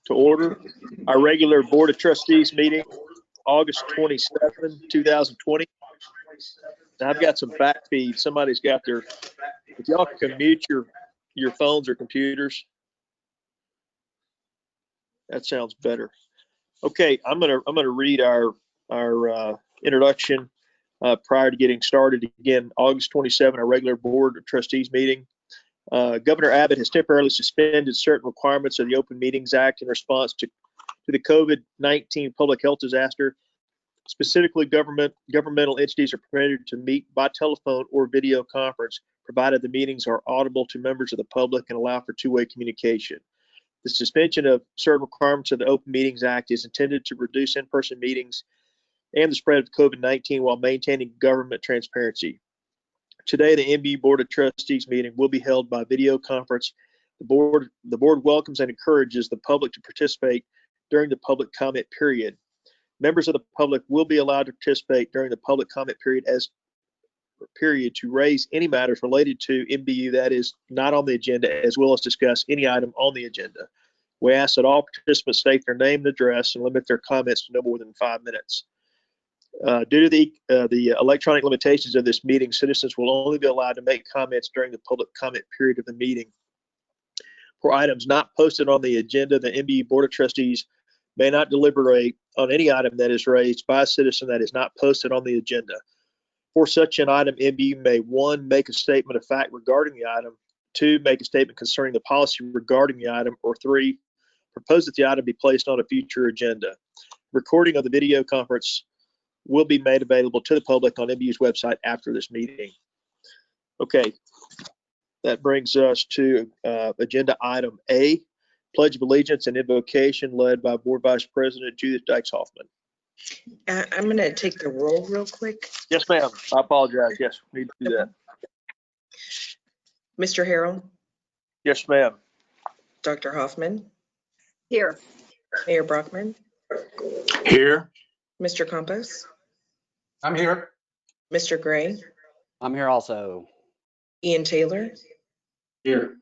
to order. Our regular Board of Trustees meeting, August 27, 2020. Now I've got some back feed. Somebody's got their, if y'all can mute your phones or computers. That sounds better. Okay, I'm gonna read our introduction prior to getting started. Again, August 27, our regular Board of Trustees meeting. Governor Abbott has temporarily suspended certain requirements of the Open Meetings Act in response to the COVID-19 public health disaster. Specifically, governmental entities are permitted to meet by telephone or video conference, provided the meetings are audible to members of the public and allow for two-way communication. The suspension of certain requirements of the Open Meetings Act is intended to reduce in-person meetings and the spread of COVID-19 while maintaining government transparency. Today, the MBU Board of Trustees meeting will be held by video conference. The board welcomes and encourages the public to participate during the public comment period. Members of the public will be allowed to participate during the public comment period to raise any matters related to MBU that is not on the agenda, as well as discuss any item on the agenda. We ask that all participants state their name and address and limit their comments to no more than 5 minutes. Due to the electronic limitations of this meeting, citizens will only be allowed to make comments during the public comment period of the meeting. For items not posted on the agenda, the MBU Board of Trustees may not deliberate on any item that is raised by a citizen that is not posted on the agenda. For such an item, MBU may 1, make a statement of fact regarding the item, 2, make a statement concerning the policy regarding the item, or 3, propose that the item be placed on a future agenda. Recording of the video conference will be made available to the public on MBU's website after this meeting. Okay, that brings us to agenda item A, Pledge of Allegiance and Invocation, led by Board Vice President Judith Dykes-Hoffman. I'm going to take the roll real quick. Yes, ma'am. I apologize. Yes, we need to do that. Mr. Harrell? Yes, ma'am. Dr. Hoffman? Here. Mayor Brockman? Here. Mr. Campos? I'm here. Mr. Gray? I'm here also. Ian Taylor? Here.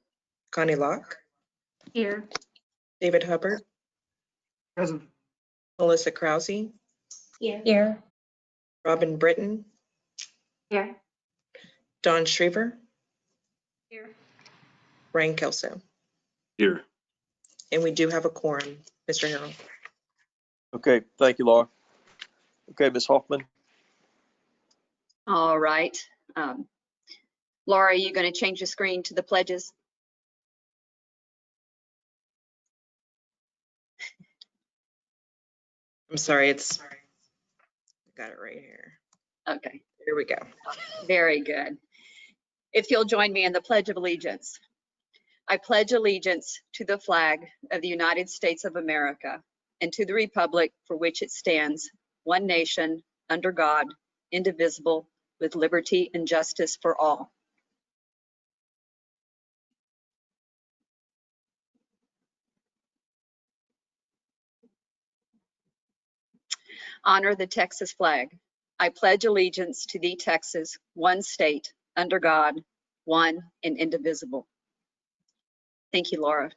Connie Locke? Here. David Hubbard? Present. Melissa Krause? Here. Robin Britton? Here. Don Shriver? Here. Ryan Kelso? Here. And we do have a quorum, Mr. Harrell. Okay, thank you, Laura. Okay, Ms. Hoffman. All right. Laura, are you going to change the screen to the pledges? I'm sorry, I got it right here. Okay. Here we go. Very good. If you'll join me in the Pledge of Allegiance. I pledge allegiance to the flag of the United States of America and to the republic for which it stands, one nation, under God, indivisible, with liberty and justice for all. Honor the Texas flag. I pledge allegiance to thee, Texas, one state, under God, one and indivisible. Thank you, Laura.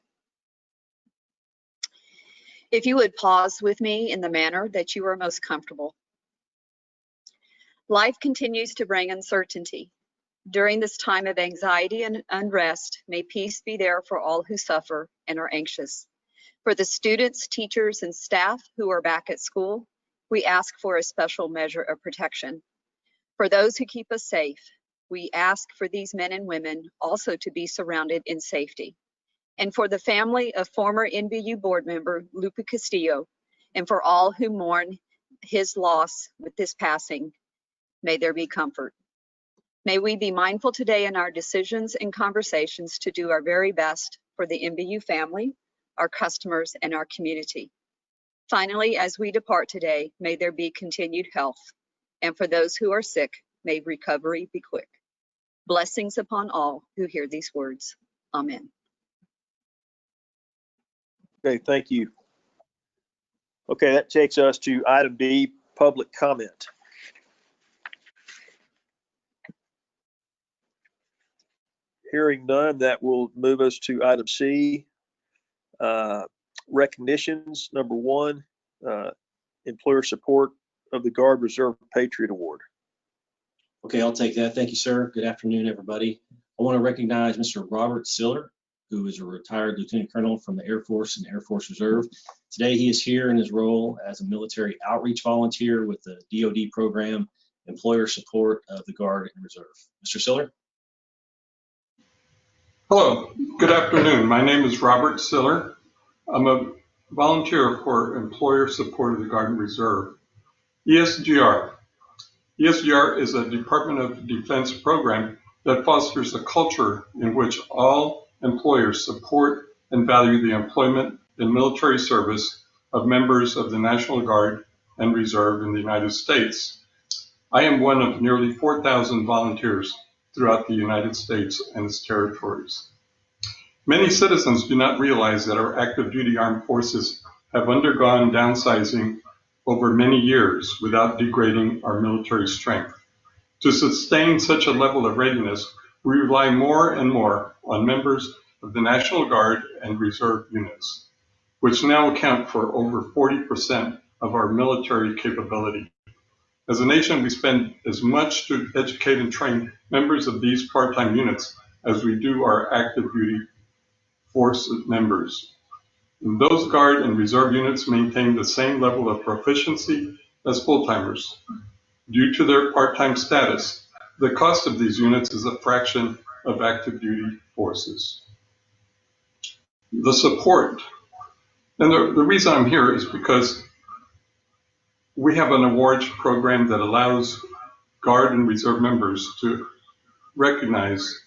If you would pause with me in the manner that you are most comfortable. Life continues to bring uncertainty. During this time of anxiety and unrest, may peace be there for all who suffer and are anxious. For the students, teachers, and staff who are back at school, we ask for a special measure of protection. For those who keep us safe, we ask for these men and women also to be surrounded in safety. And for the family of former NBU board member Lupe Castillo, and for all who mourn his loss with this passing, may there be comfort. May we be mindful today in our decisions and conversations to do our very best for the NBU family, our customers, and our community. Finally, as we depart today, may there be continued health. And for those who are sick, may recovery be quick. Blessings upon all who hear these words. Amen. Okay, thank you. Okay, that takes us to item B, public comment. Hearing none, that will move us to item C, recognitions. Number one, employer support of the Guard Reserve Patriot Award. Okay, I'll take that. Thank you, sir. Good afternoon, everybody. I want to recognize Mr. Robert Siller, who is a retired lieutenant colonel from the Air Force and Air Force Reserve. Today, he is here in his role as a military outreach volunteer with the DoD program, Employer Support of the Guard and Reserve. Mr. Siller? Hello, good afternoon. My name is Robert Siller. I'm a volunteer for Employer Support of the Guard and Reserve. ESGR. ESGR is a Department of Defense program that fosters a culture in which all employers support and value the employment and military service of members of the National Guard and Reserve in the United States. I am one of nearly 4,000 volunteers throughout the United States and its territories. Many citizens do not realize that our active duty armed forces have undergone downsizing over many years without degrading our military strength. To sustain such a level of readiness, we rely more and more on members of the National Guard and Reserve units, which now account for over 40% of our military capability. As a nation, we spend as much to educate and train members of these part-time units as we do our active duty force members. And those Guard and Reserve units maintain the same level of proficiency as full-timers. Due to their part-time status, the cost of these units is a fraction of active duty forces. The support, and the reason I'm here is because we have an awards program that allows Guard and Reserve members to recognize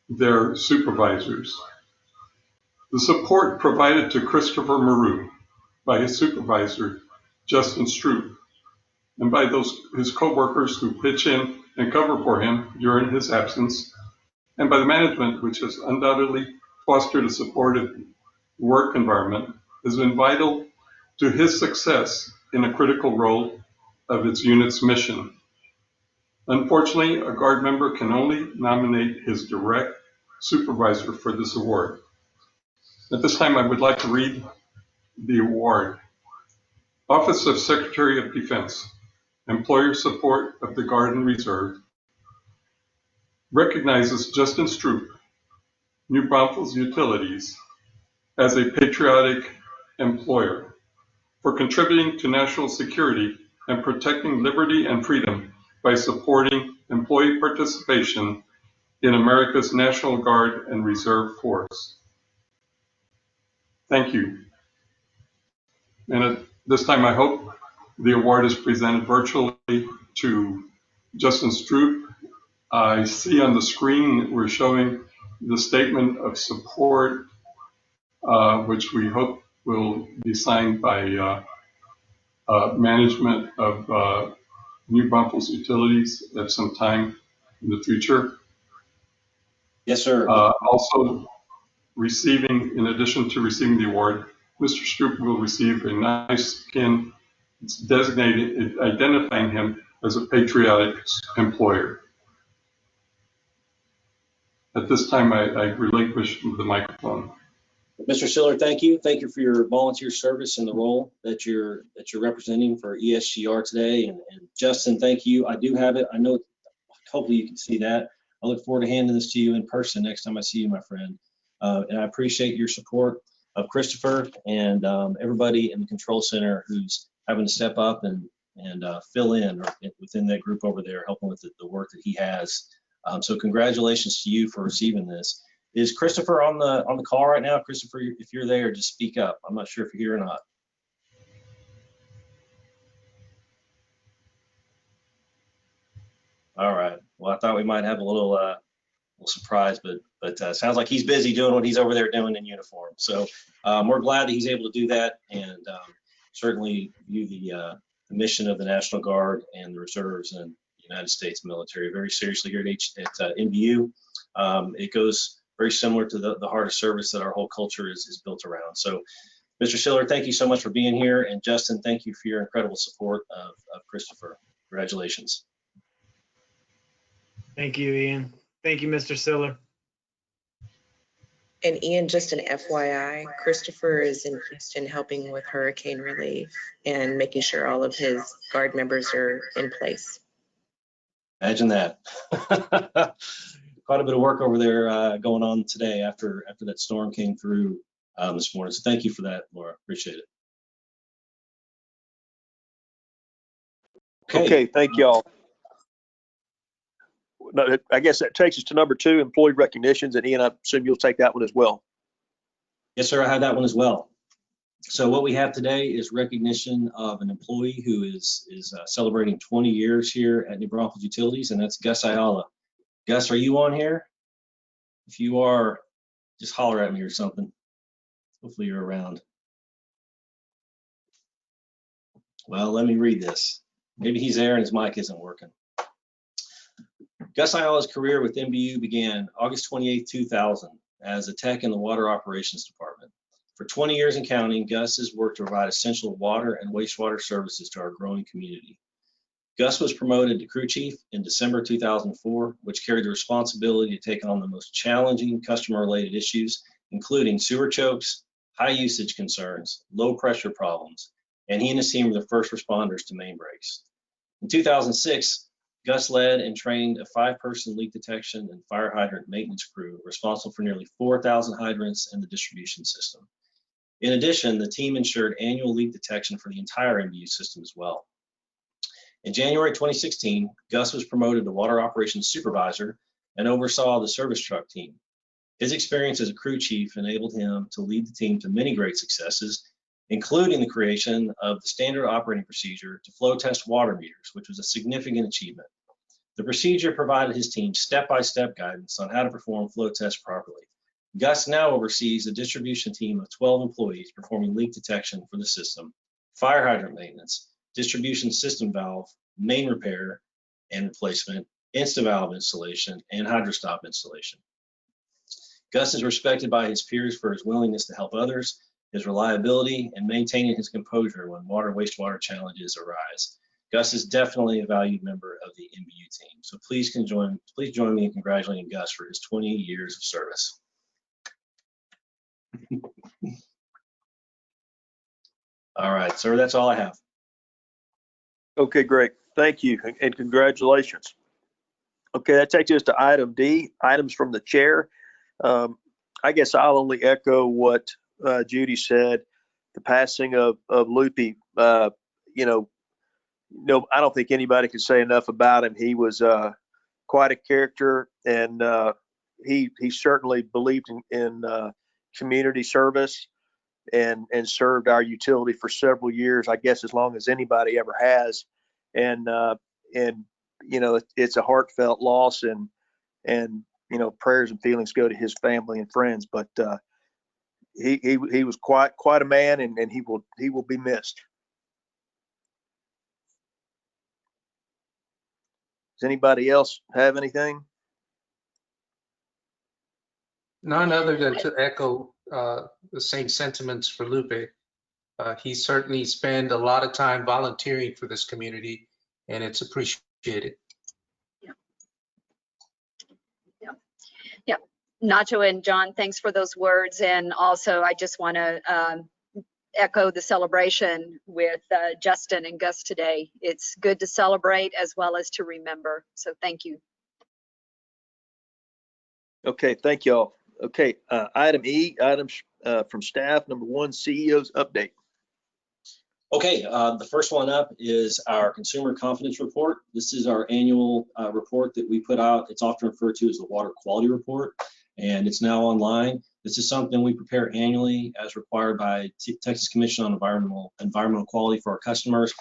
their supervisors. The support provided to Christopher Maru by his supervisor, Justin Stroop, and by his co-workers who pitch in and cover for him during his absence, and by the management, which has undoubtedly fostered a supportive work environment, has been vital to his success in a critical role of its unit's mission. Unfortunately, a Guard member can only nominate his direct supervisor for this award. At this time, I would like to read the award. Office of Secretary of Defense, Employer Support of the Guard and Reserve, recognizes Justin Stroop, New Braunfels Utilities, as a patriotic employer for contributing to national security and protecting liberty and freedom by supporting employee participation in America's National Guard and Reserve Force. Thank you. And at this time, I hope the award is presented virtually to Justin Stroop. I see on the screen we're showing the statement of support, which we hope will be signed by management of New Braunfels Utilities at some time in the future. Yes, sir. Also receiving, in addition to receiving the award, Mr. Stroop will receive a nice pin designated, identifying him as a patriotic employer. At this time, I relinquish the microphone. Mr. Siller, thank you. Thank you for your volunteer service and the role that you're representing for ESGR today. And Justin, thank you. I do have it. I know, hopefully you can see that. I look forward to handing this to you in person next time I see you, my friend. And I appreciate your support of Christopher and everybody in the control center who's having to step up and fill in or within that group over there, helping with the work that he has. So congratulations to you for receiving this. Is Christopher on the call right now? Christopher, if you're there, just speak up. I'm not sure if you're here or not. All right. Well, I thought we might have a little surprise, but sounds like he's busy doing what he's over there doing in uniform. So we're glad that he's able to do that, and certainly view the mission of the National Guard and the Reserves and the United States military very seriously here at NBU. It goes very similar to the heart of service that our whole culture is built around. So, Mr. Siller, thank you so much for being here, and Justin, thank you for your incredible support of Christopher. Congratulations. Thank you, Ian. Thank you, Mr. Siller. And Ian, just an FYI, Christopher is in Houston helping with hurricane relief and making sure all of his guard members are in place. Imagine that. Quite a bit of work over there going on today after that storm came through this morning. So thank you for that, Laura. Appreciate it. Okay, thank y'all. I guess that takes us to number 2, employee recognitions, and Ian, I assume you'll take that one as well. Yes, sir, I have that one as well. So what we have today is recognition of an employee who is celebrating 20 years here at New Braunfels Utilities, and that's Gus Ayala. Gus, are you on here? If you are, just holler at me or something. Hopefully you're around. Well, let me read this. Maybe he's there and his mic isn't working. Gus Ayala's career with MBU began August 28, 2000 as a tech in the water operations department. For 20 years and counting, Gus has worked to provide essential water and wastewater services to our growing community. Gus was promoted to crew chief in December 2004, which carried the responsibility to take on the most challenging customer-related issues, including sewer chokes, high usage concerns, low pressure problems, and he and his team were the first responders to main breaks. In 2006, Gus led and trained a 5-person leak detection and fire hydrant maintenance crew responsible for nearly 4,000 hydrants in the distribution system. In addition, the team ensured annual leak detection for the entire MBU system as well. In January 2016, Gus was promoted to water operations supervisor and oversaw the service truck team. His experience as a crew chief enabled him to lead the team to many great successes, including the creation of the standard operating procedure to flow test water meters, which was a significant achievement. The procedure provided his team step-by-step guidance on how to perform flow tests properly. Gus now oversees a distribution team of 12 employees performing leak detection for the system, fire hydrant maintenance, distribution system valve, main repair and replacement, insta-valve installation, and hydrostop installation. Gus is respected by his peers for his willingness to help others, his reliability, and maintaining his composure when water wastewater challenges arise. Gus is definitely a valued member of the MBU team. So please join me in congratulating Gus for his 20 years of service. All right, sir, that's all I have. Okay, great. Thank you and congratulations. Okay, that takes us to item D, items from the chair. I guess I'll only echo what Judy said. The passing of Loopy, I don't think anybody can say enough about him. He was quite a character, and he certainly believed in community service and served our utility for several years, I guess as long as anybody ever has. And it's a heartfelt loss, and prayers and feelings go to his family and friends. But he was quite a man, and he will be missed. Does anybody else have anything? None other than to echo the same sentiments for Lupe. He certainly spent a lot of time volunteering for this community, and it's appreciated. Yeah. Nacho and John, thanks for those words. And also, I just want to echo the celebration with Justin and Gus today. It's good to celebrate as well as to remember. So thank you. Okay, thank y'all. Okay, item E, items from staff. Number 1, CEO's update. Okay, the first one up is our consumer confidence report. This is our annual report that we put out. It's often referred to as the water quality report, and it's now online. This is something we prepare annually as required by Texas Commission on Environmental Quality for our customers.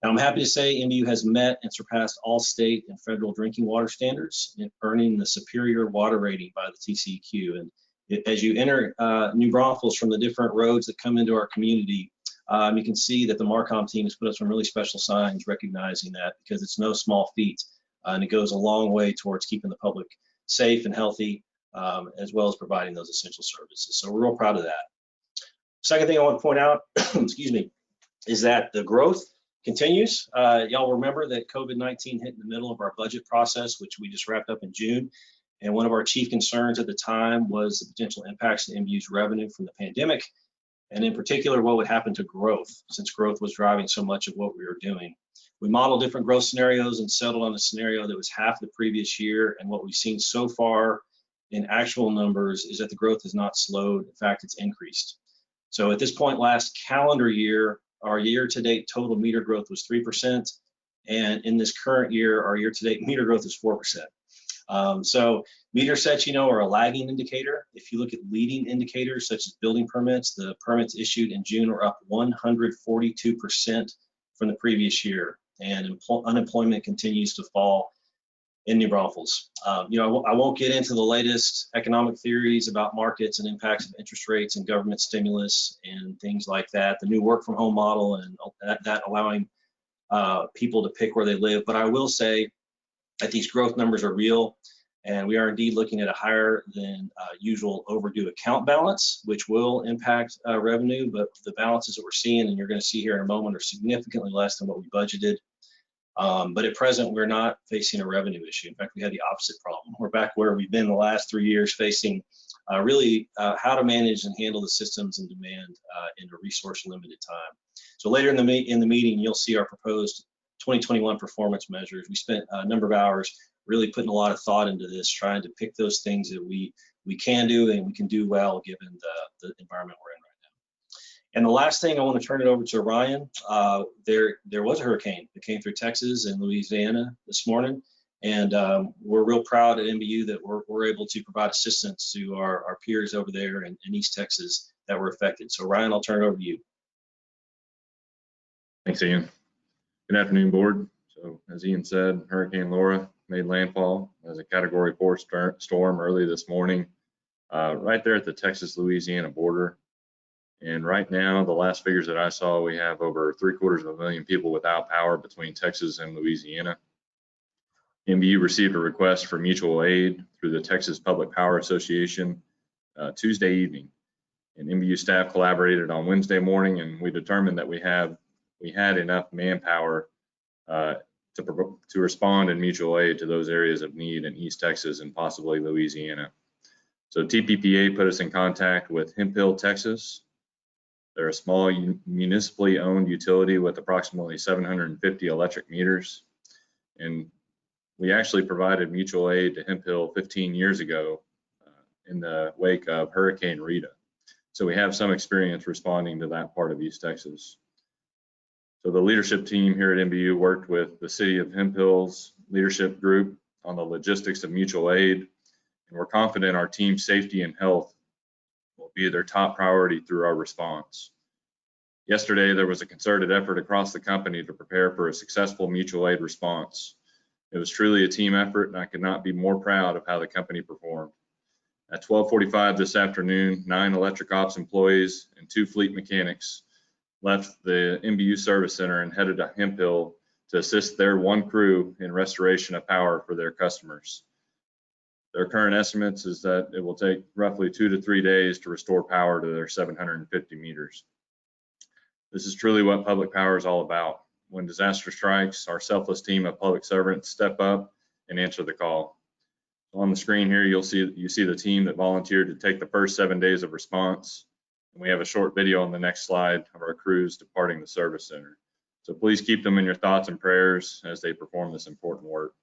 And I'm happy to say MBU has met and surpassed all state and federal drinking water standards, earning the superior water rating by the TCEQ. And as you enter New Braunfels from the different roads that come into our community, you can see that the Marcom team has put up some really special signs recognizing that, because it's no small feat, and it goes a long way towards keeping the public safe and healthy, as well as providing those essential services. So we're real proud of that. Second thing I want to point out, excuse me, is that the growth continues. Y'all remember that COVID-19 hit in the middle of our budget process, which we just wrapped up in June. And one of our chief concerns at the time was the potential impacts to MBU's revenue from the pandemic, and in particular, what would happen to growth, since growth was driving so much of what we were doing. We modeled different growth scenarios and settled on a scenario that was half the previous year, and what we've seen so far in actual numbers is that the growth has not slowed. In fact, it's increased. So at this point last calendar year, our year-to-date total meter growth was 3%, and in this current year, our year-to-date meter growth is 4%. So meter sets, you know, are a lagging indicator. If you look at leading indicators such as building permits, the permits issued in June are up 142% from the previous year, and unemployment continues to fall in New Braunfels. You know, I won't get into the latest economic theories about markets and impacts of interest rates and government stimulus and things like that, the new work from home model and that allowing people to pick where they live. But I will say that these growth numbers are real, and we are indeed looking at a higher than usual overdue account balance, which will impact revenue, but the balances that we're seeing, and you're going to see here in a moment, are significantly less than what we budgeted. But at present, we're not facing a revenue issue. In fact, we had the opposite problem. We're back where we've been the last 3 years, facing really how to manage and handle the systems and demand in a resource-limited time. So later in the meeting, you'll see our proposed 2021 performance measures. We spent a number of hours really putting a lot of thought into this, trying to pick those things that we can do and we can do well given the environment we're in right now. And the last thing, I want to turn it over to Ryan. There was a hurricane that came through Texas and Louisiana this morning, and we're real proud at MBU that we're able to provide assistance to our peers over there in East Texas that were affected. So Ryan, I'll turn it over to you. Thanks, Ian. Good afternoon, board. So as Ian said, Hurricane Laura made landfall as a Category 4 storm early this morning, right there at the Texas-Louisiana border. And right now, the last figures that I saw, we have over 750,000 people without power between Texas and Louisiana. MBU received a request for mutual aid through the Texas Public Power Association Tuesday evening. And MBU staff collaborated on Wednesday morning, and we determined that we had enough manpower to respond in mutual aid to those areas of need in East Texas and possibly Louisiana. So TPPA put us in contact with Hemp Hill, Texas. They're a small municipally owned utility with approximately 750 electric meters. And we actually provided mutual aid to Hemp Hill 15 years ago in the wake of Hurricane Rita. So we have some experience responding to that part of East Texas. So the leadership team here at MBU worked with the City of Hemp Hill's leadership group on the logistics of mutual aid, and we're confident our team's safety and health will be their top priority through our response. Yesterday, there was a concerted effort across the company to prepare for a successful mutual aid response. It was truly a team effort, and I could not be more proud of how the company performed. At 12:45 this afternoon, 9 electric ops employees and 2 fleet mechanics left the MBU service center and headed to Hemp Hill to assist their one crew in restoration of power for their customers. Their current estimates is that it will take roughly 2 to 3 days to restore power to their 750 meters. This is truly what public power is all about. When disaster strikes, our selfless team of public servants step up and answer the call. On the screen here, you see the team that volunteered to take the first 7 days of response. And we have a short video on the next slide of our crews departing the service center. So please keep them in your thoughts and prayers as they perform this important work.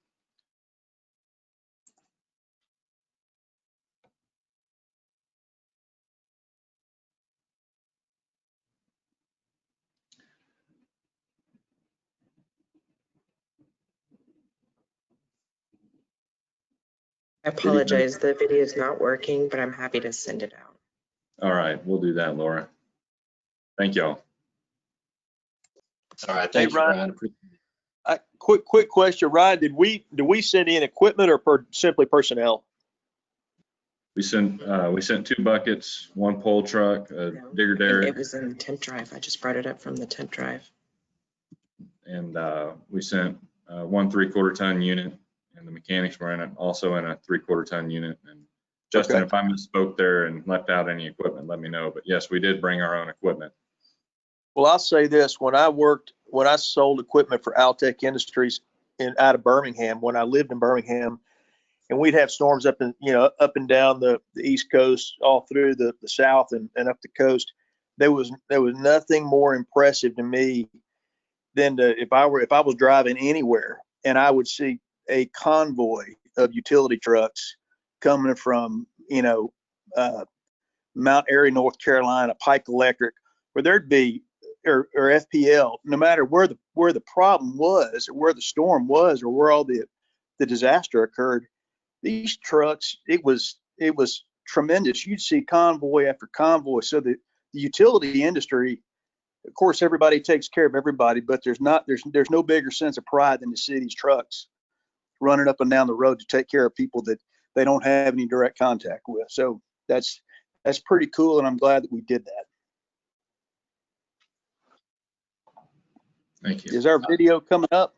I apologize, the video is not working, but I'm happy to send it out. All right, we'll do that, Laura. Thank y'all. All right, thank you, Ryan. Quick question, Ryan. Did we send in equipment or simply personnel? We sent 2 buckets, 1 pole truck, a digger derrick. It was in the temp drive. I just brought it up from the temp drive. And we sent 1 3/4 ton unit, and the mechanics were also in a 3/4 ton unit. And Justin, Okay. if I misspoke there and left out any equipment, let me know. But yes, we did bring our own equipment. Well, I'll say this: when I sold equipment for Altec Industries out of Birmingham, when I lived in Birmingham, and we'd have storms up and down the East Coast, all through the South and up the coast. There was nothing more impressive to me than if I was driving anywhere and I would see a convoy of utility trucks coming from Mount Airy, North Carolina, Pike Electric, where there'd be or FPL, no matter where the problem was, or where the storm was, or where all the disaster occurred. These trucks, it was tremendous. You'd see convoy after convoy. So the utility industry, of course, everybody takes care of everybody, but there's no bigger sense of pride than to see these trucks running up and down the road to take care of people that they don't have any direct contact with. So that's pretty cool, and I'm glad that we did that. Thank you. Is our video coming up?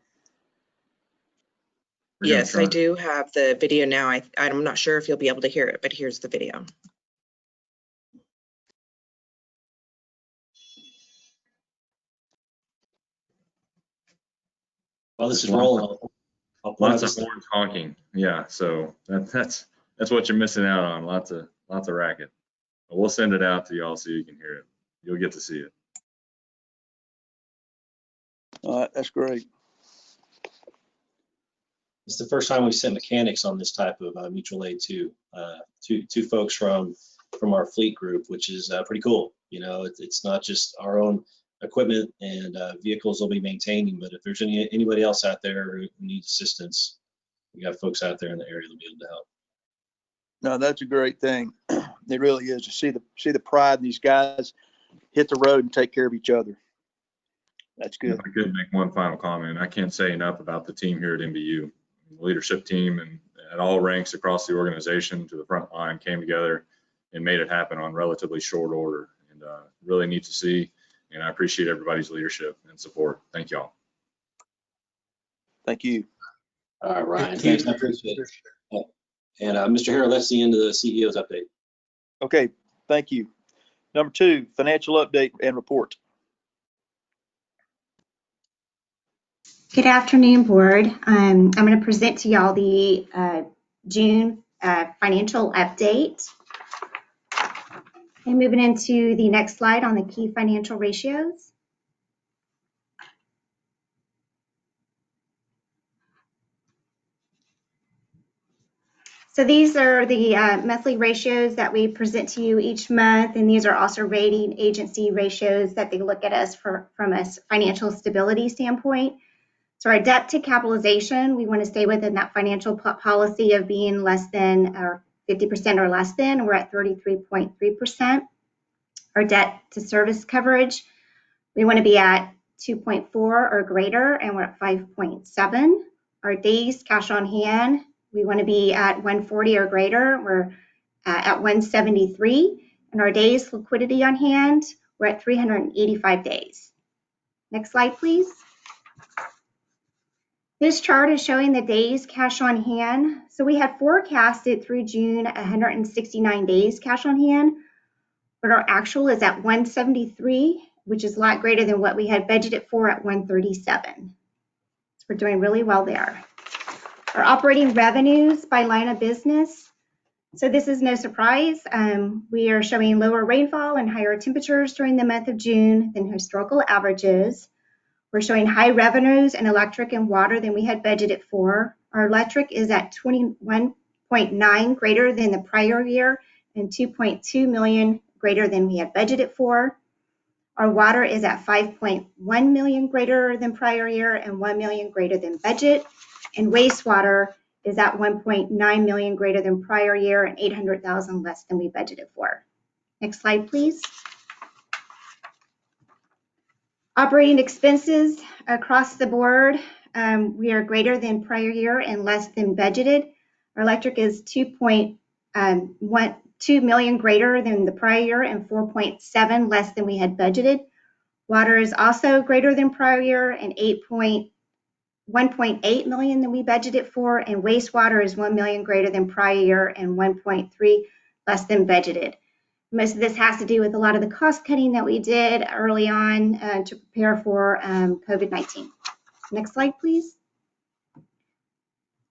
Yes, I do have the video now. I'm not sure if you'll be able to hear it, but here's the video. While this is rolling, I'll point out Lots of horns honking. Yeah, so that's what you're missing out on. Lots of racket. But we'll send it out to y'all so you can hear it. You'll get to see it. That's great. It's the first time we've sent mechanics on this type of mutual aid to two folks from our fleet group, which is pretty cool. It's not just our own equipment and vehicles we'll be maintaining, but if there's anybody else out there who needs assistance, we got folks out there in the area that'll be able to help. No, that's a great thing. It really is to see the pride in these guys hit the road and take care of each other. That's good. If I could make one final comment, I can't say enough about the team here at MBU. The leadership team and at all ranks across the organization to the front line came together and made it happen on relatively short order, and really neat to see. And I appreciate everybody's leadership and support. Thank y'all. Thank you. All right, Ryan. Thanks. I appreciate it. Yeah. And Mr. Harrell, that's the end of the CEO's update. Okay, thank you. Number 2, financial update and report. Good afternoon, board. I'm going to present to y'all the June financial update. And moving into the next slide on the key financial ratios. So these are the monthly ratios that we present to you each month, and these are also rating agency ratios that they look at us from a financial stability standpoint. So our debt to capitalization, we want to stay within that financial policy of being less than or 50% or less than. We're at 33.3%. Our debt to service coverage, we want to be at 2.4 or greater, and we're at 5.7. Our days cash on hand, we want to be at 140 or greater. We're at 173. And our days liquidity on hand, we're at 385 days. Next slide, please. This chart is showing the days cash on hand. So we had forecasted through June 169 days cash on hand, but our actual is at 173, which is a lot greater than what we had budgeted for at 137. So we're doing really well there. Our operating revenues by line of business. So this is no surprise. We are showing lower rainfall and higher temperatures during the month of June than historical averages. We're showing high revenues in electric and water than we had budgeted for. Our electric is at 21.9 greater than the prior year and 2.2 million greater than we had budgeted for. Our water is at 5.1 million greater than prior year and 1 million greater than budget. And wastewater is at 1.9 million greater than prior year and 800,000 less than we budgeted for. Next slide, please. Operating expenses across the board, we are greater than prior year and less than budgeted. Our electric is 2 million greater than the prior year and 4.7 less than we had budgeted. Water is also greater than prior year and 1.8 million than we budgeted for, and wastewater is 1 million greater than prior year and 1.3 less than budgeted. Most of this has to do with a lot of the cost cutting that we did early on to prepare for COVID-19. Next slide, please.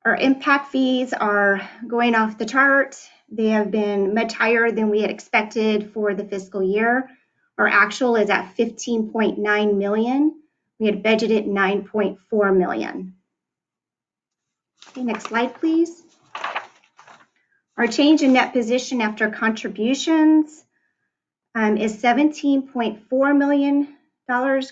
Our impact fees are going off the chart. They have been much higher than we had expected for the fiscal year. Our actual is at 15.9 million. We had budgeted 9.4 million. Okay, next slide, please. Our change in net position after contributions is $17.4 million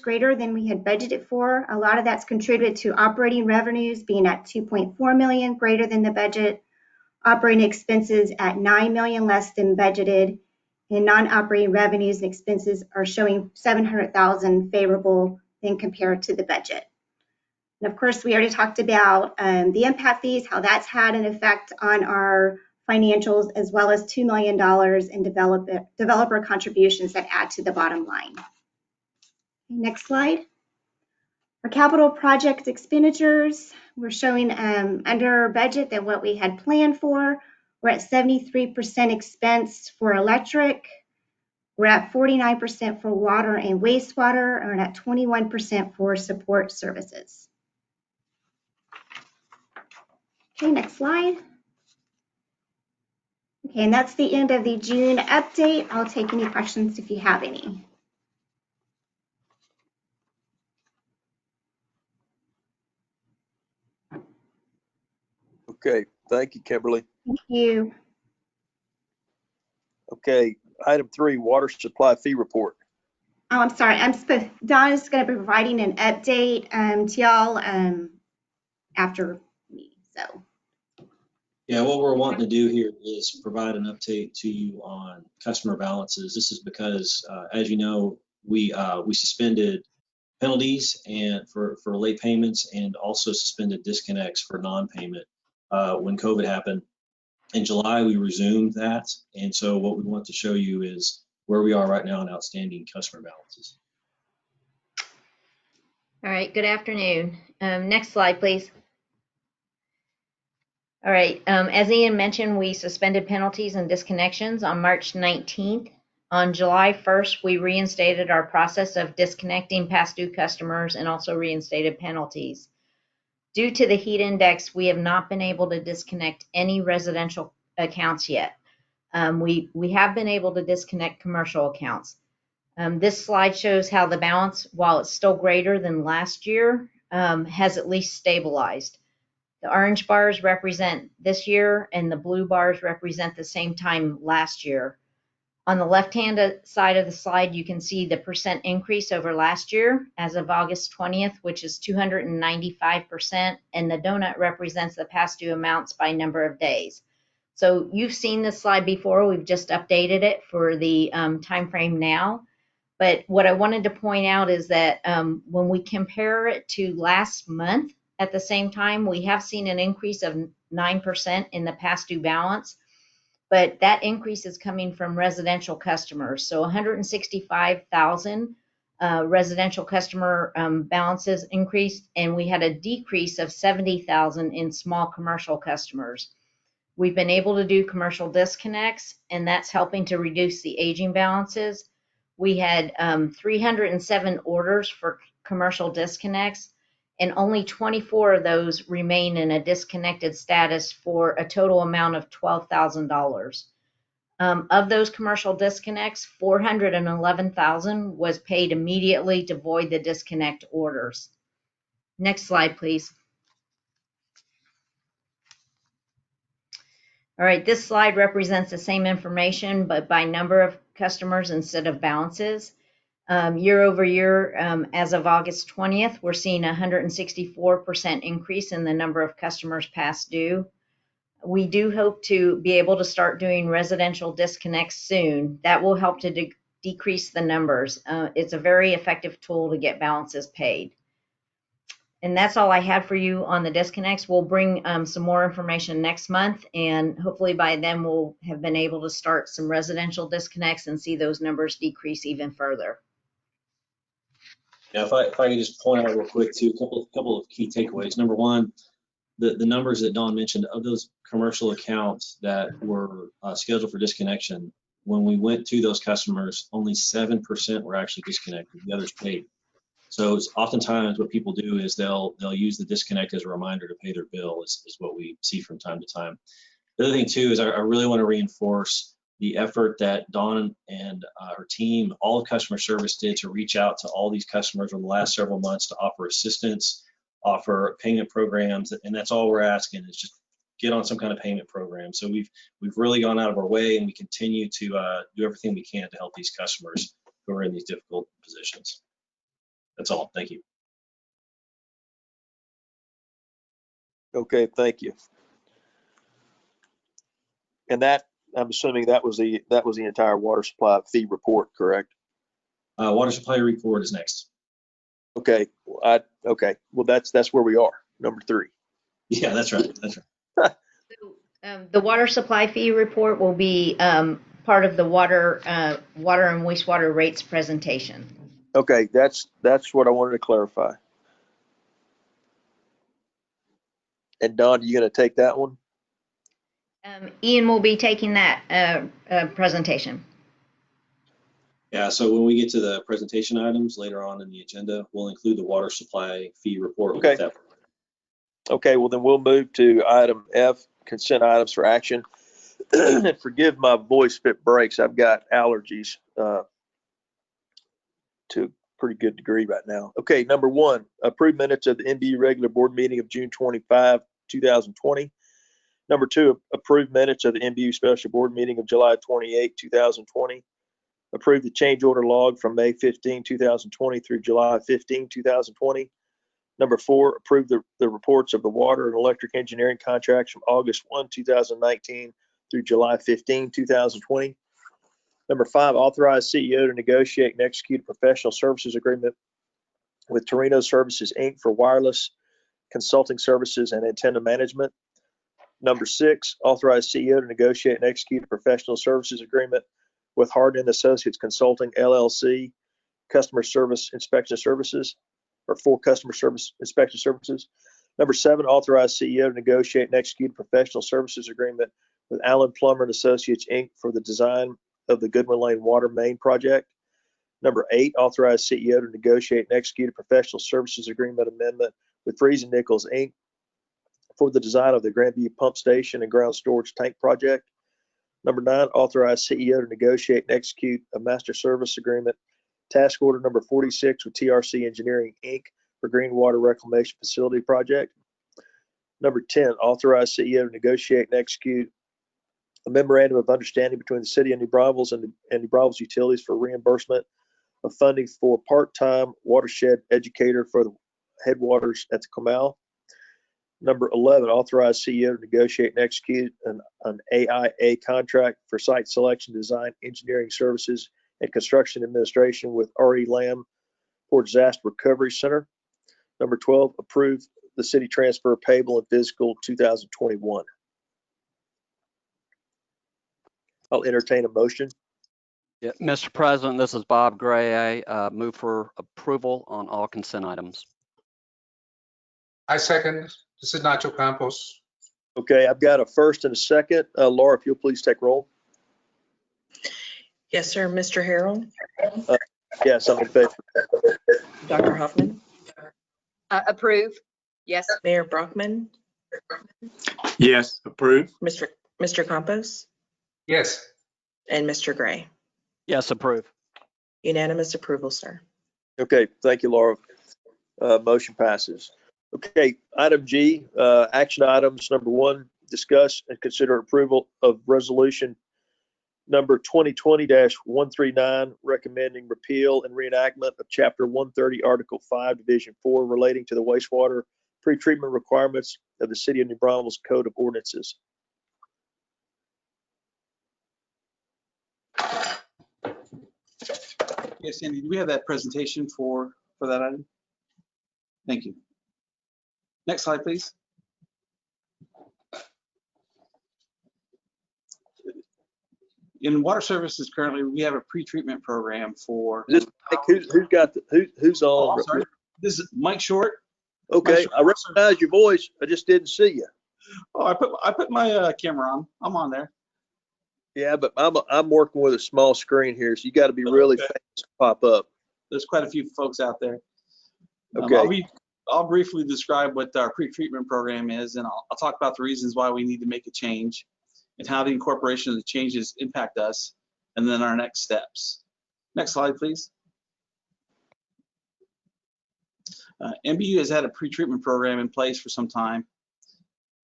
greater than we had budgeted for. A lot of that's contributed to operating revenues being at 2.4 million greater than the budget, operating expenses at 9 million less than budgeted, and non-operating revenues and expenses are showing 700,000 favorable than compared to the budget. And of course, we already talked about the impact fees, how that's had an effect on our financials, as well as $2 million in developer contributions that add to the bottom line. Next slide. Our capital project expenditures, we're showing under budget than what we had planned for. We're at 73% expense for electric. We're at 49% for water and wastewater, and at 21% for support services. Okay, next slide. Okay, and that's the end of the June update. I'll take any questions if you have any. Okay, thank you, Kimberly. Thank you. Okay, item 3, water supply fee report. Oh, I'm sorry. Donna's going to be providing an update to y'all after me. So. Yeah, what we're wanting to do here is provide an update to you on customer balances. This is because, as you know, we suspended penalties and for late payments, and also suspended disconnects for non-payment when COVID happened. In July, we resumed that, and so what we want to show you is where we are right now in outstanding customer balances. All right, good afternoon. Next slide, please. All right, as Ian mentioned, we suspended penalties and disconnections on March 19th. On July 1st, we reinstated our process of disconnecting past due customers and also reinstated penalties. Due to the heat index, we have not been able to disconnect any residential accounts yet. We have been able to disconnect commercial accounts. This slide shows how the balance, while it's still greater than last year, has at least stabilized. The orange bars represent this year, and the blue bars represent the same time last year. On the left-hand side of the slide, you can see the percent increase over last year as of August 20th, which is 295%, and the donut represents the past due amounts by number of days. So you've seen this slide before. We've just updated it for the time frame now. But what I wanted to point out is that when we compare it to last month at the same time, we have seen an increase of 9% in the past due balance. But that increase is coming from residential customers. So 165,000 residential customer balances increased, and we had a decrease of 70,000 in small commercial customers. We've been able to do commercial disconnects, and that's helping to reduce the aging balances. We had 307 orders for commercial disconnects, and only 24 of those remain in a disconnected status for a total amount of $12,000. Of those commercial disconnects, 411,000 was paid immediately to void the disconnect orders. Next slide, please. All right, this slide represents the same information, but by number of customers instead of balances. Year over year, as of August 20th, we're seeing a 164% increase in the number of customers past due. We do hope to be able to start doing residential disconnects soon. That will help to decrease the numbers. It's a very effective tool to get balances paid. And that's all I have for you on the disconnects. We'll bring some more information next month, and hopefully by then we'll have been able to start some residential disconnects and see those numbers decrease even further. Yeah, if I could just point out real quick too, a couple of key takeaways. Number one, the numbers that Dawn mentioned of those commercial accounts that were scheduled for disconnection, when we went to those customers, only 7% were actually disconnected. The others paid. So oftentimes what people do is they'll use the disconnect as a reminder to pay their bill is what we see from time to time. The other thing too is I really want to reinforce the effort that Dawn and her team, all of customer service did to reach out to all these customers over the last several months to offer assistance, offer payment programs, and that's all we're asking is just get on some kind of payment program. So we've really gone out of our way, and we continue to do everything we can to help these customers who are in these difficult positions. That's all. Thank you. Okay, thank you. And that, I'm assuming that was the entire water supply fee report, correct? Water supply report is next. Okay, okay. Well, that's where we are, number 3. Yeah, that's right. That's right. The water supply fee report will be part of the water and wastewater rates presentation. Okay, that's what I wanted to clarify. And Don, you gonna take that one? Ian will be taking that presentation. Yeah, so when we get to the presentation items later on in the agenda, we'll include the water supply fee report. Okay. With that. Okay, well then we'll move to item F, consent items for action. And forgive my voice if it breaks. I've got allergies to a pretty good degree right now. Okay, number 1, approve minutes of the NBU regular board meeting of June 25, 2020. Number 2, approve minutes of the NBU special board meeting of July 28, 2020. Approve the change order log from May 15, 2020 through July 15, 2020. Number 4, approve the reports of the water and electric engineering contracts from August 1, 2019 through July 15, 2020. Number 5, authorize CEO to negotiate and execute a professional services agreement with Torino Services, Inc. for wireless consulting services and antenna management. Number 6, authorize CEO to negotiate and execute a professional services agreement with Hardin Associates Consulting, LLC, customer service inspection services, or for customer service inspection services. Number 7, authorize CEO to negotiate and execute a professional services agreement with Allen Plummer and Associates, Inc. for the design of the Goodwin Lane Water Main Project. Number 8, authorize CEO to negotiate and execute a professional services agreement amendment with Freeze and Nichols, Inc. for the design of the Grandview Pump Station and Ground Storage Tank Project. Number 9, authorize CEO to negotiate and execute a master service agreement, task order number 46 with TRC Engineering, Inc. for Green Water Reclamation Facility Project. Number 10, authorize CEO to negotiate and execute a memorandum of understanding between the City of New Braunfels and New Braunfels Utilities for reimbursement of funding for part-time watershed educator for the headwaters at the Comal. Number 11, authorize CEO to negotiate and execute an AIA contract for site selection, design, engineering services, and construction administration with R.E. Lamb for Disaster Recovery Center. Number 12, approve the city transfer payable in fiscal 2021. I'll entertain a motion. Yeah, Mr. President, this is Bob Gray. I move for approval on all consent items. I second. This is Nacho Campos. Okay, I've got a first and a second. Laura, if you'll please take roll. Yes, sir. Mr. Harrell, Yes, I'm in favor. Dr. Hoffman, Approve. Yes. Mayor Brockman, Yes, approved. Mr. Campos, Yes. and Mr. Gray. Yes, approve. Unanimous approval, sir. Okay, thank you, Laura. Motion passes. Okay, item G, action items. Number 1, discuss and consider approval of resolution number 2020-139, recommending repeal and reenactment of Chapter 130, Article 5, Division 4, relating to the wastewater pretreatment requirements of the City of New Braunfels Code of Ordinances. Yes, Andy, do we have that presentation for that item? Thank you. Next slide, please. In water services currently, we have a pretreatment program for. Who's on? Oh, sorry. This is Mike Short. Okay, I recognize your voice. I just didn't see you. Oh, I put my camera on. I'm on there. Yeah, but I'm working with a small screen here, so you got to be really famous to pop up. There's quite a few folks out there. Okay. I'll briefly describe what our pre-treatment program is, and I'll talk about the reasons why we need to make a change and how the incorporation of the changes impact us, and then our next steps. Next slide, please. MBU has had a pre-treatment program in place for some time.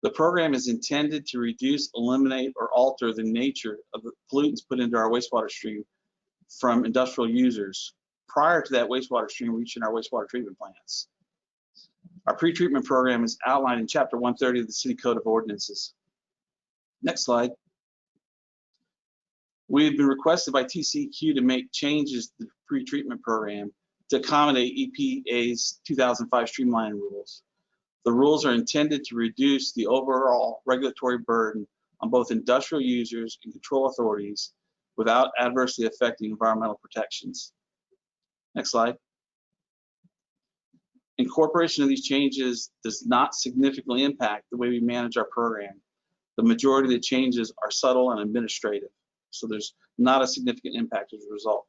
The program is intended to reduce, eliminate, or alter the nature of the pollutants put into our wastewater stream from industrial users prior to that wastewater stream reaching our wastewater treatment plants. Our pre-treatment program is outlined in Chapter 130 of the City Code of Ordinances. Next slide. We have been requested by TCEQ to make changes to the pre-treatment program to accommodate EPA's 2005 streamlining rules. The rules are intended to reduce the overall regulatory burden on both industrial users and control authorities without adversely affecting environmental protections. Next slide. Incorporation of these changes does not significantly impact the way we manage our program. The majority of the changes are subtle and administrative, so there's not a significant impact as a result.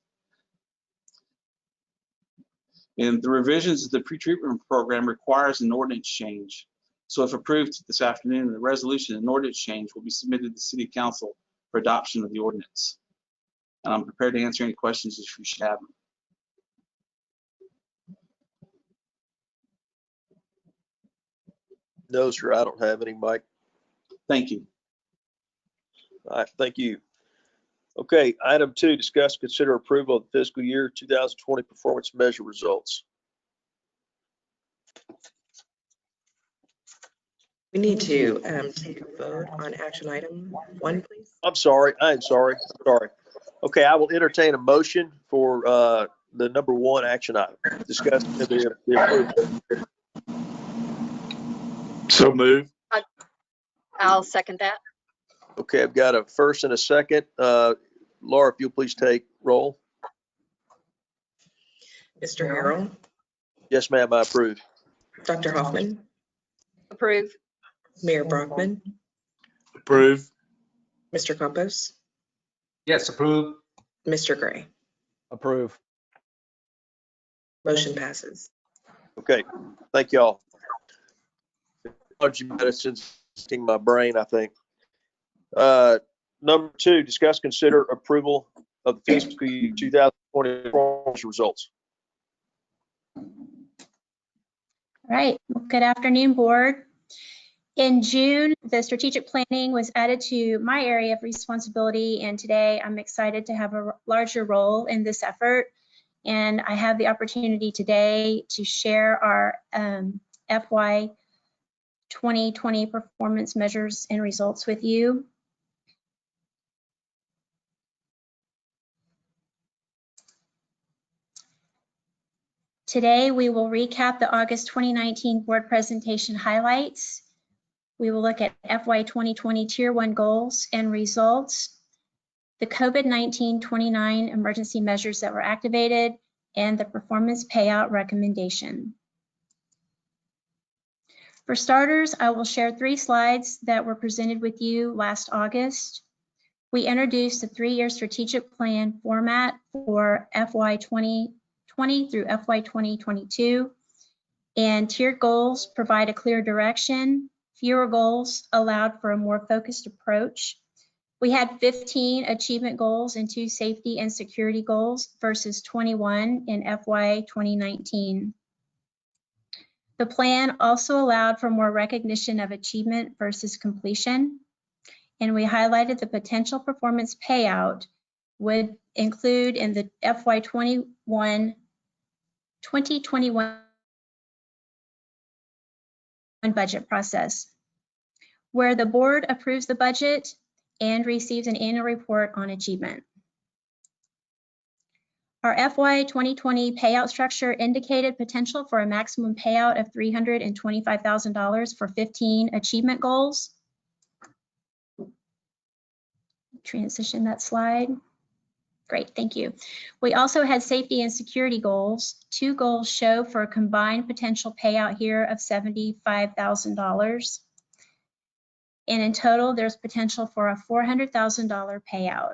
And the revisions of the pre-treatment program requires an ordinance change. So if approved this afternoon, the resolution and ordinance change will be submitted to City Council for adoption of the ordinance. And I'm prepared to answer any questions if you should have them. No, sir, I don't have any, Mike. Thank you. All right, thank you. Okay, item 2, discuss, consider approval of the fiscal year 2020 performance measure results. We need to take a vote on action item 1, please. I'm sorry. Okay, I will entertain a motion for the number 1 action item. Discuss the approval. So move. I'll second that. Okay, I've got a first and a second. Laura, if you'll please take roll. Mr. Harrell, Yes, ma'am, I approve. Dr. Hoffman, Approve. Mayor Brockman, Approve. Mr. Campos, Yes, approve. Mr. Gray. Approve. Motion passes. Okay, thank y'all. Technology medicine's hitting my brain, I think. Number 2, discuss, consider approval of the fiscal year 2020 performance results. All right, good afternoon, board. In June, the strategic planning was added to my area of responsibility, and today I'm excited to have a larger role in this effort. And I have the opportunity today to share our FY 2020 performance measures and results with you. Today, we will recap the August 2019 board presentation highlights. We will look at FY 2020 Tier 1 goals and results, the COVID-19 29 emergency measures that were activated, and the performance payout recommendation. For starters, I will share 3 slides that were presented with you last August. We introduced the 3-year strategic plan format for FY 2020 through FY 2022, and tiered goals provide a clear direction. Fewer goals allowed for a more focused approach. We had 15 achievement goals and 2 safety and security goals versus 21 in FY 2019. The plan also allowed for more recognition of achievement versus completion, and we highlighted the potential performance payout would include in the FY 2021 budget process, where the board approves the budget and receives an annual report on achievement. Our FY 2020 payout structure indicated potential for a maximum payout of $325,000 for 15 achievement goals. Transition that slide. Great, thank you. We also had safety and security goals. 2 goals show for a combined potential payout here of $75,000. And in total, there's potential for a $400,000 payout.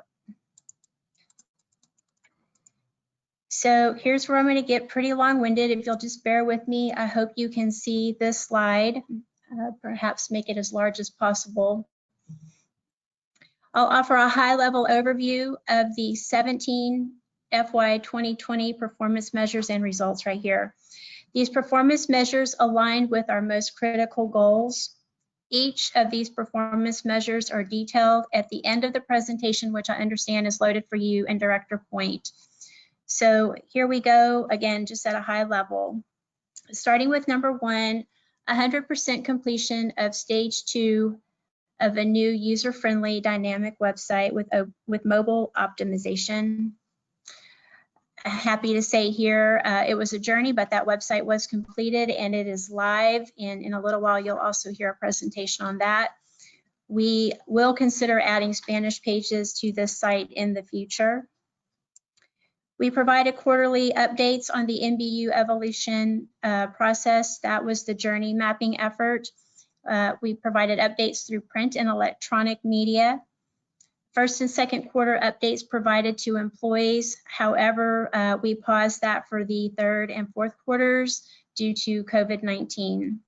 So here's where I'm going to get pretty long-winded. If you'll just bear with me, I hope you can see this slide, perhaps make it as large as possible. I'll offer a high-level overview of the 17 FY 2020 performance measures and results right here. These performance measures aligned with our most critical goals. Each of these performance measures are detailed at the end of the presentation, which I understand is loaded for you in Director Point. So here we go, again, just at a high level. Starting with number 1, 100% completion of stage 2 of a new user-friendly dynamic website with mobile optimization. Happy to say here, it was a journey, but that website was completed and it is live. And in a little while, you'll also hear a presentation on that. We will consider adding Spanish pages to this site in the future. We provided quarterly updates on the MBU evolution process. That was the journey mapping effort. We provided updates through print and electronic media. First and second quarter updates provided to employees. However, we paused that for the third and fourth quarters due to COVID-19.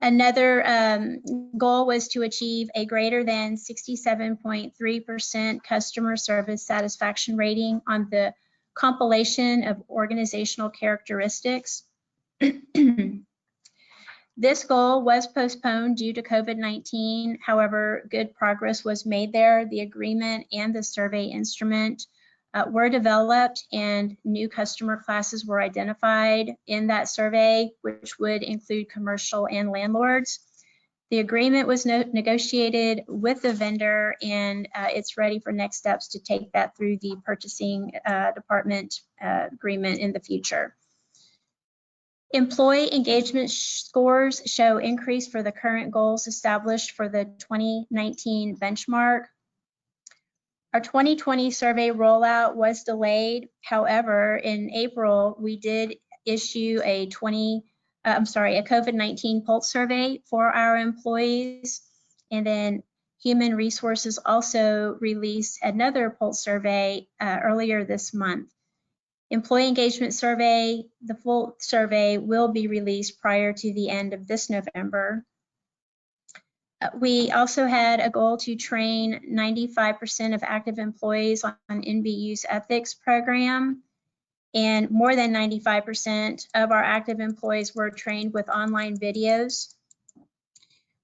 Another goal was to achieve a greater than 67.3% customer service satisfaction rating on the compilation of organizational characteristics. This goal was postponed due to COVID-19. However, good progress was made there. The agreement and the survey instrument were developed and new customer classes were identified in that survey, which would include commercial and landlords. The agreement was negotiated with the vendor and it's ready for next steps to take that through the purchasing department agreement in the future. Employee engagement scores show increase for the current goals established for the 2019 benchmark. Our 2020 survey rollout was delayed. However, in April, we did issue a COVID-19 pulse survey for our employees. And then Human Resources also released another pulse survey earlier this month. Employee engagement survey, the full survey will be released prior to the end of this November. We also had a goal to train 95% of active employees on NBU's ethics program, and more than 95% of our active employees were trained with online videos.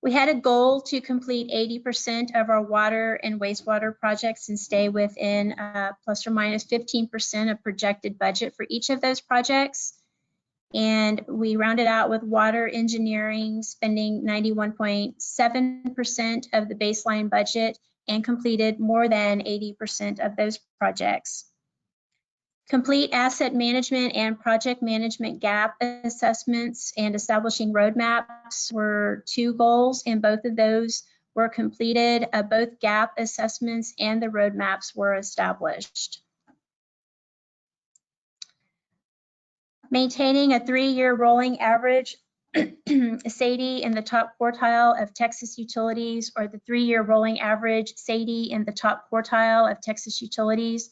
We had a goal to complete 80% of our water and wastewater projects and stay within plus or minus 15% of projected budget for each of those projects. And we rounded out with water engineering, spending 91.7% of the baseline budget and completed more than 80% of those projects. Complete asset management and project management gap assessments and establishing roadmaps were 2 goals, and both of those were completed. Both gap assessments and the roadmaps were established. Maintaining a 3-year rolling average SAIDI in the top quartile of Texas utilities, or the 3-year rolling average SAIDI in the top quartile of Texas utilities,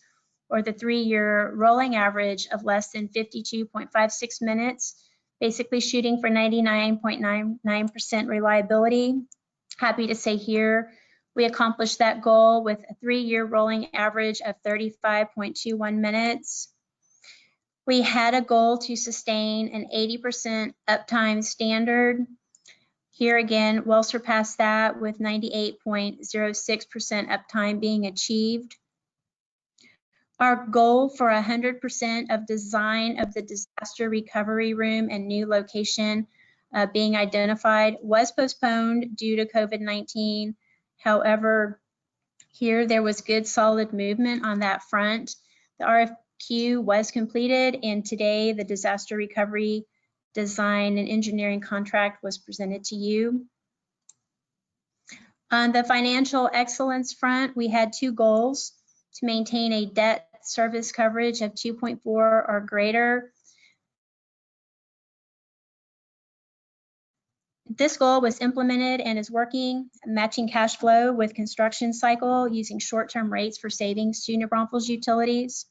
or the 3-year rolling average of less than 52.56 minutes, basically shooting for 99.99% reliability. Happy to say here, we accomplished that goal with a 3-year rolling average of 35.21 minutes. We had a goal to sustain an 80% uptime standard. Here again, we'll surpass that with 98.06% uptime being achieved. Our goal for 100% of design of the disaster recovery room and new location being identified was postponed due to COVID-19. However, here there was good solid movement on that front. The RFQ was completed, and today the disaster recovery design and engineering contract was presented to you. On the financial excellence front, we had 2 goals: to maintain a debt service coverage of 2.4 or greater. This goal was implemented and is working, matching cash flow with construction cycle using short-term rates for savings to New Braunfels utilities.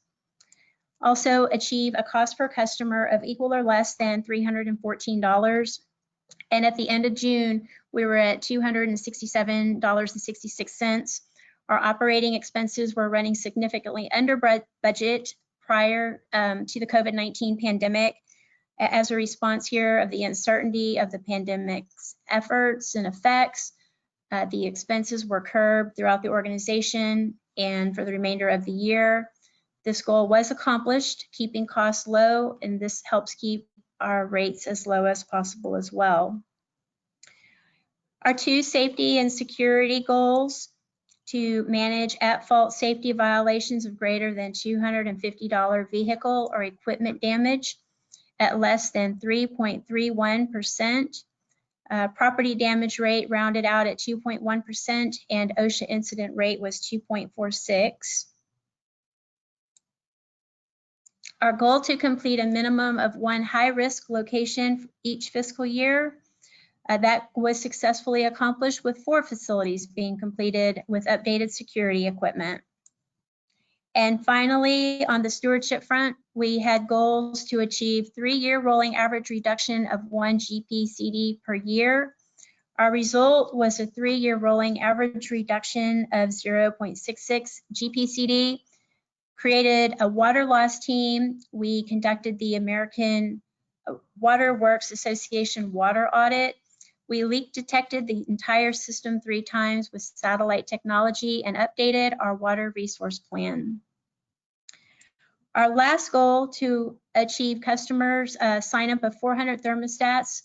Also achieve a cost per customer of equal or less than $314. And at the end of June, we were at $267.66. Our operating expenses were running significantly under budget prior to the COVID-19 pandemic. As a response here of the uncertainty of the pandemic's efforts and effects, the expenses were curbed throughout the organization and for the remainder of the year. This goal was accomplished, keeping costs low, and this helps keep our rates as low as possible as well. Our two safety and security goals: to manage at-fault safety violations of greater than $250 vehicle or equipment damage at less than 3.31%. Property damage rate rounded out at 2.1%, and OSHA incident rate was 2.46. Our goal to complete a minimum of one high-risk location each fiscal year. That was successfully accomplished with 4 facilities being completed with updated security equipment. And finally, on the stewardship front, we had goals to achieve 3-year rolling average reduction of 1 GPCD per year. Our result was a 3-year rolling average reduction of 0.66 GPCD. Created a water loss team. We conducted the American Water Works Association water audit. We leak detected the entire system 3 times with satellite technology and updated our water resource plan. Our last goal to achieve customers sign up of 400 thermostats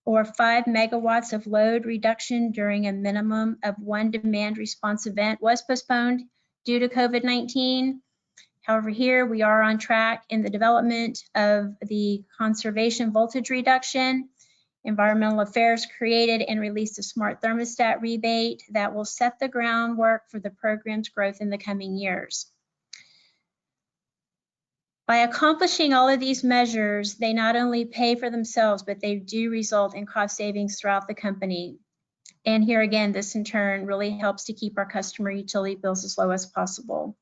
or 5 megawatts of load reduction during a minimum of 1 demand response event was postponed due to COVID-19. However, here we are on track in the development of the conservation voltage reduction. Environmental Affairs created and released a smart thermostat rebate that will set the groundwork for the program's growth in the coming years. By accomplishing all of these measures, they not only pay for themselves, but they do result in cost savings throughout the company. And here again, this in turn really helps to keep our customer utility bills as low as possible.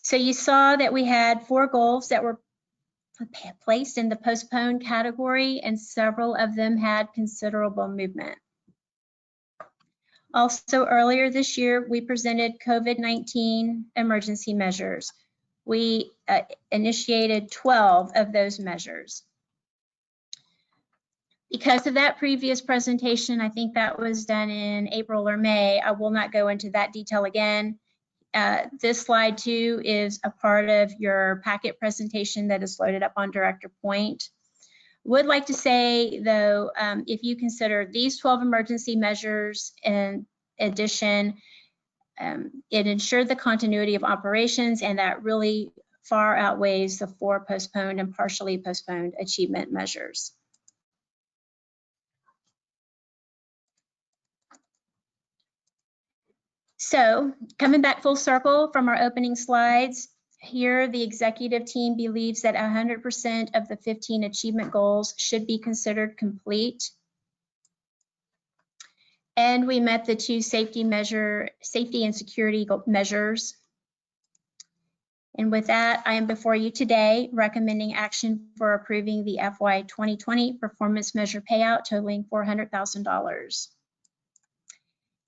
So you saw that we had 4 goals that were placed in the postponed category, and several of them had considerable movement. Also, earlier this year, we presented COVID-19 emergency measures. We initiated 12 of those measures. Because of that previous presentation, I think that was done in April or May, I will not go into that detail again. This slide too is a part of your packet presentation that is loaded up on Director Point. Would like to say though, if you consider these 12 emergency measures in addition, it ensured the continuity of operations, and that really far outweighs the 4 postponed and partially postponed achievement measures. So coming back full circle from our opening slides, here the executive team believes that 100% of the 15 achievement goals should be considered complete. And we met the 2 safety and security measures. And with that, I am before you today recommending action for approving the FY 2020 performance measure payout totaling $400,000.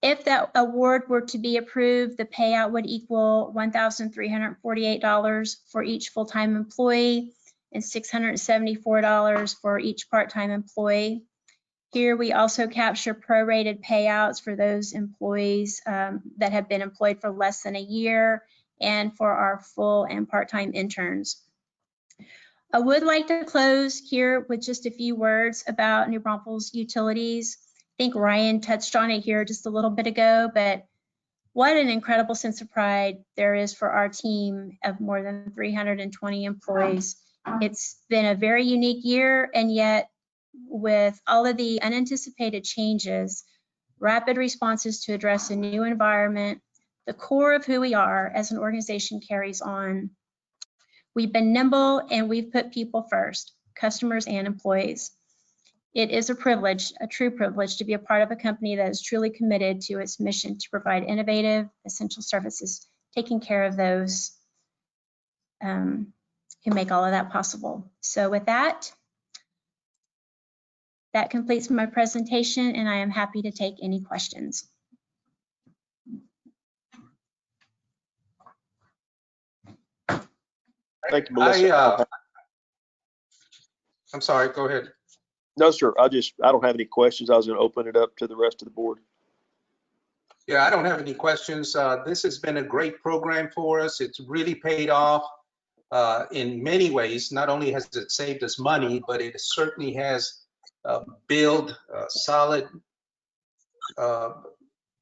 If that award were to be approved, the payout would equal $1,348 for each full-time employee and $674 for each part-time employee. Here we also capture prorated payouts for those employees that have been employed for less than a year and for our full and part-time interns. I would like to close here with just a few words about New Braunfels Utilities. I think Ryan touched on it here just a little bit ago, but what an incredible sense of pride there is for our team of more than 320 employees. It's been a very unique year, and yet with all of the unanticipated changes, rapid responses to address a new environment, the core of who we are as an organization carries on. We've been nimble and we've put people first, customers and employees. It is a privilege, a true privilege, to be a part of a company that is truly committed to its mission to provide innovative, essential services, taking care of those who make all of that possible. So with that, that completes my presentation, and I am happy to take any questions. Thank you, Melissa. I'm sorry, go ahead. No, sir. I don't have any questions. I was going to open it up to the rest of the board. Yeah, I don't have any questions. This has been a great program for us. It's really paid off in many ways. Not only has it saved us money, but it certainly has built solid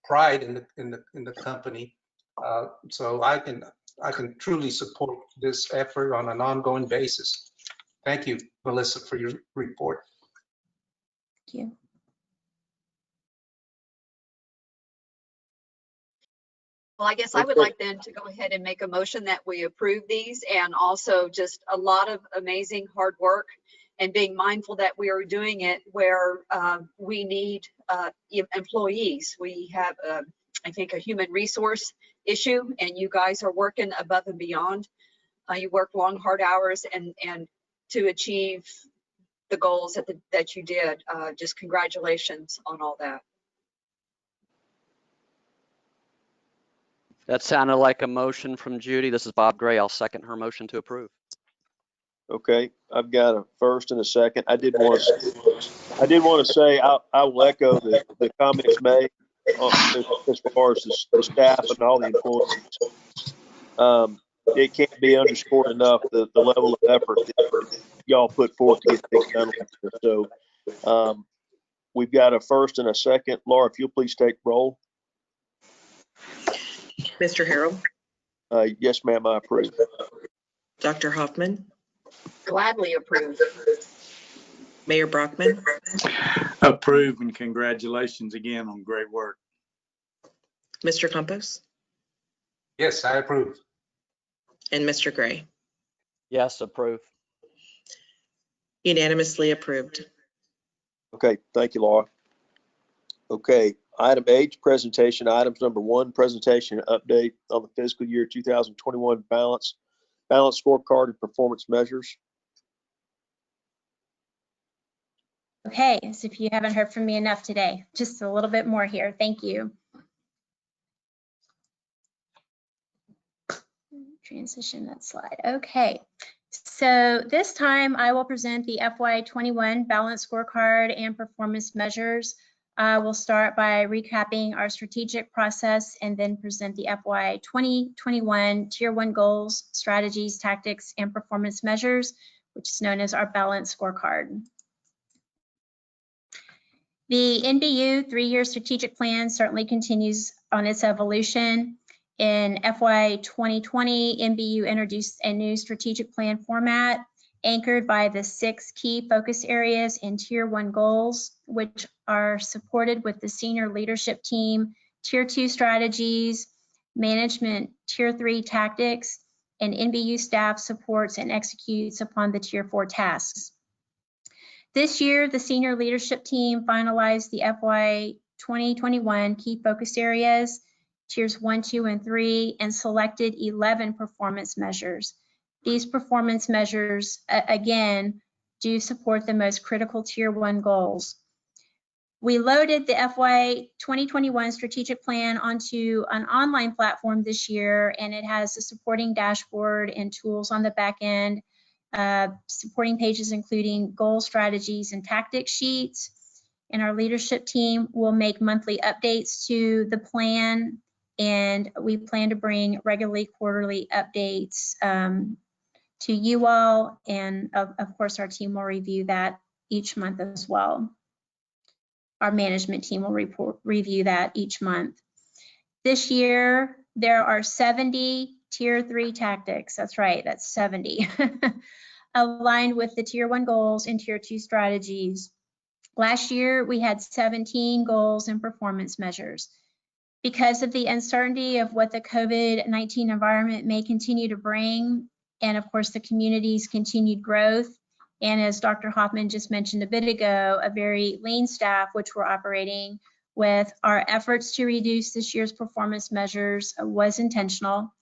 pride in the company. So I can truly support this effort on an ongoing basis. Thank you, Melissa, for your report. Thank you. Well, I guess I would like then to go ahead and make a motion that we approve these, and also just a lot of amazing hard work and being mindful that we are doing it where we need employees. We have, I think, a human resource issue, and you guys are working above and beyond. You work long, hard hours and to achieve the goals that you did. Just congratulations on all that. That sounded like a motion from Judy. This is Bob Gray. I'll second her motion to approve. Okay, I've got a first and a second. I did want to say I will echo the comments made as far as the staff and all the employees. It can't be underscored enough the level of effort that y'all put forth to get things done. So we've got a first and a second. Laura, if you'll please take roll. Mr. Harrell, Yes, ma'am, I approve. Dr. Hoffman, Gladly approve. Mayor Brockman, Approve, and congratulations again on great work. Mr. Campos, Yes, I approve. and Mr. Gray. Yes, approve. Unanimously approved. Okay, thank you, Laura. Okay, item H, presentation items. Number 1, presentation update on the fiscal year 2021 balance scorecard and performance measures. Okay, as if you haven't heard from me enough today, just a little bit more here. Thank you. Transition that slide. Okay, so this time I will present the FY21 balance scorecard and performance measures. We'll start by recapping our strategic process and then present the FY 2021 Tier 1 goals, strategies, tactics, and performance measures, which is known as our balance scorecard. The NBU 3-year strategic plan certainly continues on its evolution. In FY 2020, NBU introduced a new strategic plan format anchored by the 6 key focus areas and Tier 1 goals, which are supported with the senior leadership team, Tier 2 strategies, management Tier 3 tactics, and NBU staff supports and executes upon the Tier 4 tasks. This year, the senior leadership team finalized the FY 2021 key focus areas, Tiers 1, 2, and 3, and selected 11 performance measures. These performance measures, again, do support the most critical Tier 1 goals. We loaded the FY 2021 strategic plan onto an online platform this year, and it has a supporting dashboard and tools on the back end, supporting pages including goal strategies and tactic sheets. And our leadership team will make monthly updates to the plan, and we plan to bring regularly quarterly updates to you all, and of course our team will review that each month as well. Our management team will review that each month. This year there are 70 Tier 3 tactics. That's right, that's 70 aligned with the Tier 1 goals and Tier 2 strategies. Last year we had 17 goals and performance measures. Because of the uncertainty of what the COVID-19 environment may continue to bring, and of course the community's continued growth, and as Dr. Hoffman just mentioned a bit ago, a very lean staff which we're operating with, our efforts to reduce this year's performance measures was intentional.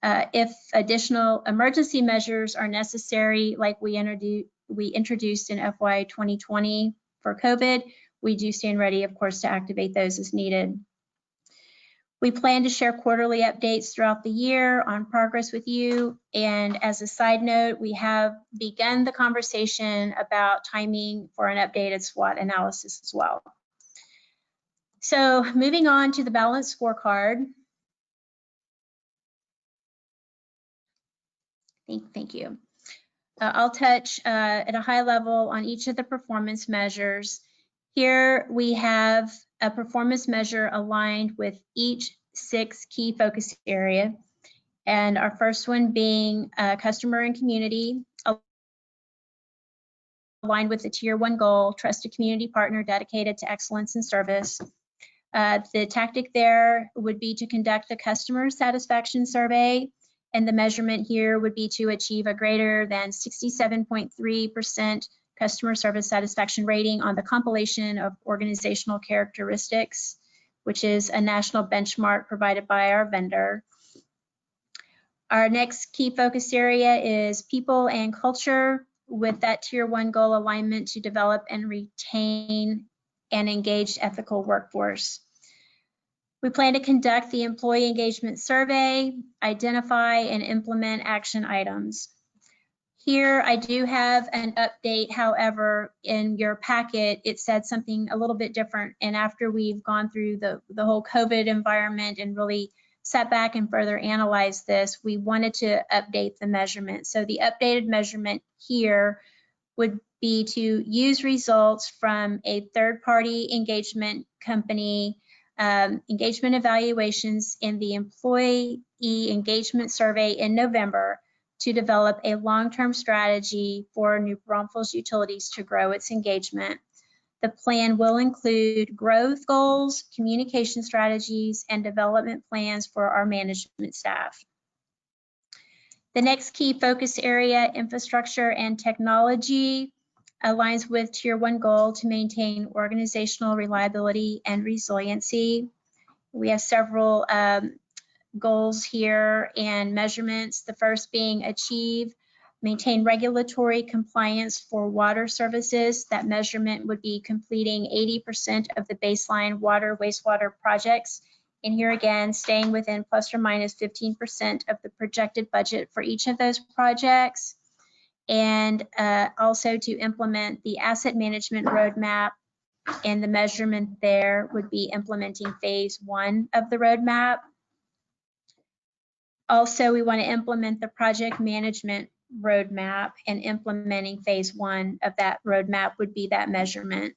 If additional emergency measures are necessary, like we introduced in FY 2020 for COVID, we do stand ready, of course, to activate those as needed. We plan to share quarterly updates throughout the year on progress with you. And as a side note, we have begun the conversation about timing for an updated SWOT analysis as well. So moving on to the balanced scorecard. Thank you. I'll touch at a high level on each of the performance measures. Here we have a performance measure aligned with each 6 key focus area. And our first one being customer and community, aligned with the Tier 1 goal, trusted community partner dedicated to excellence in service. The tactic there would be to conduct the customer satisfaction survey, and the measurement here would be to achieve a greater than 67.3% customer service satisfaction rating on the compilation of organizational characteristics, which is a national benchmark provided by our vendor. Our next key focus area is people and culture, with that Tier 1 goal alignment to develop and retain an engaged ethical workforce. We plan to conduct the employee engagement survey, identify and implement action items. Here I do have an update, however, in your packet, it said something a little bit different. And after we've gone through the whole COVID environment and really sat back and further analyzed this, we wanted to update the measurement. So the updated measurement here would be to use results from a third-party engagement company, engagement evaluations in the employee engagement survey in November to develop a long-term strategy for New Braunfels Utilities to grow its engagement. The plan will include growth goals, communication strategies, and development plans for our management staff. The next key focus area, infrastructure and technology, aligns with Tier 1 goal to maintain organizational reliability and resiliency. We have several goals here and measurements. The first being maintain regulatory compliance for water services. That measurement would be completing 80% of the baseline water wastewater projects. And here again, staying within plus or minus 15% of the projected budget for each of those projects. And also to implement the asset management roadmap, and the measurement there would be implementing phase 1 of the roadmap. Also, we want to implement the project management roadmap, and implementing phase 1 of that roadmap would be that measurement.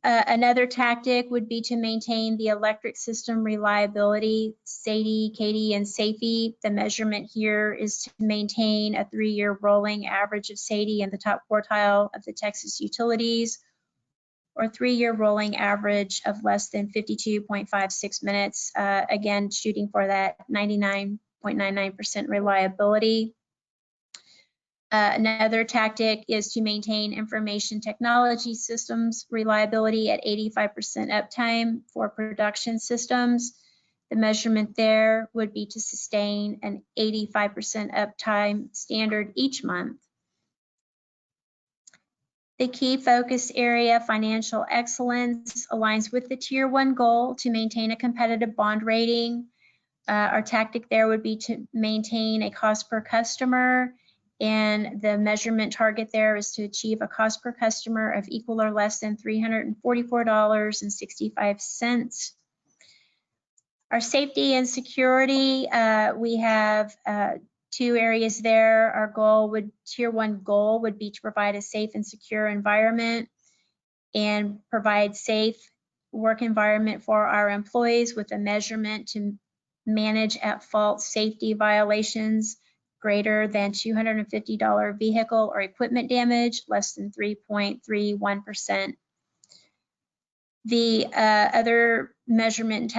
Another tactic would be to maintain the electric system reliability, SAIDI, CAIDI, and SAFE. The measurement here is to maintain a 3-year rolling average of SAIDI in the top quartile of the Texas utilities, or 3-year rolling average of less than 52.56 minutes, again, shooting for that 99.99% reliability. Another tactic is to maintain information technology systems reliability at 85% uptime for production systems. The measurement there would be to sustain an 85% uptime standard each month. The key focus area, financial excellence, aligns with the Tier 1 goal to maintain a competitive bond rating. Our tactic there would be to maintain a cost per customer, and the measurement target there is to achieve a cost per customer of equal or less than $344.65. Our safety and security, we have 2 areas there. Our goal Tier 1 goal would be to provide a safe and secure environment and provide safe work environment for our employees, with a measurement to manage at fault safety violations greater than $250 vehicle or equipment damage, less than 3.31%. The other measurement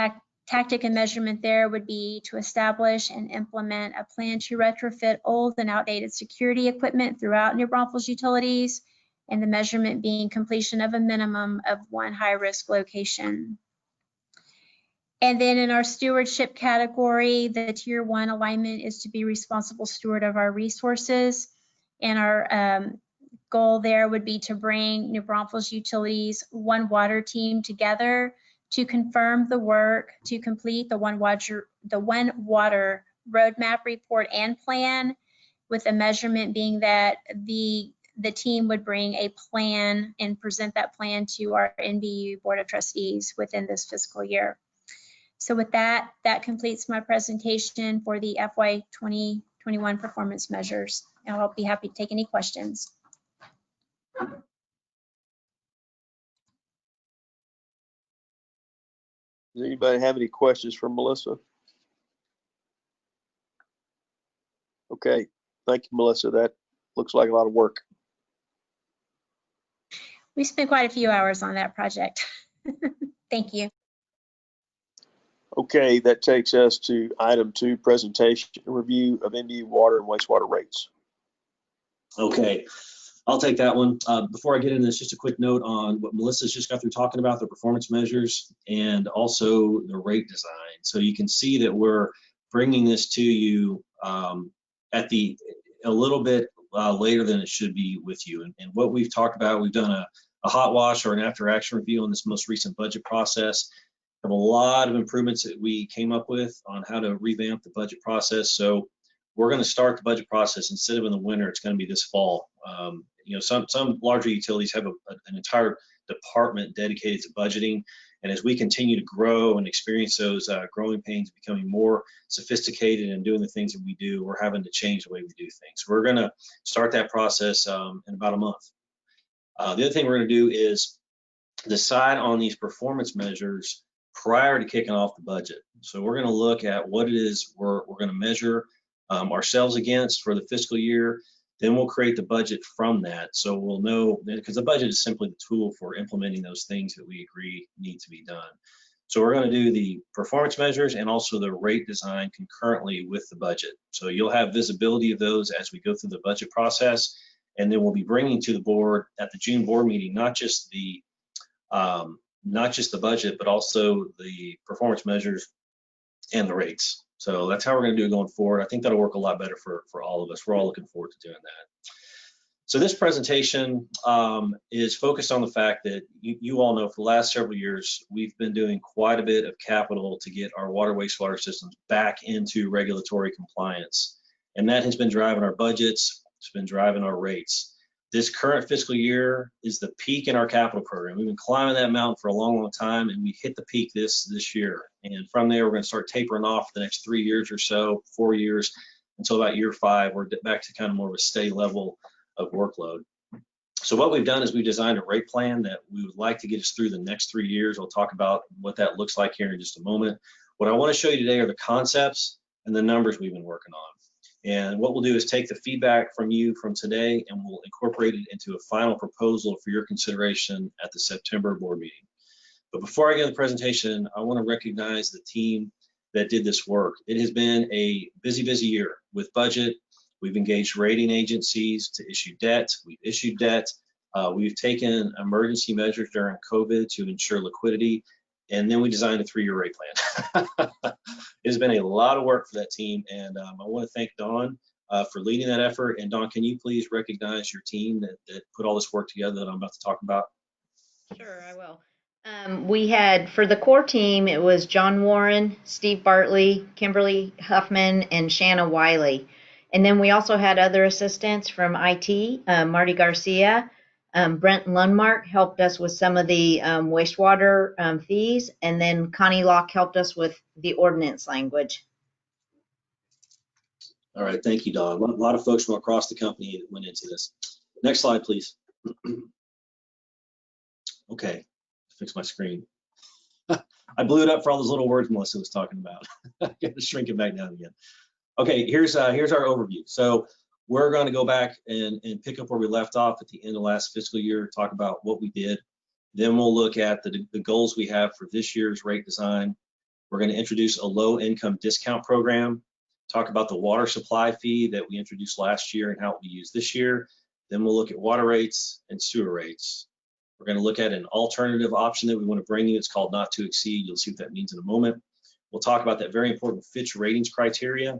tactic and measurement there would be to establish and implement a plan to retrofit old and outdated security equipment throughout New Braunfels Utilities, and the measurement being completion of a minimum of 1 high-risk location. And then in our stewardship category, the tier 1 alignment is to be responsible steward of our resources. And our goal there would be to bring New Braunfels Utilities One Water team together to confirm the work, to complete the One Water roadmap report and plan, with a measurement being that the team would bring a plan and present that plan to our NBU Board of Trustees within this fiscal year. So with that, that completes my presentation for the FY 2021 performance measures. And I'll be happy to take any questions. Does anybody have any questions for Melissa? Okay, thank you, Melissa. That looks like a lot of work. We spent quite a few hours on that project. Thank you. Okay, that takes us to item 2, presentation and review of NBU water and wastewater rates. Okay, I'll take that one. Before I get into this, just a quick note on what Melissa's just got through talking about, the performance measures and also the rate design. So you can see that we're bringing this to you at a little bit later than it should be with you. And what we've talked about, we've done a hot wash or an after action review on this most recent budget process. Have a lot of improvements that we came up with on how to revamp the budget process. So we're going to start the budget process instead of in the winter. It's going to be this fall. You know, some larger utilities have an entire department dedicated to budgeting. And as we continue to grow and experience those growing pains, becoming more sophisticated and doing the things that we do, we're having to change the way we do things. So we're going to start that process in about a month. The other thing we're going to do is decide on these performance measures prior to kicking off the budget. So we're going to look at what it is we're going to measure ourselves against for the fiscal year. Then we'll create the budget from that. So we'll know, because the budget is simply the tool for implementing those things that we agree need to be done. So we're going to do the performance measures and also the rate design concurrently with the budget. So you'll have visibility of those as we go through the budget process. And then we'll be bringing to the board at the June board meeting, not just the budget, but also the performance measures and the rates. So that's how we're going to do it going forward. I think that'll work a lot better for all of us. We're all looking forward to doing that. So this presentation is focused on the fact that you all know for the last several years, we've been doing quite a bit of capital to get our water wastewater systems back into regulatory compliance. And that has been driving our budgets. It's been driving our rates. This current fiscal year is the peak in our capital program. We've been climbing that mountain for a long, long time, and we hit the peak this year. And from there, we're going to start tapering off the next 3 years or so, 4 years, until about year 5. We're back to kind of more of a steady level of workload. So what we've done is we've designed a rate plan that we would like to get us through the next 3 years. I'll talk about what that looks like here in just a moment. What I want to show you today are the concepts and the numbers we've been working on. And what we'll do is take the feedback from you from today and we'll incorporate it into a final proposal for your consideration at the September board meeting. But before I get to the presentation, I want to recognize the team that did this work. It has been a busy, busy year with budget. We've engaged rating agencies to issue debt. We've issued debt. We've taken emergency measures during COVID to ensure liquidity. And then we designed a 3-year rate plan. It has been a lot of work for that team, and I want to thank Dawn for leading that effort. And Dawn, can you please recognize your team that put all this work together that I'm about to talk about? Sure, I will. We had, for the core team, it was John Warren, Steve Bartley, Kimberly Huffman, and Shanna Wiley. And then we also had other assistants from IT, Marty Garcia, Brent Lundmark helped us with some of the wastewater fees, and then Connie Locke helped us with the ordinance language. All right, thank you, Dawn. A lot of folks from across the company that went into this. Next slide, please. Okay, fix my screen. I blew it up for all those little words Melissa was talking about. I got to shrink it back down again. Okay, here's our overview. So we're going to go back and pick up where we left off at the end of last fiscal year, talk about what we did. Then we'll look at the goals we have for this year's rate design. We're going to introduce a low income discount program, talk about the water supply fee that we introduced last year and how it will be used this year. Then we'll look at water rates and sewer rates. We're going to look at an alternative option that we want to bring you. It's called not to exceed. You'll see what that means in a moment. We'll talk about that very important Fitch ratings criteria.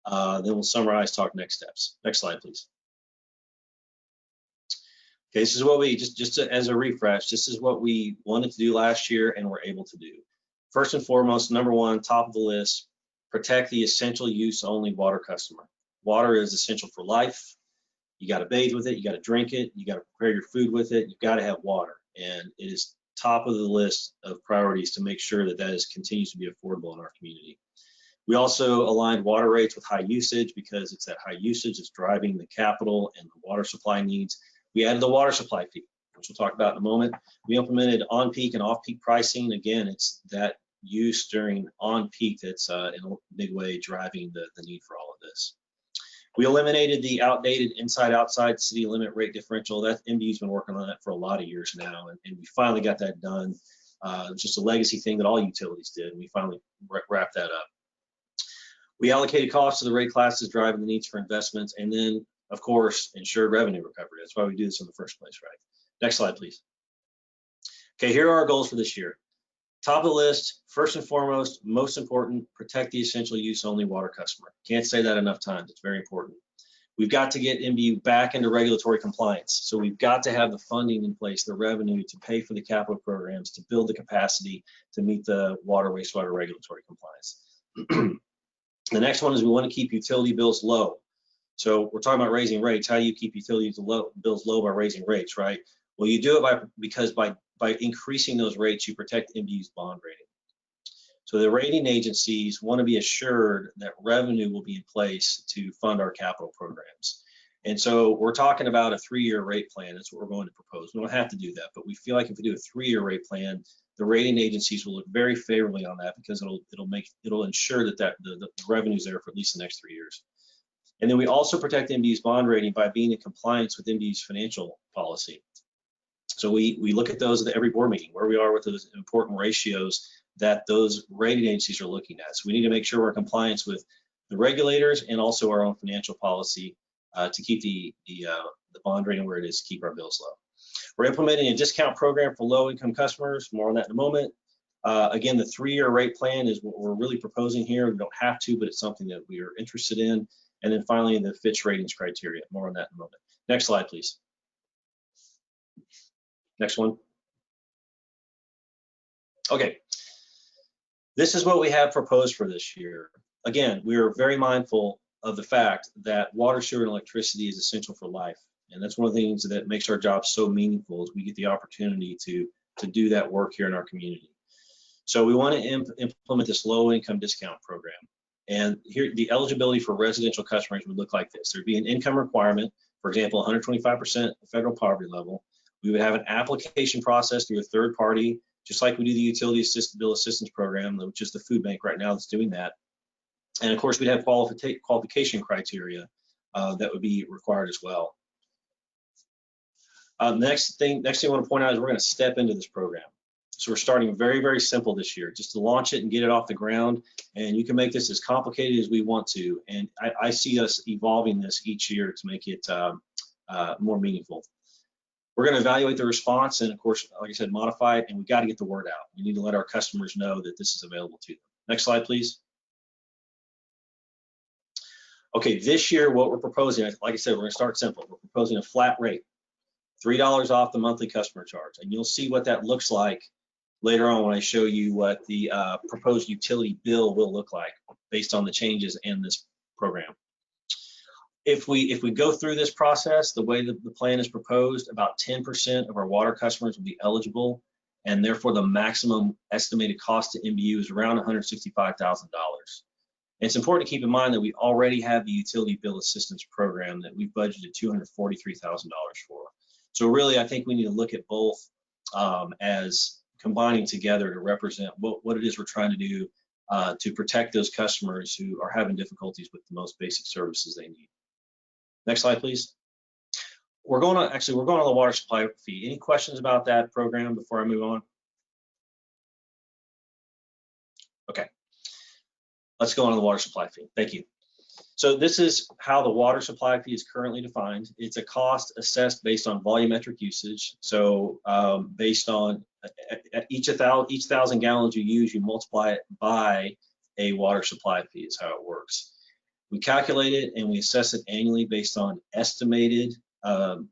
Then we'll summarize, talk next steps. Next slide, please. Okay, this is what we, just as a refresh, this is what we wanted to do last year and were able to do. First and foremost, number one, top of the list, protect the essential use only water customer. Water is essential for life. You got to bathe with it, you got to drink it, you got to prepare your food with it, you've got to have water. And it is top of the list of priorities to make sure that that continues to be affordable in our community. We also aligned water rates with high usage because it's that high usage that's driving the capital and the water supply needs. We added the water supply fee, which we'll talk about in a moment. We implemented on-peak and off-peak pricing. Again, it's that use during on-peak that's in a big way driving the need for all of this. We eliminated the outdated inside-outside city limit rate differential. That MDU's been working on that for a lot of years now, and we finally got that done. It was just a legacy thing that all utilities did, and we finally wrapped that up. We allocated costs to the rate classes driving the needs for investments, and then, of course, ensured revenue recovery. That's why we do this in the first place, right? Next slide, please. Okay, here are our goals for this year. Top of the list, first and foremost, most important, protect the essential use only water customer. Can't say that enough times, it's very important. We've got to get MDU back into regulatory compliance. So we've got to have the funding in place, the revenue to pay for the capital programs, to build the capacity to meet the water, wastewater regulatory compliance. The next one is we want to keep utility bills low. So we're talking about raising rates. How do you keep utility bills low by raising rates, right? Well, you do it because by increasing those rates, you protect MDU's bond rating. So the rating agencies want to be assured that revenue will be in place to fund our capital programs. And so we're talking about a 3-year rate plan. That's what we're going to propose. We don't have to do that, but we feel like if we do a 3-year rate plan, the rating agencies will look very favorably on that because it'll ensure that the revenue's there for at least the next 3 years. And then we also protect MDU's bond rating by being in compliance with MDU's financial policy. So we look at those at every board meeting, where we are with those important ratios that those rating agencies are looking at. So we need to make sure we're in compliance with the regulators and also our own financial policy to keep the bond rating where it is, to keep our bills low. We're implementing a discount program for low-income customers. More on that in a moment. Again, the 3-year rate plan is what we're really proposing here. We don't have to, but it's something that we are interested in. And then finally, the Fitch ratings criteria. More on that in a moment. Next slide, please. Next one. Okay. This is what we have proposed for this year. Again, we are very mindful of the fact that water, sewer, and electricity is essential for life. And that's one of the things that makes our job so meaningful, is we get the opportunity to do that work here in our community. So we want to implement this low-income discount program. And here, the eligibility for residential customers would look like this. There'd be an income requirement, for example, 125% of federal poverty level. We would have an application process through a third party, just like we do the utility assisted bill assistance program, which is the food bank right now that's doing that. And of course, we'd have qualification criteria that would be required as well. Next thing I want to point out is we're going to step into this program. So we're starting very, very simple this year, just to launch it and get it off the ground. And you can make this as complicated as we want to. And I see us evolving this each year to make it more meaningful. We're going to evaluate the response and, of course, like I said, modify it, and we got to get the word out. We need to let our customers know that this is available to them. Next slide, please. Okay, this year, what we're proposing, like I said, we're going to start simple. We're proposing a flat rate, $3 off the monthly customer charge, and you'll see what that looks like later on when I show you what the proposed utility bill will look like based on the changes in this program. If we go through this process, the way that the plan is proposed, about 10% of our water customers will be eligible, and therefore the maximum estimated cost to MDU is around $165,000. It's important to keep in mind that we already have the utility bill assistance program that we've budgeted $243,000 for. So really, I think we need to look at both as combining together to represent what it is we're trying to do to protect those customers who are having difficulties with the most basic services they need. Next slide, please. We're going on the water supply fee. Any questions about that program before I move on? Okay. Let's go on to the water supply fee. Thank you. So this is how the water supply fee is currently defined. It's a cost assessed based on volumetric usage. So based on each 1,000 gallons you use, you multiply it by a water supply fee is how it works. We calculate it and we assess it annually based on estimated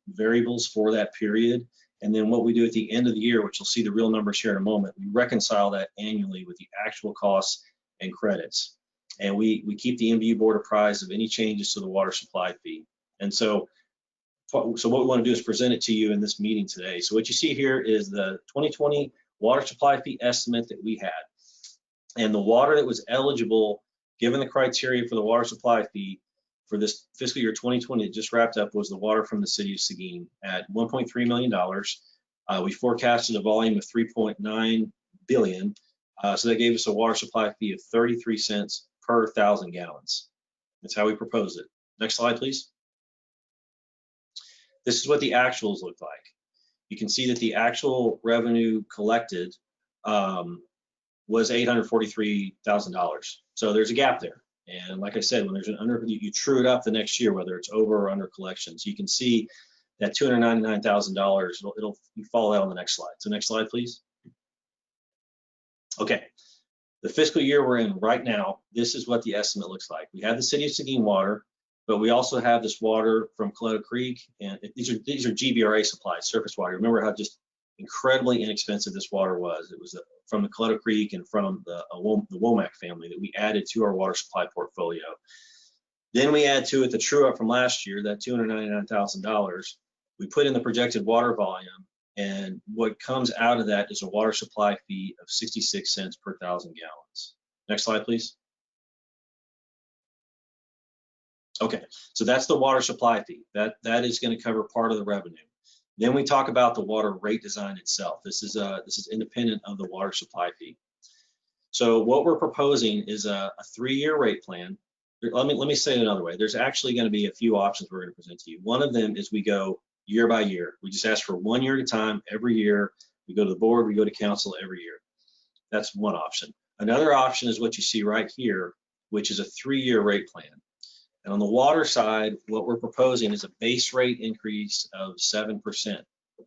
variables for that period. And then what we do at the end of the year, which you'll see the real numbers here in a moment, we reconcile that annually with the actual costs and credits. And we keep the MBU board apprised of any changes to the water supply fee. And so what we want to do is present it to you in this meeting today. So what you see here is the 2020 water supply fee estimate that we had. And the water that was eligible, given the criteria for the water supply fee for this fiscal year 2020 that just wrapped up, was the water from the city of Seguin at $1.3 million. We forecasted a volume of 3.9 billion. So that gave us a water supply fee of 33 cents per 1,000 gallons. That's how we proposed it. Next slide, please. This is what the actuals look like. You can see that the actual revenue collected was $843,000. So there's a gap there. And like I said, when there's an under, you true it up the next year, whether it's over or under collections. You can see that $299,000, you follow that on the next slide. So next slide, please. Okay, the fiscal year we're in right now, this is what the estimate looks like. We have the city of Seguin water, but we also have this water from Coleto Creek, and these are GBRA supplies, surface water. Remember how just incredibly inexpensive this water was. It was from the Coleto Creek and from the Womack family that we added to our water supply portfolio. Then we add to it the true up from last year, that $299,000. We put in the projected water volume, and what comes out of that is a water supply fee of 66 cents per 1,000 gallons. Next slide, please. Okay, so that's the water supply fee. That is going to cover part of the revenue. Then we talk about the water rate design itself. This is independent of the water supply fee. So what we're proposing is a 3-year rate plan. Let me say it another way. There's actually going to be a few options we're going to present to you. One of them is we go year by year. We just ask for 1 year at a time every year. We go to the board, we go to council every year. That's one option. Another option is what you see right here, which is a 3-year rate plan. And on the water side, what we're proposing is a base rate increase of 7%.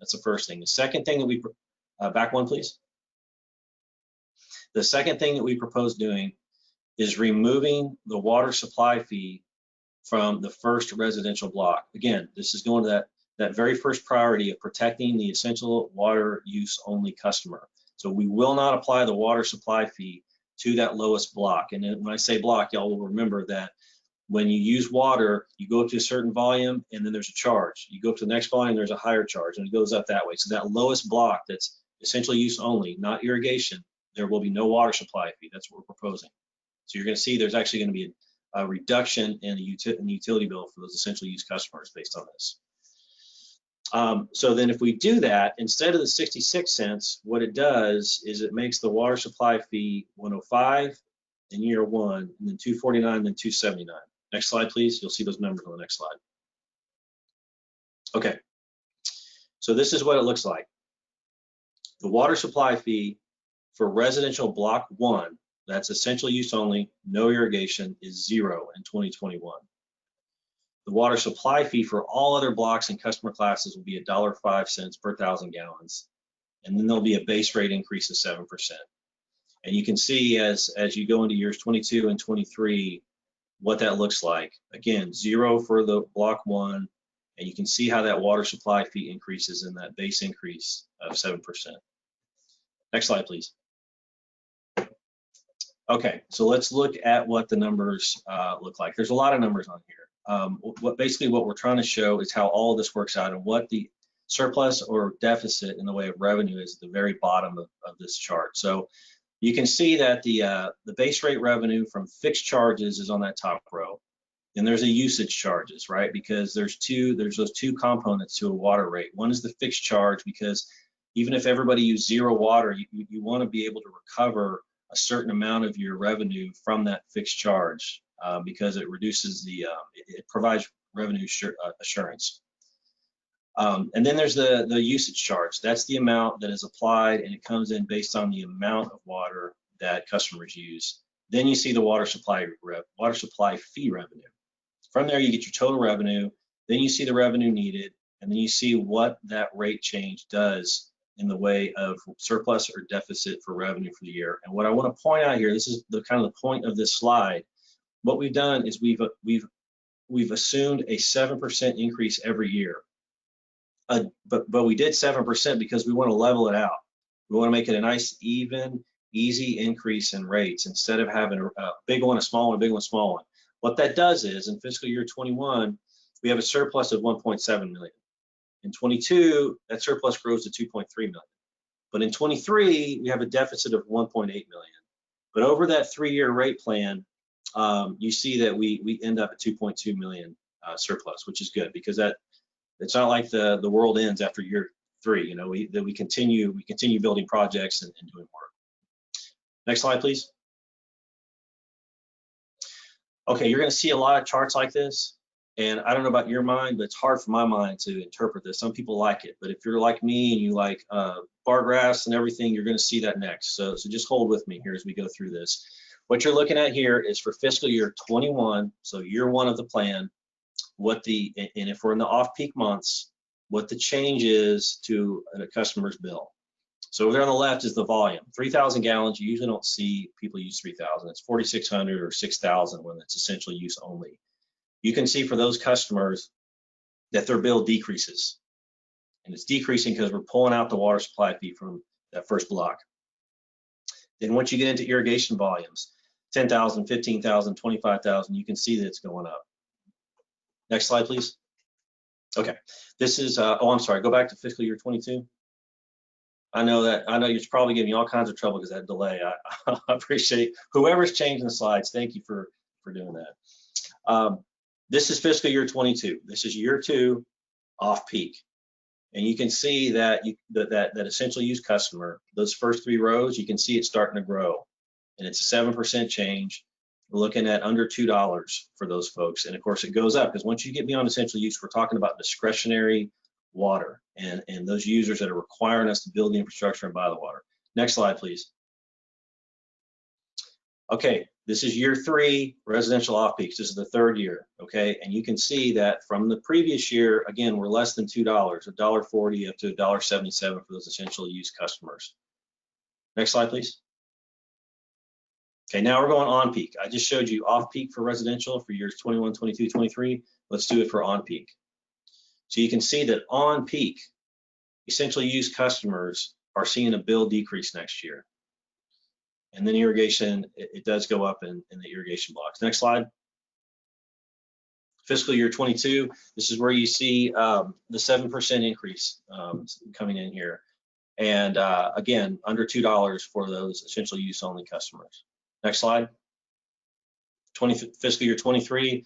That's the first thing. The second thing that we, back one, please. The second thing that we propose doing is removing the water supply fee from the first residential block. Again, this is going to that very first priority of protecting the essential water use only customer. So we will not apply the water supply fee to that lowest block. And then when I say block, y'all will remember that when you use water, you go up to a certain volume and then there's a charge. You go up to the next volume, there's a higher charge, and it goes up that way. So that lowest block that's essential use only, not irrigation, there will be no water supply fee. That's what we're proposing. So you're going to see there's actually going to be a reduction in the utility bill for those essential use customers based on this. So then if we do that, instead of the 66 cents, what it does is it makes the water supply fee 105 in year 1, and then 249, then 279. Next slide, please. You'll see those numbers on the next slide. Okay, so this is what it looks like. The water supply fee for residential block 1, that's essential use only, no irrigation, is 0 in 2021. The water supply fee for all other blocks and customer classes will be $1.05 per 1,000 gallons. And then there'll be a base rate increase of 7%. And you can see as you go into years 22 and 23, what that looks like. Again, 0 for the block 1, and you can see how that water supply fee increases in that base increase of 7%. Next slide, please. Okay, so let's look at what the numbers look like. There's a lot of numbers on here. Basically what we're trying to show is how all of this works out and what the surplus or deficit in the way of revenue is at the very bottom of this chart. So you can see that the base rate revenue from fixed charges is on that top row. Then there's a usage charges, right? Because there's those two components to a water rate. One is the fixed charge, because even if everybody used 0 water, you want to be able to recover a certain amount of your revenue from that fixed charge because it reduces it provides revenue assurance. And then there's the usage charge. That's the amount that is applied, and it comes in based on the amount of water that customers use. Then you see the water supply fee revenue. From there, you get your total revenue, then you see the revenue needed, and then you see what that rate change does in the way of surplus or deficit for revenue for the year. And what I want to point out here, this is the kind of the point of this slide. What we've done is we've assumed a 7% increase every year. But we did 7% because we want to level it out. We want to make it a nice, even, easy increase in rates instead of having a big one, a small one, a big one, a small one. What that does is in fiscal year 21, we have a surplus of 1.7 million. In 22, that surplus grows to 2.3 million. But in 23, we have a deficit of 1.8 million. But over that 3-year rate plan, you see that we end up at 2.2 million surplus, which is good because it's not like the world ends after year 3. You know, we continue building projects and doing work. Next slide, please. Okay, you're going to see a lot of charts like this, and I don't know about your mind, but it's hard for my mind to interpret this. Some people like it, but if you're like me and you like bar graphs and everything, you're going to see that next. So just hold with me here as we go through this. What you're looking at here is for fiscal year 21, so year 1 of the plan, and if we're in the off-peak months, what the change is to a customer's bill. So over there on the left is the volume. 3,000 gallons, you usually don't see people use 3,000. It's 4,600 or 6,000 when it's essential use only. You can see for those customers that their bill decreases. And it's decreasing because we're pulling out the water supply fee from that first block. Then once you get into irrigation volumes, 10,000, 15,000, 25,000, you can see that it's going up. Next slide, please. Okay, this is, I'm sorry, go back to fiscal year 22. I know you're probably giving me all kinds of trouble because of that delay. I appreciate whoever's changing the slides. Thank you for doing that. This is fiscal year 22. This is year 2 off peak. And you can see that that essential use customer, those first 3 rows, you can see it's starting to grow. And it's a 7% change. We're looking at under $2 for those folks. And of course it goes up because once you get beyond essential use, we're talking about discretionary water and those users that are requiring us to build the infrastructure and buy the water. Next slide, please. Okay, this is year 3, residential off-peaks. This is the 3rd year, okay? And you can see that from the previous year, again, we're less than $2, $1.40 up to $1.77 for those essential use customers. Next slide, please. Okay, now we're going on peak. I just showed you off peak for residential for years 21, 22, 23. Let's do it for on peak. So you can see that on peak, essential use customers are seeing a bill decrease next year. And then irrigation, it does go up in the irrigation blocks. Next slide. Fiscal year 22, this is where you see the 7% increase coming in here. And again, under $2 for those essential use only customers. Next slide. Fiscal year 23,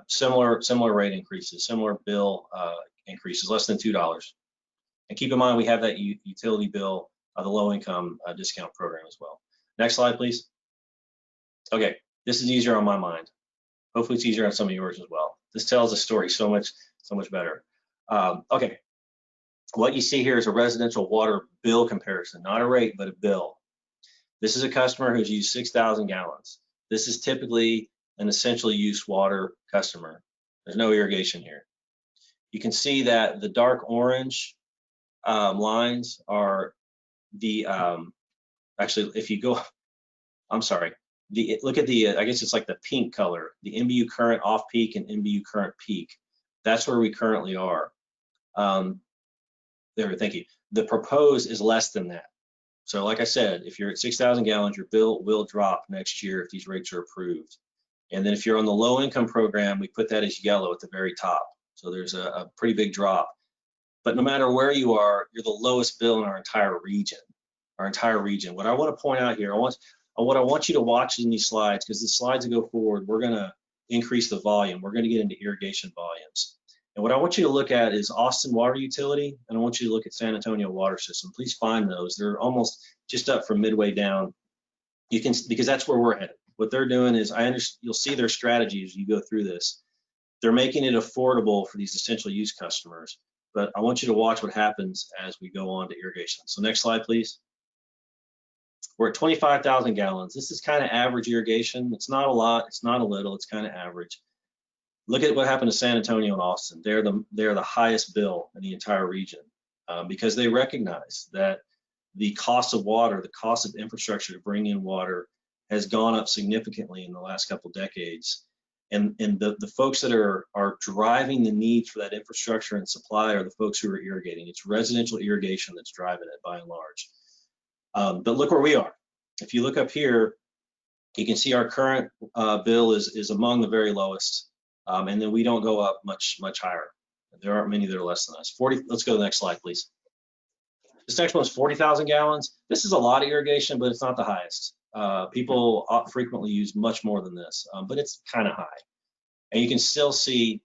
similar rate increases, similar bill increases, less than $2. And keep in mind, we have that utility bill, the low income discount program as well. Next slide, please. Okay, this is easier on my mind. Hopefully it's easier on some of yours as well. This tells the story so much better. Okay, what you see here is a residential water bill comparison, not a rate, but a bill. This is a customer who's used 6,000 gallons. This is typically an essential use water customer. There's no irrigation here. You can see that the dark orange lines are the, actually, if you go, I'm sorry, look at the, I guess it's like the pink color, the MBU current off peak and MBU current peak. That's where we currently are. There, thank you. The proposed is less than that. So like I said, if you're at 6,000 gallons, your bill will drop next year if these rates are approved. And then if you're on the low income program, we put that as yellow at the very top. So there's a pretty big drop. But no matter where you are, you're the lowest bill in our entire region. What I want to point out here, what I want you to watch in these slides, because the slides that go forward, we're going to increase the volume. We're going to get into irrigation volumes. And what I want you to look at is Austin Water Utility, and I want you to look at San Antonio Water System. Please find those. They're almost just up from midway down. You can, because that's where we're headed. What they're doing is, you'll see their strategy as you go through this. They're making it affordable for these essential use customers. But I want you to watch what happens as we go on to irrigation. So next slide, please. We're at 25,000 gallons. This is kind of average irrigation. It's not a lot, it's not a little, it's kind of average. Look at what happened to San Antonio and Austin. They're the highest bill in the entire region because they recognize that the cost of water, the cost of infrastructure to bring in water has gone up significantly in the last couple decades. And the folks that are driving the need for that infrastructure and supply are the folks who are irrigating. It's residential irrigation that's driving it by and large. But look where we are. If you look up here, you can see our current bill is among the very lowest. And then we don't go up much higher. There aren't many that are less than us. 40. Let's go to the next slide, please. This next one is 40,000 gallons. This is a lot of irrigation, but it's not the highest. People frequently use much more than this, but it's kind of high. And you can still see,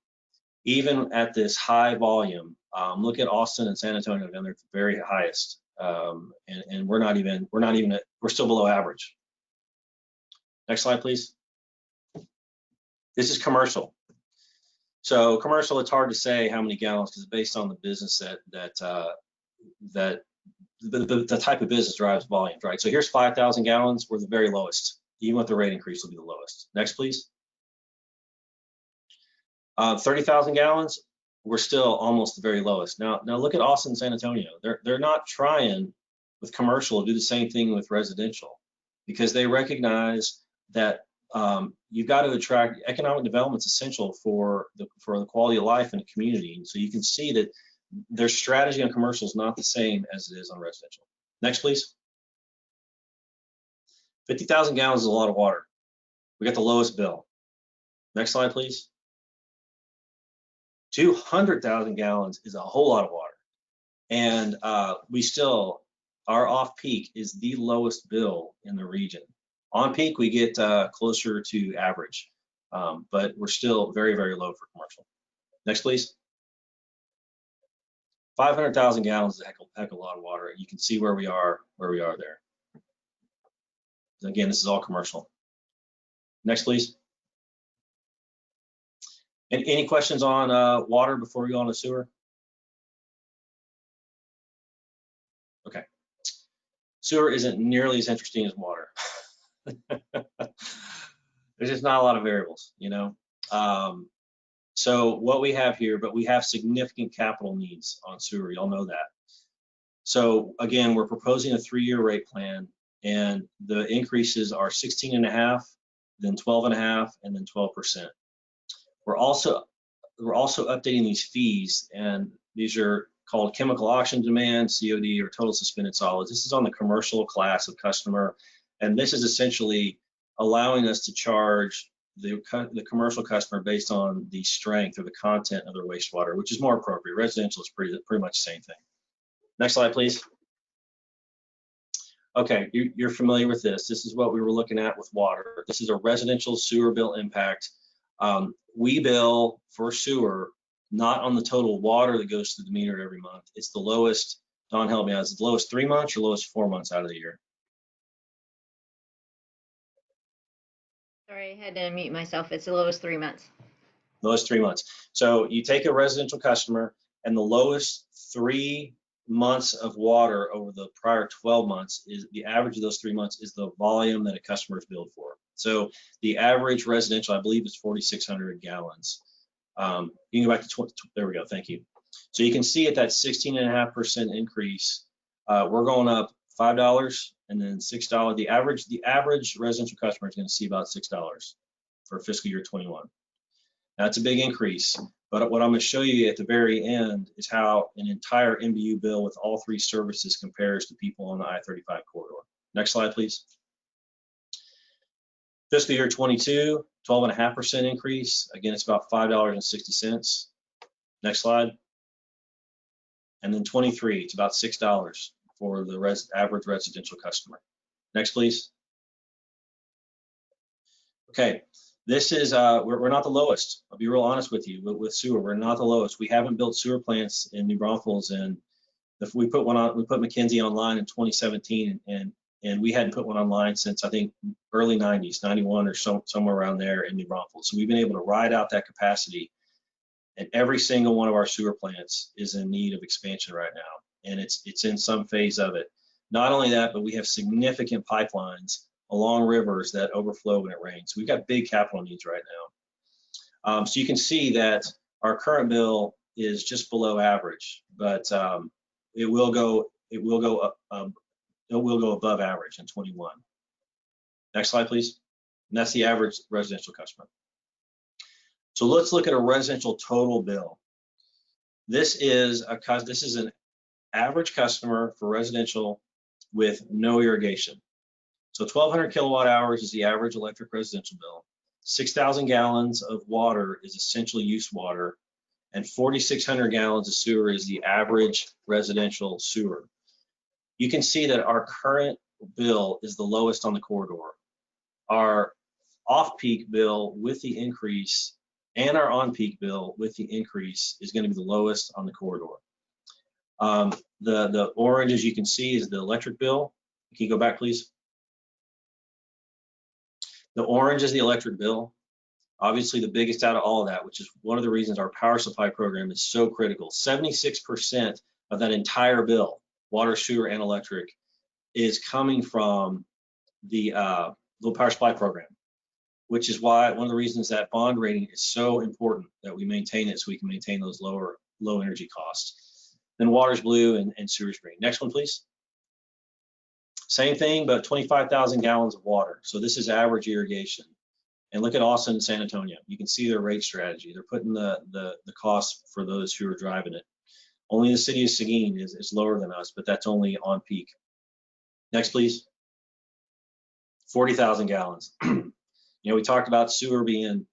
even at this high volume, look at Austin and San Antonio, and they're the very highest. And we're still below average. Next slide, please. This is commercial. So commercial, it's hard to say how many gallons because it's based on the business that the type of business drives volume, right? So here's 5,000 gallons. We're the very lowest. Even with the rate increase, will be the lowest. Next, please. 30,000 gallons. We're still almost the very lowest. Now look at Austin and San Antonio. They're not trying with commercial to do the same thing with residential because they recognize that you've got to attract economic development is essential for the quality of life in a community. And so you can see that their strategy on commercial is not the same as it is on residential. Next, please. 50,000 gallons is a lot of water. We got the lowest bill. Next slide, please. 200,000 gallons is a whole lot of water. And our off-peak is the lowest bill in the region. On peak, we get closer to average, but we're still very, very low for commercial. Next, please. 500,000 gallons is a heck of a lot of water. You can see where we are there. Again, this is all commercial. Next, please. Any questions on water before we go on to sewer? Okay. Sewer isn't nearly as interesting as water. There's just not a lot of variables, you know. So what we have here, but we have significant capital needs on sewer. Y'all know that. So again, we're proposing a 3-year rate plan, and the increases are 16.5, then 12.5, and then 12%. We're also updating these fees, and these are called chemical auction demand, COD, or total suspended solids. This is on the commercial class of customer, and this is essentially allowing us to charge the commercial customer based on the strength or the content of their wastewater, which is more appropriate. Residential is pretty much the same thing. Next slide, please. Okay, you're familiar with this. This is what we were looking at with water. This is a residential sewer bill impact. We bill for sewer not on the total water that goes to the meter every month. It's the lowest. Don, help me out. Is it the lowest 3 months or lowest 4 months out of the year? Sorry, I had to unmute myself. It's the lowest 3 months. Lowest 3 months. So you take a residential customer, and the lowest 3 months of water over the prior 12 months is the average of those 3 months is the volume that a customer is billed for. So the average residential, I believe, is 4,600 gallons. You can go back to there we go. Thank you. So you can see at that 16.5% increase, we're going up $5 and then $6. The average residential customer is going to see about $6 for fiscal year 21. That's a big increase. But what I'm going to show you at the very end is how an entire MBU bill with all 3 services compares to people on the I-35 corridor. Next slide, please. Fiscal year 22, 12.5% increase. Again, it's about $5.60. Next slide. And then 23, it's about $6 for the average residential customer. Next, please. Okay, this is, we're not the lowest. I'll be real honest with you, with sewer, we're not the lowest. We haven't built sewer plants in New Braunfels, and if we put McKinsey online in 2017, and we hadn't put one online since I think early 90s, 91 or somewhere around there in New Braunfels. So we've been able to ride out that capacity, and every single one of our sewer plants is in need of expansion right now, and it's in some phase of it. Not only that, but we have significant pipelines along rivers that overflow when it rains. So we've got big capital needs right So you can see that our current bill is just below average, but it will go above average in 21. Next slide, please. And that's the average residential customer. So let's look at a residential total bill. This is an average customer for residential with no irrigation. So 1,200 kilowatt hours is the average electric residential bill. 6,000 gallons of water is essential use water, and 4,600 gallons of sewer is the average residential sewer. You can see that our current bill is the lowest on the corridor. Our off-peak bill with the increase and our on-peak bill with the increase is going to be the lowest on the corridor. The orange, as you can see, is the electric bill. Can you go back, please? The orange is the electric bill. Obviously, the biggest out of all of that, which is one of the reasons our power supply program is so critical. 76% of that entire bill, water, sewer, and electric, is coming from the low power supply program, which is why one of the reasons that bond rating is so important, that we maintain it so we can maintain those low energy costs. Then water's blue and sewer's green. Next one, please. Same thing, but 25,000 gallons of water. So this is average irrigation. And look at Austin and San Antonio. You can see their rate strategy. They're putting the cost for those who are driving it. Only the city of Seguin is lower than us, but that's only on peak. Next, please. 40,000 gallons. You know, we talked about sewer being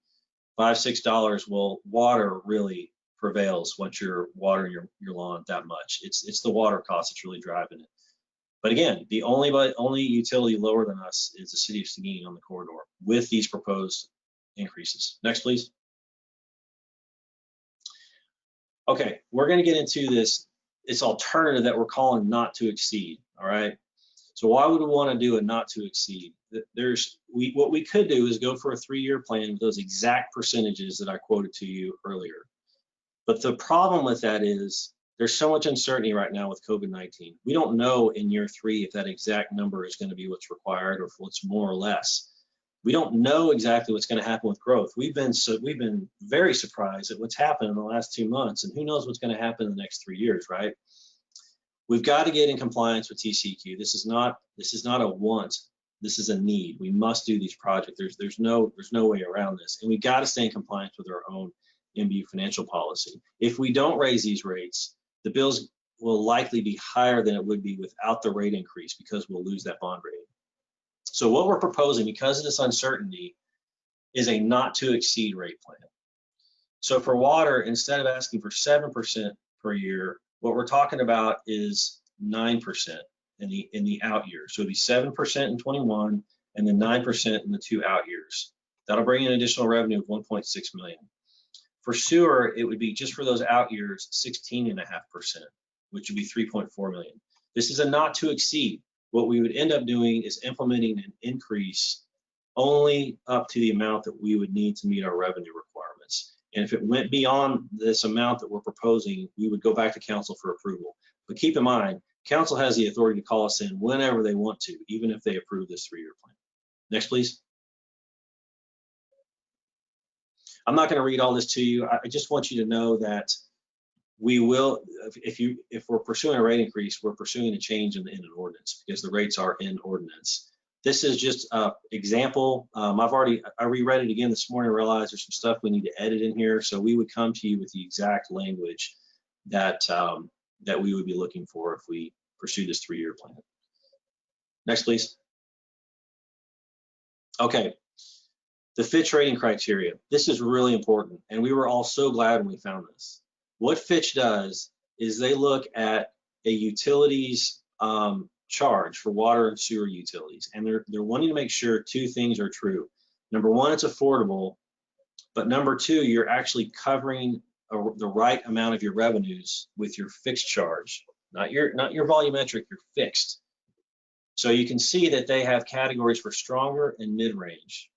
$5, $6. Well, water really prevails once you're watering your lawn that much. It's the water cost that's really driving it. But again, the only utility lower than us is the city of Seguin on the corridor with these proposed increases. Next, please. Okay, we're going to get into this alternative that we're calling not to exceed. All right. So why would we want to do a not to exceed? What we could do is go for a 3-year plan with those exact percentages that I quoted to you earlier. But the problem with that is there's so much uncertainty right now with COVID-19. We don't know in year 3 if that exact number is going to be what's required or if it's more or less. We don't know exactly what's going to happen with growth. We've been very surprised at what's happened in the last 2 months, and who knows what's going to happen in the next 3 years, right? We've got to get in compliance with TCEQ. This is not a want. This is a need. We must do these projects. There's no way around this, and we've got to stay in compliance with our own MBU financial policy. If we don't raise these rates, the bills will likely be higher than it would be without the rate increase because we'll lose that bond rating. So what we're proposing, because of this uncertainty, is a not to exceed rate plan. So for water, instead of asking for 7% per year, what we're talking about is 9% in the out years. So it'd be 7% in 21 and then 9% in the 2 out years. That'll bring in additional revenue of 1.6 million. For sewer, it would be just for those out years, 16.5%, which would be 3.4 million. This is a not to exceed. What we would end up doing is implementing an increase only up to the amount that we would need to meet our revenue requirements. And if it went beyond this amount that we're proposing, we would go back to council for approval. But keep in mind, council has the authority to call us in whenever they want to, even if they approve this 3-year plan. Next, please. I'm not going to read all this to you. I just want you to know that we will, if we're pursuing a rate increase, we're pursuing a change in an ordinance because the rates are in ordinance. This is just an example. I reread it again this morning, realized there's some stuff we need to edit in here. So we would come to you with the exact language that we would be looking for if we pursue this 3-year plan. Next, please. Okay. The Fitch rating criteria. This is really important, and we were all so glad when we found this. What Fitch does is they look at a utilities charge for water and sewer utilities, and they're wanting to make sure 2 things are true. Number 1, it's affordable, but number 2, you're actually covering the right amount of your revenues with your fixed charge, not your volumetric, your fixed. So you can see that they have categories for stronger and mid-range.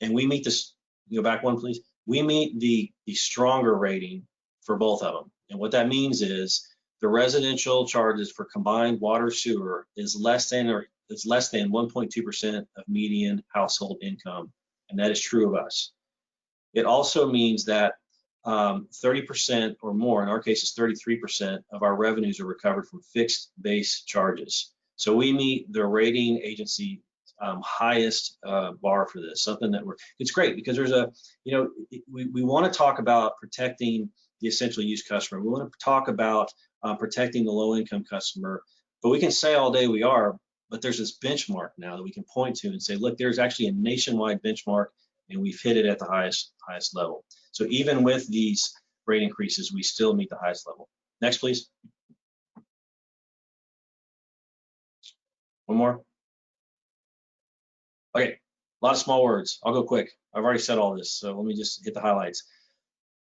And we meet this, go back one, please. We meet the stronger rating for both of them. And what that means is the residential charges for combined water sewer is less than 1.2% of median household income. And that is true of us. It also means that 30% or more, in our case it's 33% of our revenues are recovered from fixed base charges. So we meet the rating agency highest bar for this, something that it's great because there's a, we want to talk about protecting the essential use customer. We want to talk about protecting the low income customer, but we can say all day we are, but there's this benchmark now that we can point to and say, look, there's actually a nationwide benchmark and we've hit it at the highest level. So even with these rate increases, we still meet the highest level. Next, please. One more. Okay, a lot of small words. I'll go quick. I've already said all this, so let me just hit the highlights.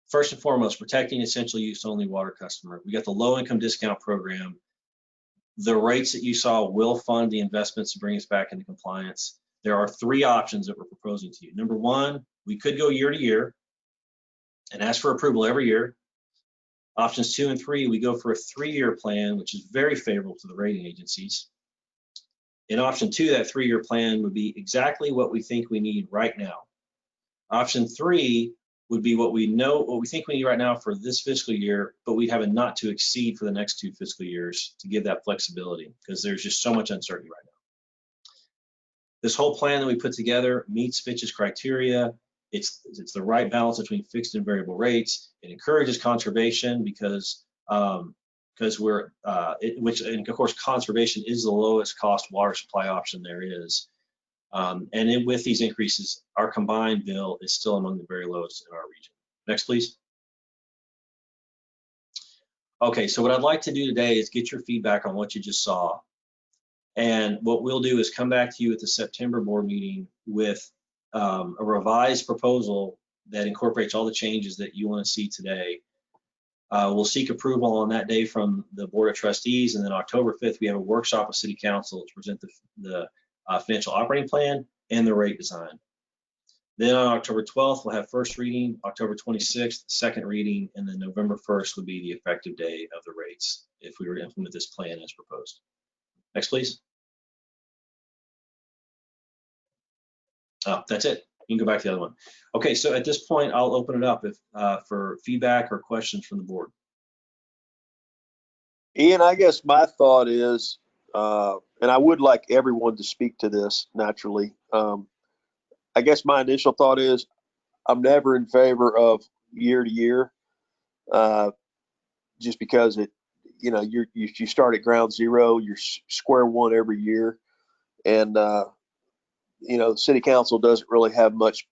First and foremost, protecting essential use only water customer. We got the low income discount program. The rates that you saw will fund the investments to bring us back into compliance. There are 3 options that we're proposing to you. Number 1, we could go year to year and ask for approval every year. Options 2 and 3, we go for a 3-year plan, which is very favorable to the rating agencies. In option 2, that 3-year plan would be exactly what we think we need right now. Option 3 would be what we think we need right now for this fiscal year, but we'd have a not to exceed for the next 2 fiscal years to give that flexibility because there's just so much uncertainty right now. This whole plan that we put together meets Fitch's criteria. It's the right balance between fixed and variable rates. It encourages conservation because which of course conservation is the lowest cost water supply option there is. With these increases, our combined bill is still among the very lowest in our region. Next, please. Okay, so what I'd like to do today is get your feedback on what you just saw. And what we'll do is come back to you at the September board meeting with a revised proposal that incorporates all the changes that you want to see today. We'll seek approval on that day from the Board of Trustees, and then October 5th, we have a workshop with City Council to present the financial operating plan and the rate design. Then on October 12th, we'll have first reading, October 26th, second reading, and then November 1st would be the effective day of the rates if we were to implement this plan as proposed. Next, please. That's it. You can go back to the other one. Okay, so at this point, I'll open it up for feedback or questions from the board. Ian, I guess my thought is, and I would like everyone to speak to this naturally. I guess my initial thought is I'm never in favor of year to year, just because you start at ground zero, you're square one every year, and the city council doesn't really have much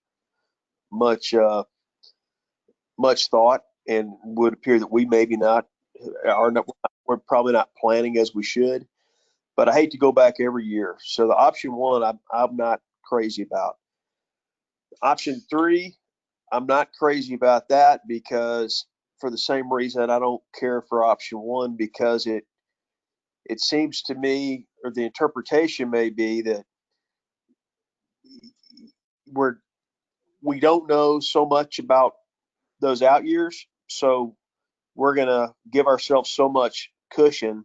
thought, and would appear that we maybe we're probably not planning as we should. But I hate to go back every year. So the option 1, I'm not crazy about. Option 3, I'm not crazy about that because for the same reason I don't care for option 1, because it seems to me, or the interpretation may be that we don't know so much about those out years, so we're gonna give ourselves so much cushion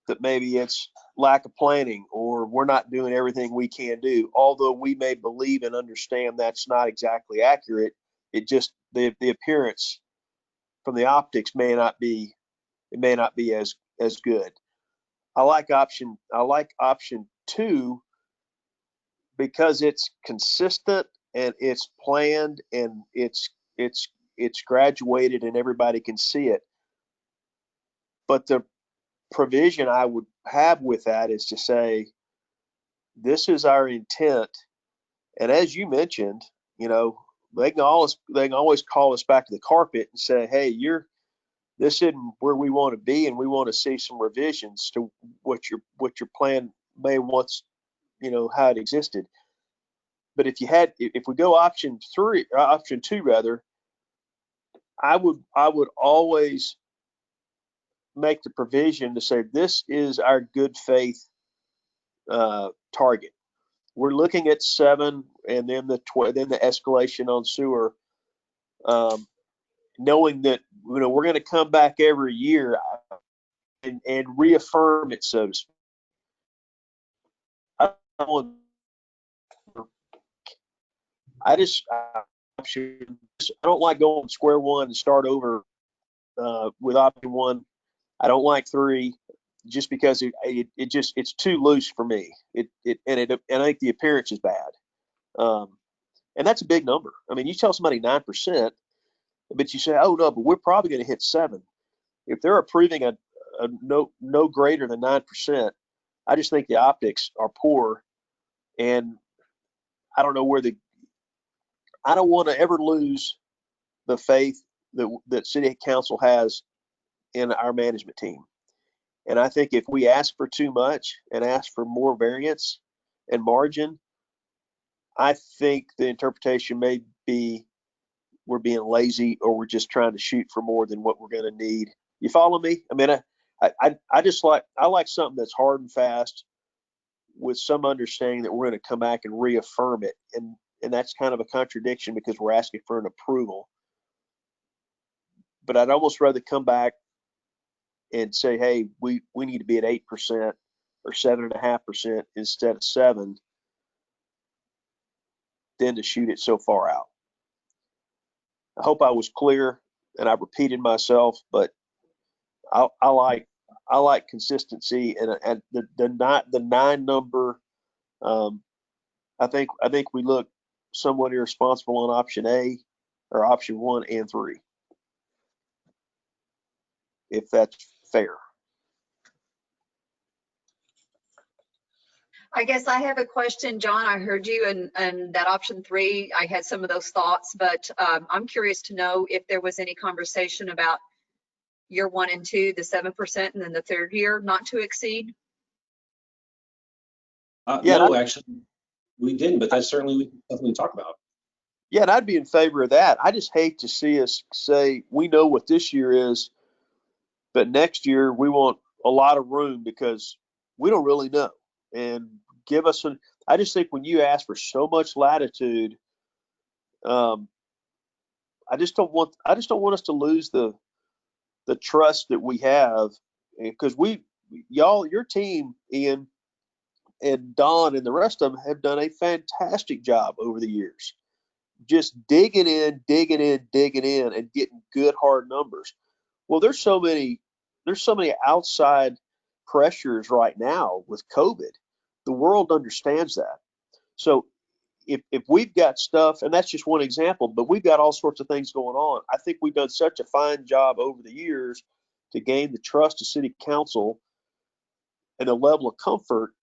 that maybe it's lack of planning, or we're not doing everything we can do. Although we may believe and understand that's not exactly accurate, it just the appearance from the optics may not be as good. I like option 2 because it's consistent and it's planned and it's graduated and everybody can see it. But the provision I would have with that is to say, this is our intent. And as you mentioned, they can always call us back to the carpet and say, hey, this isn't where we want to be, and we want to see some revisions to what your plan may once, how it existed. But if we go option 2 rather, I would always make the provision to say this is our good faith target. We're looking at 7, and then the escalation on sewer, knowing that we're going to come back every year and reaffirm it, so to speak. I just option. I don't like going square one and start over with option one. I don't like 3 just because it's too loose for me. And I think the appearance is bad. And that's a big number. I mean, you tell somebody 9%, but you say, oh no, but we're probably going to hit 7. If they're approving a no greater than 9%, I just think the optics are poor. And I don't know I don't want to ever lose the faith that city council has in our management team. And I think if we ask for too much and ask for more variance and margin, I think the interpretation may be we're being lazy or we're just trying to shoot for more than what we're going to need. You follow me? I mean, I like something that's hard and fast with some understanding that we're going to come back and reaffirm it. And that's kind of a contradiction because we're asking for an approval. But I'd almost rather come back and say, hey, we need to be at 8% or 7.5% instead of 7 than to shoot it so far out. I hope I was clear and I repeated myself, but I like consistency and the 9 number. I think we look somewhat irresponsible on option A or option 1 and 3, if that's fair. I guess I have a question, John. I heard you and that option 3, I had some of those thoughts, but I'm curious to know if there was any conversation about year 1 and 2, the 7%, and then the 3rd year not to exceed. No, actually, we didn't, but that's certainly something we talk about. Yeah, and I'd be in favor of that. I just hate to see us say we know what this year is, but next year we want a lot of room because we don't really know. And give us I just think when you ask for so much latitude, I just don't want us to lose the trust that we have, because your team, Ian and Don and the rest of them have done a fantastic job over the years, just digging in and getting good hard numbers. Well, there's so many outside pressures right now with COVID. The world understands that. So if we've got stuff, and that's just one example, but we've got all sorts of things going on. I think we've done such a fine job over the years to gain the trust of city council and a level of comfort.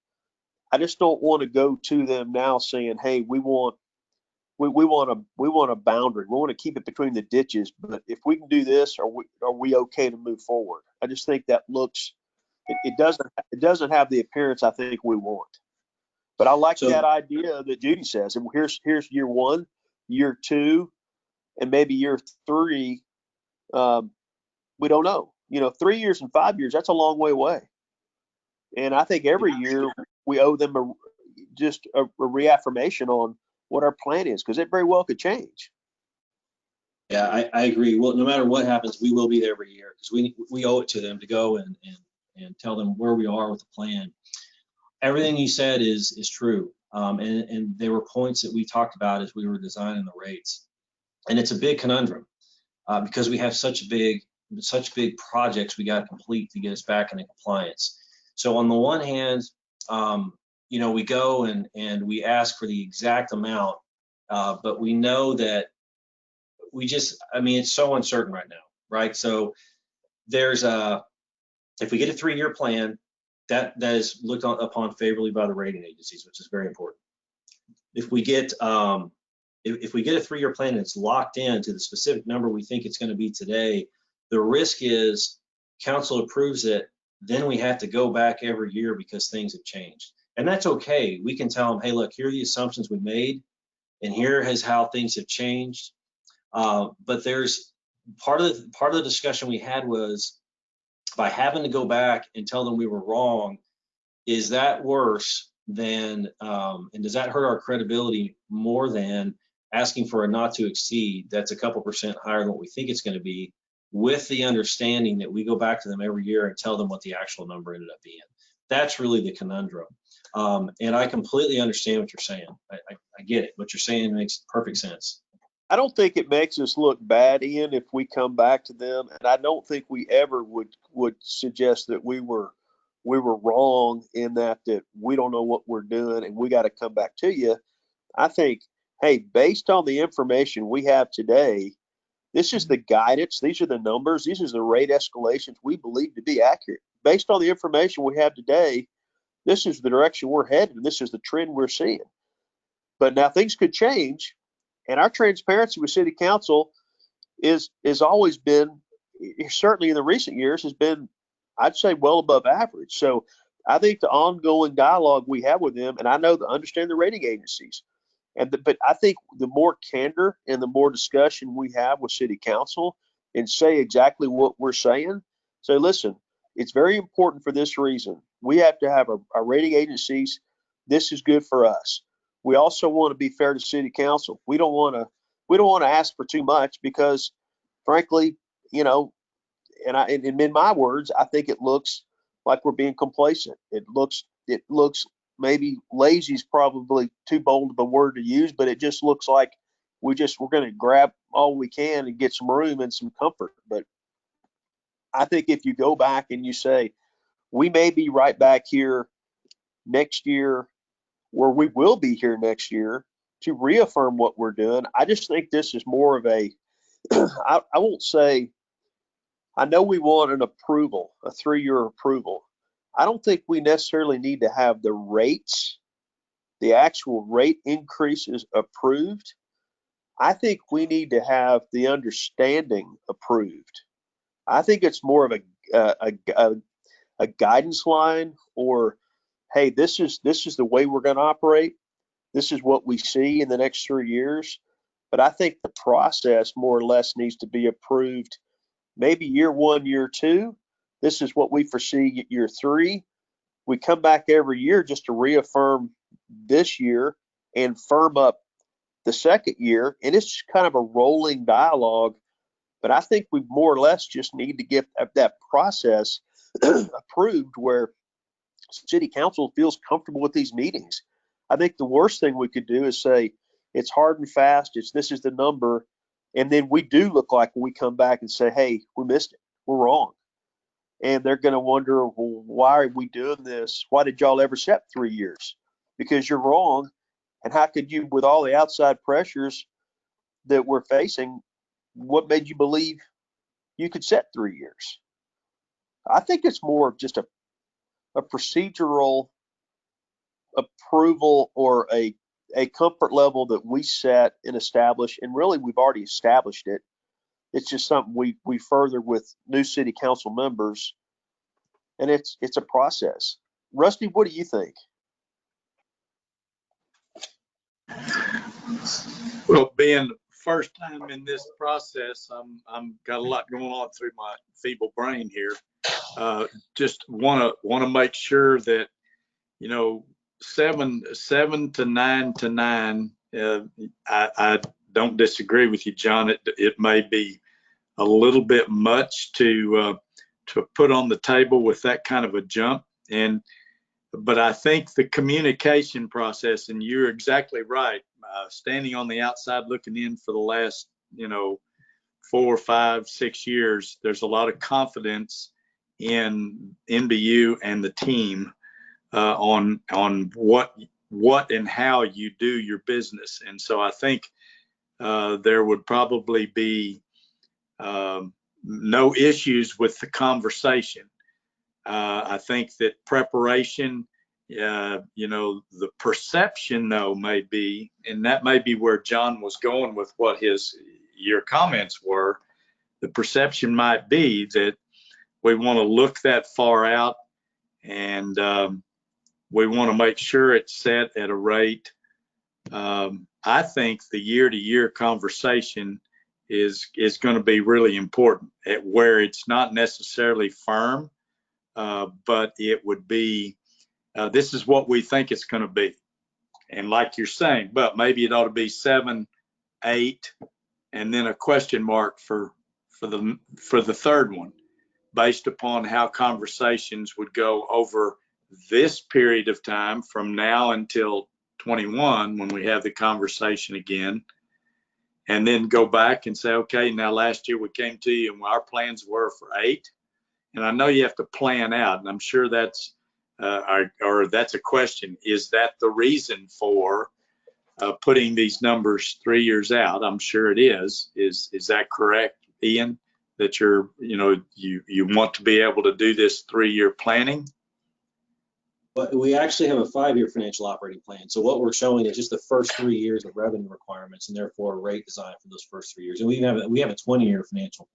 I just don't want to go to them now saying, hey, we want a boundary. We want to keep it between the ditches, but if we can do this, are we okay to move forward? I just think that it doesn't have the appearance I think we want. But I like that idea that Judy says, and here's year 1, year 2, and maybe year 3. We don't know. 3 years and 5 years, that's a long way away. And I think every year we owe them just a reaffirmation on what our plan is, because it very well could change. Yeah, I agree. Well, no matter what happens, we will be there every year because we owe it to them to go and tell them where we are with the plan. Everything you said is true, and there were points that we talked about as we were designing the rates, and it's a big conundrum because we have such big projects we got to complete to get us back into compliance. So on the one hand, we go and we ask for the exact amount, but we know that it's so uncertain right now, right? So there's if we get a 3-year plan, that is looked upon favorably by the rating agencies, which is very important. If we get a 3-year plan and it's locked in to the specific number we think it's going to be today, the risk is council approves it, then we have to go back every year because things have changed. And that's okay. We can tell them, hey, look, here are the assumptions we made, and here is how things have changed. But there's part of the discussion we had was, by having to go back and tell them we were wrong, is that worse than, and does that hurt our credibility more than asking for a not to exceed that's a couple % higher than what we think it's going to be, with the understanding that we go back to them every year and tell them what the actual number ended up being? That's really the conundrum. And I completely understand what you're saying. I get it. What you're saying makes perfect sense. I don't think it makes us look bad, Ian, if we come back to them, and I don't think we ever would suggest that we were wrong in that we don't know what we're doing and we got to come back to you. I think, hey, based on the information we have today, this is the guidance, these are the numbers, these are the rate escalations we believe to be accurate. Based on the information we have today, this is the direction we're headed, and this is the trend we're seeing. But now things could change, and our transparency with City Council is always been, certainly in the recent years, has been, I'd say, well above average. So I think the ongoing dialogue we have with them, and I know to understand the rating agencies, but I think the more candor and the more discussion we have with City Council and say exactly what we're saying. So listen, it's very important for this reason. We have to have our rating agencies. This is good for us. We also want to be fair to City Council. We don't want to ask for too much because, frankly, you know, and in my words, I think it looks like we're being complacent. It looks maybe lazy is probably too bold of a word to use, but it just looks like we're going to grab all we can and get some room and some comfort. But I think if you go back and you say, we may be right back here next year, where we will be here next year to reaffirm what we're doing. I just think this is more of a, I won't say, I know we want an approval, a 3-year approval. I don't think we necessarily need to have the rates, the actual rate increases approved. I think we need to have the understanding approved. I think it's more of a guidance line, or, hey, this is the way we're going to operate. This is what we see in the next 3 years. But I think the process more or less needs to be approved. Maybe year 1, year 2, this is what we foresee year 3. We come back every year just to reaffirm this year and firm up the second year. And it's just kind of a rolling dialogue. But I think we more or less just need to get that process approved where City Council feels comfortable with these meetings. I think the worst thing we could do is say it's hard and fast, this is the number, and then we do look like when we come back and say, hey, we missed it, we're wrong. And they're going to wonder, well, why are we doing this? Why did y'all ever set 3 years? Because you're wrong. And how could you, with all the outside pressures that we're facing, what made you believe you could set 3 years? I think it's more of just a procedural approval or a comfort level that we set and establish, and really we've already established it. It's just something we further with new City Council members, and it's a process. Rusty, what do you think? Well, being first time in this process, I'm got a lot going on through my feeble brain here. Just want to make sure that, you know, 7 to 9 to 9. I don't disagree with you, John. It may be a little bit much to put on the table with that kind of a jump, but I think the communication process, and you're exactly right. Standing on the outside looking in for the last, 4, 5, 6 years, there's a lot of confidence in NBU and the team on what and how you do your business. And so I think there would probably be no issues with the conversation. I think that preparation, the perception though may be, and that may be where John was going with what your comments were. The perception might be that we want to look that far out, and we want to make sure it's set at a rate. I think the year-to-year conversation is going to be really important, at where it's not necessarily firm, but it would be, this is what we think it's going to be. And like you're saying, but maybe it ought to be 7, 8, and then a question mark for the third one, based upon how conversations would go over this period of time from now until 21, when we have the conversation again. and then go back and say, okay, now last year we came to you and our plans were for 8. And I know you have to plan out, and I'm sure that's, or that's a question. Is that the reason for putting these numbers 3 years out? I'm sure it is. Is that correct, Ian? That you're, you want to be able to do this 3-year planning? But we actually have a 5-year financial operating plan. So what we're showing is just the first 3 years of revenue requirements, and therefore a rate design for those first 3 years. And we have a 20-year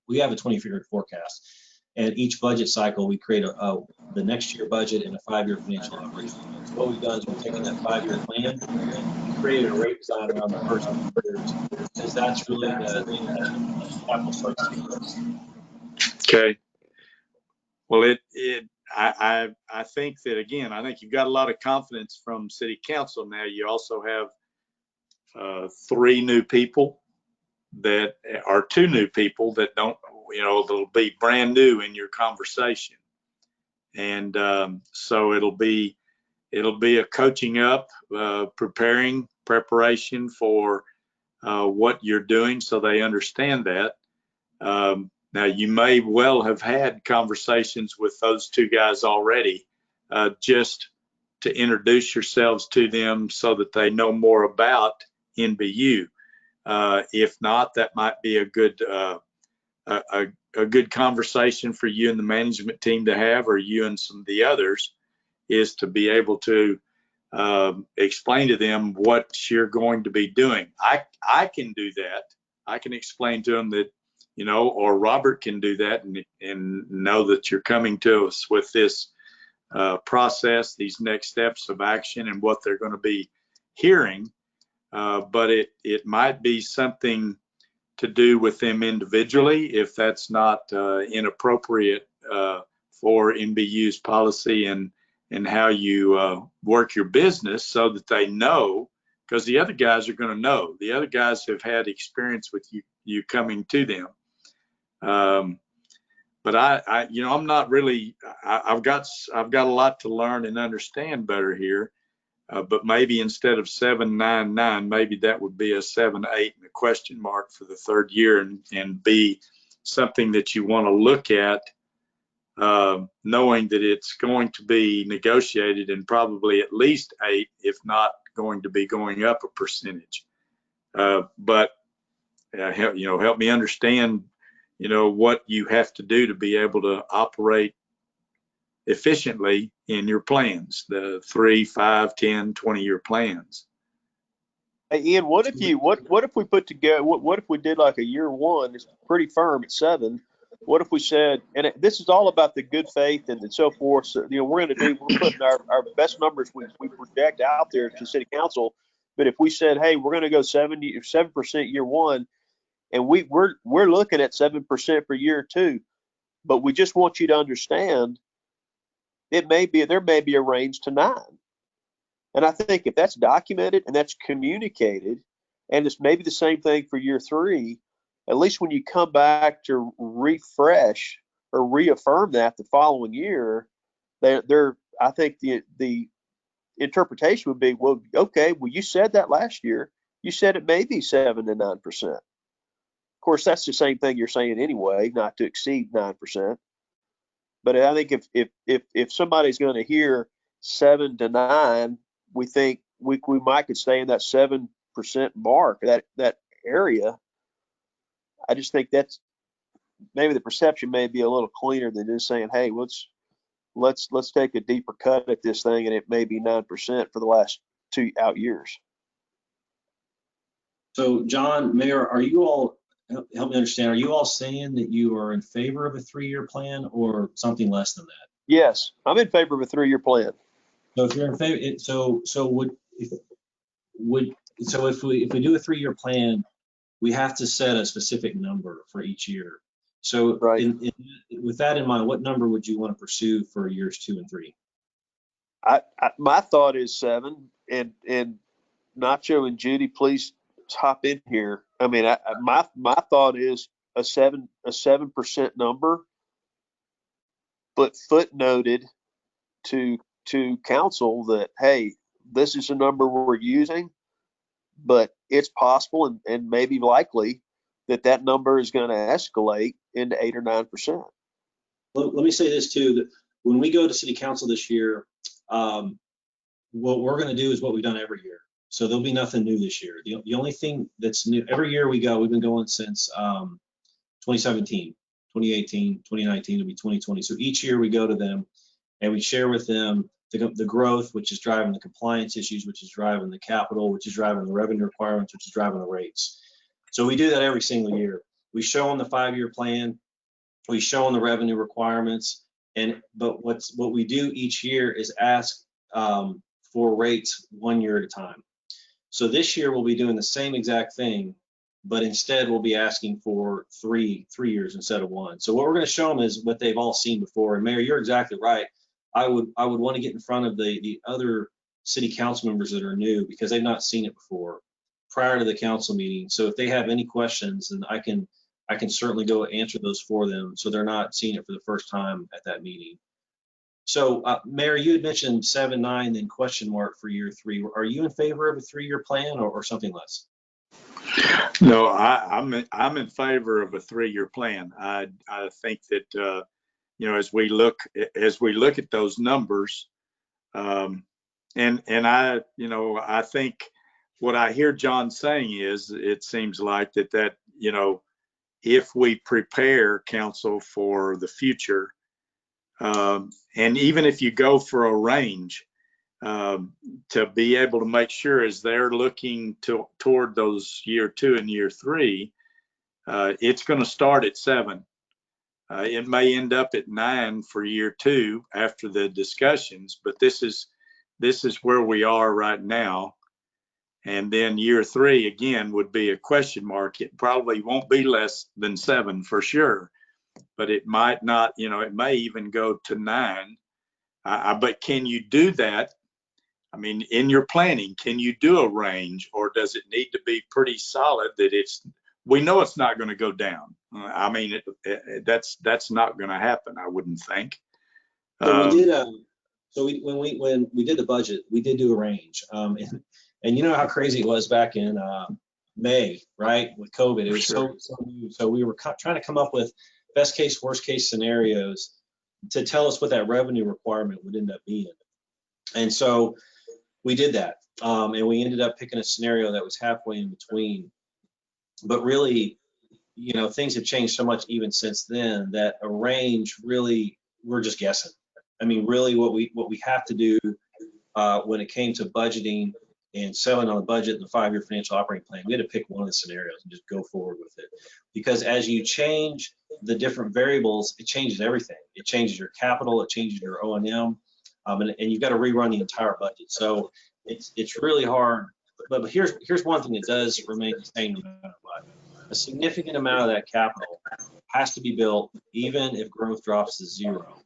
we have a 20-year forecast. And each budget cycle, we create the next year budget and a 5-year financial operating plan. So what we've done is we've taken that 5-year plan and created a rate design around the first 2 years, because that's really the capital starts to go. Okay. Well, I think that, again, I think you've got a lot of confidence from City Council. Now you also have 3 new people that are 2 new people that don't, they'll be brand new in your conversation. And so it'll be a coaching up, preparation for what you're doing, so they understand that. Now, you may well have had conversations with those 2 guys already, just to introduce yourselves to them so that they know more about NBU. If not, that might be a good conversation for you and the management team to have, or you and some of the others, is to be able to explain to them what you're going to be doing. I can do that. I can explain to them that, or Robert can do that and know that you're coming to us with this process, these next steps of action, and what they're going to be hearing. But it might be something to do with them individually, if that's not inappropriate for NBU's policy and how you work your business, so that they know, because the other guys are going to know. The other guys have had experience with you coming to them. But I'm not really, I've got a lot to learn and understand better here. But maybe instead of 799, maybe that would be a 78 and a question mark for the 3rd year, and be something that you want to look at, knowing that it's going to be negotiated and probably at least 8, if not going to be going up a percentage. But help me understand, what you have to do to be able to operate efficiently in your plans, the 3, 5, 10, 20-year plans. Hey, Ian, what if we put together, what if we did like a year 1, it's pretty firm at 7. What if we said, and this is all about the good faith and so forth. So, we're putting our best numbers we project out there to City Council. But if we said, hey, we're going to go 7% year 1, and we're looking at 7% for year 2, but we just want you to understand, there may be a range to 9. And I think if that's documented and that's communicated, and it's maybe the same thing for year 3, at least when you come back to refresh or reaffirm that the following year, I think the interpretation would be, well, okay, well, you said that last year. You said it may be 7 to 9%. Of course, that's the same thing you're saying anyway, not to exceed 9%. But I think if somebody's going to hear 7 to 9, we think we might could stay in that 7% mark, that area. I just think that's maybe the perception may be a little cleaner than just saying, hey, let's take a deeper cut at this thing, and it may be 9% for the last 2 out years. So John, Mayor, are you all, help me understand, are you all saying that you are in favor of a 3-year plan or something less than that? Yes, I'm in favor of a 3-year plan. So if you're in favor, if we do a 3-year plan, we have to set a specific number for each year. So right. With that in mind, what number would you want to pursue for years 2 and 3? My thought is 7, and Nacho and Judy, please hop in here. I mean, my thought is a 7% number, but footnoted to council that, hey, this is a number we're using, but it's possible and maybe likely that number is going to escalate into 8 or 9%. Let me say this too, that when we go to city council this year, what we're going to do is what we've done every year. So there'll be nothing new this year. The only thing that's new, every year we've been going since 2017, 2018, 2019, it'll be 2020. So each year we go to them and we share with them the growth, which is driving the compliance issues, which is driving the capital, which is driving the revenue requirements, which is driving the rates. So we do that every single year. We show them the 5-year plan, we show them the revenue requirements, but what we do each year is ask for rates 1 year at a time. So this year we'll be doing the same exact thing, but instead we'll be asking for three years instead of 1. So what we're going to show them is what they've all seen before. And Mayor, you're exactly right. I would want to get in front of the other city council members that are new, because they've not seen it before prior to the council meeting. So if they have any questions, then I can certainly go answer those for them, so they're not seeing it for the first time at that meeting. So Mayor, you had mentioned 7-9, then question mark for year 3. Are you in favor of a 3-year plan or something less? No, I'm in favor of a 3-year plan. I think that as we look at those numbers, and I think what I hear John saying is, it seems like that if we prepare council for the future, and even if you go for a range, to be able to make sure as they're looking toward those year 2 and year 3, it's going to start at 7. It may end up at 9 for year 2 after the discussions, but this is where we are right now. And then year 3 again would be a question mark. It probably won't be less than 7 for sure, but it might not. It may even go to 9. But can you do that? I mean, in your planning, can you do a range, or does it need to be pretty solid that we know it's not going to go down? I mean, that's not going to happen, I wouldn't think. So we did. When we did the budget, we did do a range. And you know how crazy it was back in May, right? With COVID, it was so new. So we were trying to come up with best case, worst case scenarios to tell us what that revenue requirement would end up being. And so we did that. And we ended up picking a scenario that was halfway in between. But really, things have changed so much even since then that a range, really, we're just guessing. I mean, really what we have to do when it came to budgeting and settling on the budget and the 5-year financial operating plan, we had to pick one of the scenarios and just go forward with it. Because as you change the different variables, it changes everything. It changes your capital, it changes your O&M, and you've got to rerun the entire budget. So it's really hard. But here's one thing that does remain the same no matter what. A significant amount of that capital has to be built even if growth drops to 0.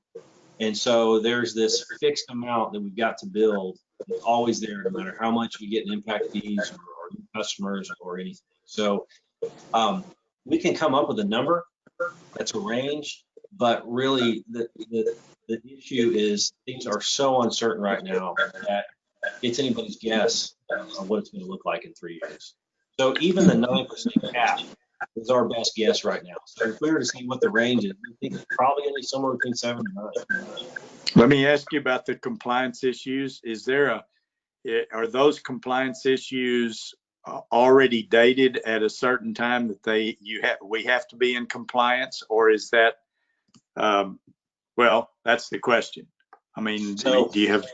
And so there's this fixed amount that we've got to build. It's always there, no matter how much we get in impact fees or new customers or anything. So we can come up with a number that's a range, but really the issue is things are so uncertain right now that it's anybody's guess on what it's going to look like in 3 years. So even the 9% cap is our best guess right now. So if we were to see what the range is, we think it's probably going to be somewhere between 7 and 9. Let me ask you about the compliance issues. Are those compliance issues already dated at a certain time that we have to be in compliance, or is that that's the question. I mean, do you have?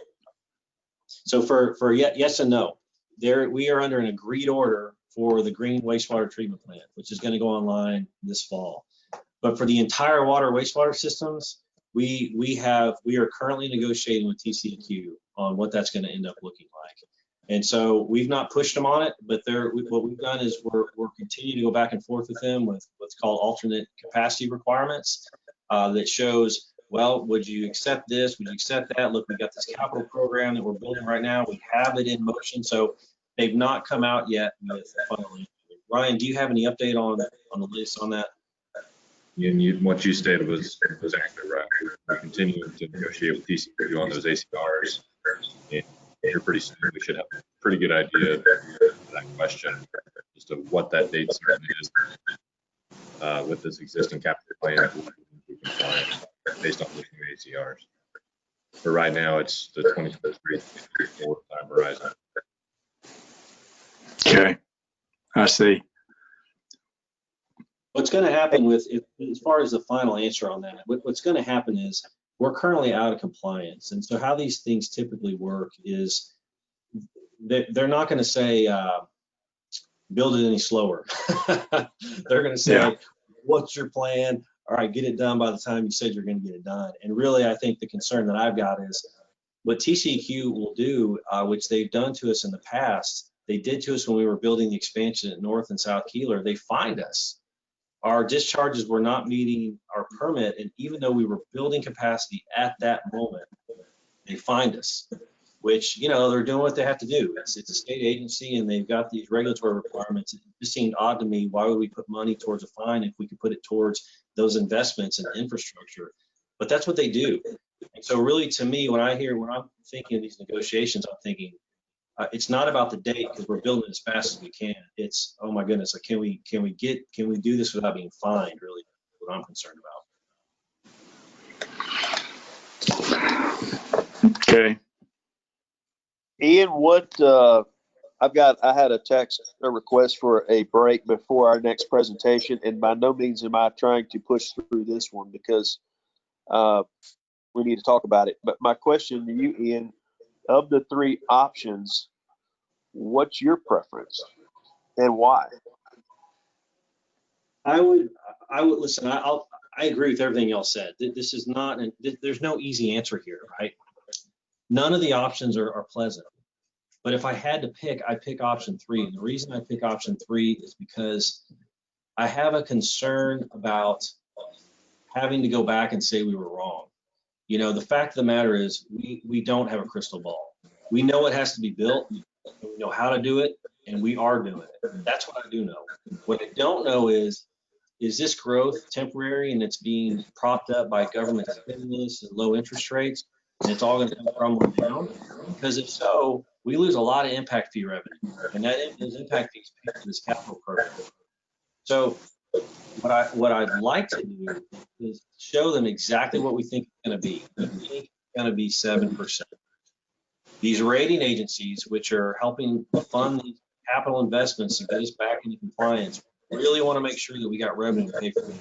So for yes and no. We are under an agreed order for the green wastewater treatment plant, which is going to go online this fall. But for the entire water wastewater systems, we are currently negotiating with TCEQ on what that's going to end up looking like. And so we've not pushed them on it, but what we've done is we're continuing to go back and forth with them with what's called alternate capacity requirements that shows, well, would you accept this? Would you accept that? Look, we've got this capital program that we're building right now. We have it in motion. So they've not come out yet with the final answer. Ryan, do you have any update on the latest on that? What you stated was exactly right. We're continuing to negotiate with TCEQ on those ACRs. And here pretty soon we should have a pretty good idea of that question as to what that date certain is with this existing capital plan compliant based on the new ACRs. For right now, it's the 2023-2024 time horizon. Okay, I see. What's going to happen with, as far as the final answer on that, what's going to happen is we're currently out of compliance. And so how these things typically work is they're not going to say, build it any slower. They're going to say, Yeah. what's your plan? All right, get it done by the time you said you're going to get it done. And really, I think the concern that I've got is what TCEQ will do, which they've done to us in the past. They did to us when we were building the expansion at North and South Keeler. They fined us. Our discharges were not meeting our permit, and even though we were building capacity at that moment, they fined us, which, you know, they're doing what they have to do. It's a state agency, and they've got these regulatory requirements. It just seemed odd to me. Why would we put money towards a fine if we could put it towards those investments in infrastructure? But that's what they do. And so really, to me, when I'm thinking of these negotiations, I'm thinking, it's not about the date because we're building as fast as we can. It's, oh my goodness, like, can we do this without being fined? Really, what I'm concerned about. Okay. Ian, I had a request for a break before our next presentation, and by no means am I trying to push through this one because we need to talk about it. But my question to you, Ian, of the three options, what's your preference and why? I would listen. I agree with everything y'all said. This is not, there's no easy answer here, right? None of the options are pleasant. But if I had to pick, I'd pick option 3. And the reason I pick option 3 is because I have a concern about having to go back and say we were wrong. You know, the fact of the matter is we don't have a crystal ball. We know it has to be built, and we know how to do it, and we are doing it. That's what I do know. What I don't know is this growth temporary and it's being propped up by government stimulus and low interest rates, and it's all going to come crumbling down? Because if so, we lose a lot of impact fee revenue, and those impact fees pay for this capital program. So what I'd like to do is show them exactly what we think it's going to be. We think it's going to be 7%. These rating agencies, which are helping fund these capital investments to get us back into compliance, really want to make sure that we got revenue to pay for it.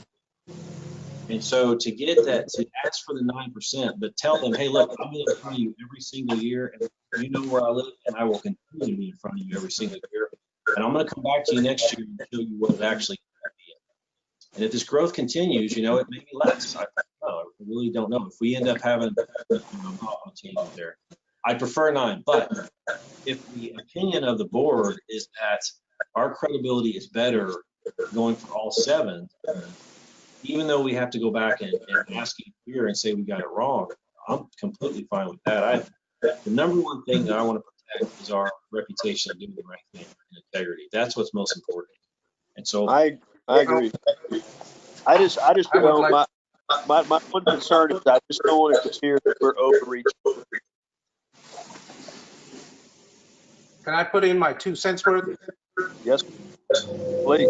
And so to get that, to ask for the 9%, but tell them, hey, look, I'll be in front of you every single year, and you know where I live, and I will continue to be in front of you every single year. And I'm going to come back to you next year and show you what it actually can be. And if this growth continues, you know, it may be less. I don't know. I really don't know. If we end up having, changes there, I'd prefer 9. But if the opinion of the board is that our credibility is better going for all 7, even though we have to go back and ask each year and say we got it wrong, I'm completely fine with that. The number one thing that I want to protect is our reputation of doing the right thing and integrity. That's what's most important. And so I agree. I just don't. My one concern is I just don't want it to appear that we're overreaching. Can I put in my 2 cents worth? Yes, please.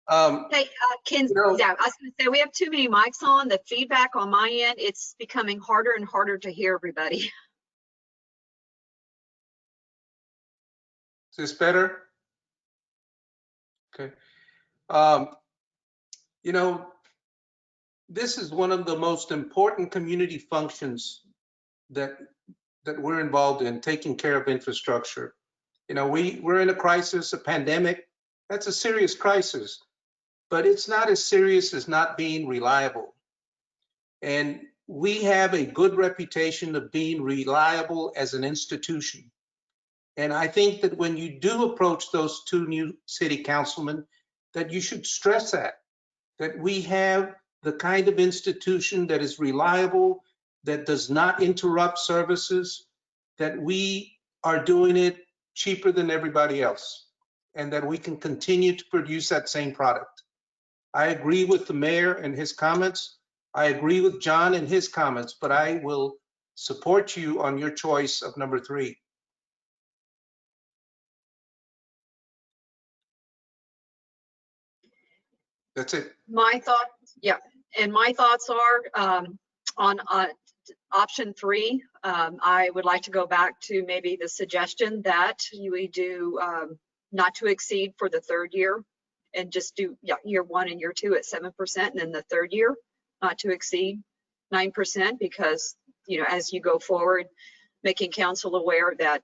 Hey, yeah, I was going to say, we have too many mics on. The feedback on my end, it's becoming harder and harder to hear everybody. Is this better? Okay. You know, this is one of the most important community functions that we're involved in, taking care of infrastructure. You know, we're in a crisis, a pandemic. That's a serious crisis, but it's not as serious as not being reliable. And we have a good reputation of being reliable as an institution. And I think that when you do approach those 2 new city councilmen, that you should stress that we have the kind of institution that is reliable, that does not interrupt services, that we are doing it cheaper than everybody else, and that we can continue to produce that same product. I agree with the mayor and his comments. I agree with John and his comments, but I will support you on your choice of number 3. That's it. My thoughts, yeah, and my thoughts are on option 3. I would like to go back to maybe the suggestion that we do not to exceed for the 3rd year, and just do year 1 and year 2 at 7%, and then the 3rd year not to exceed 9%, because as you go forward, making council aware that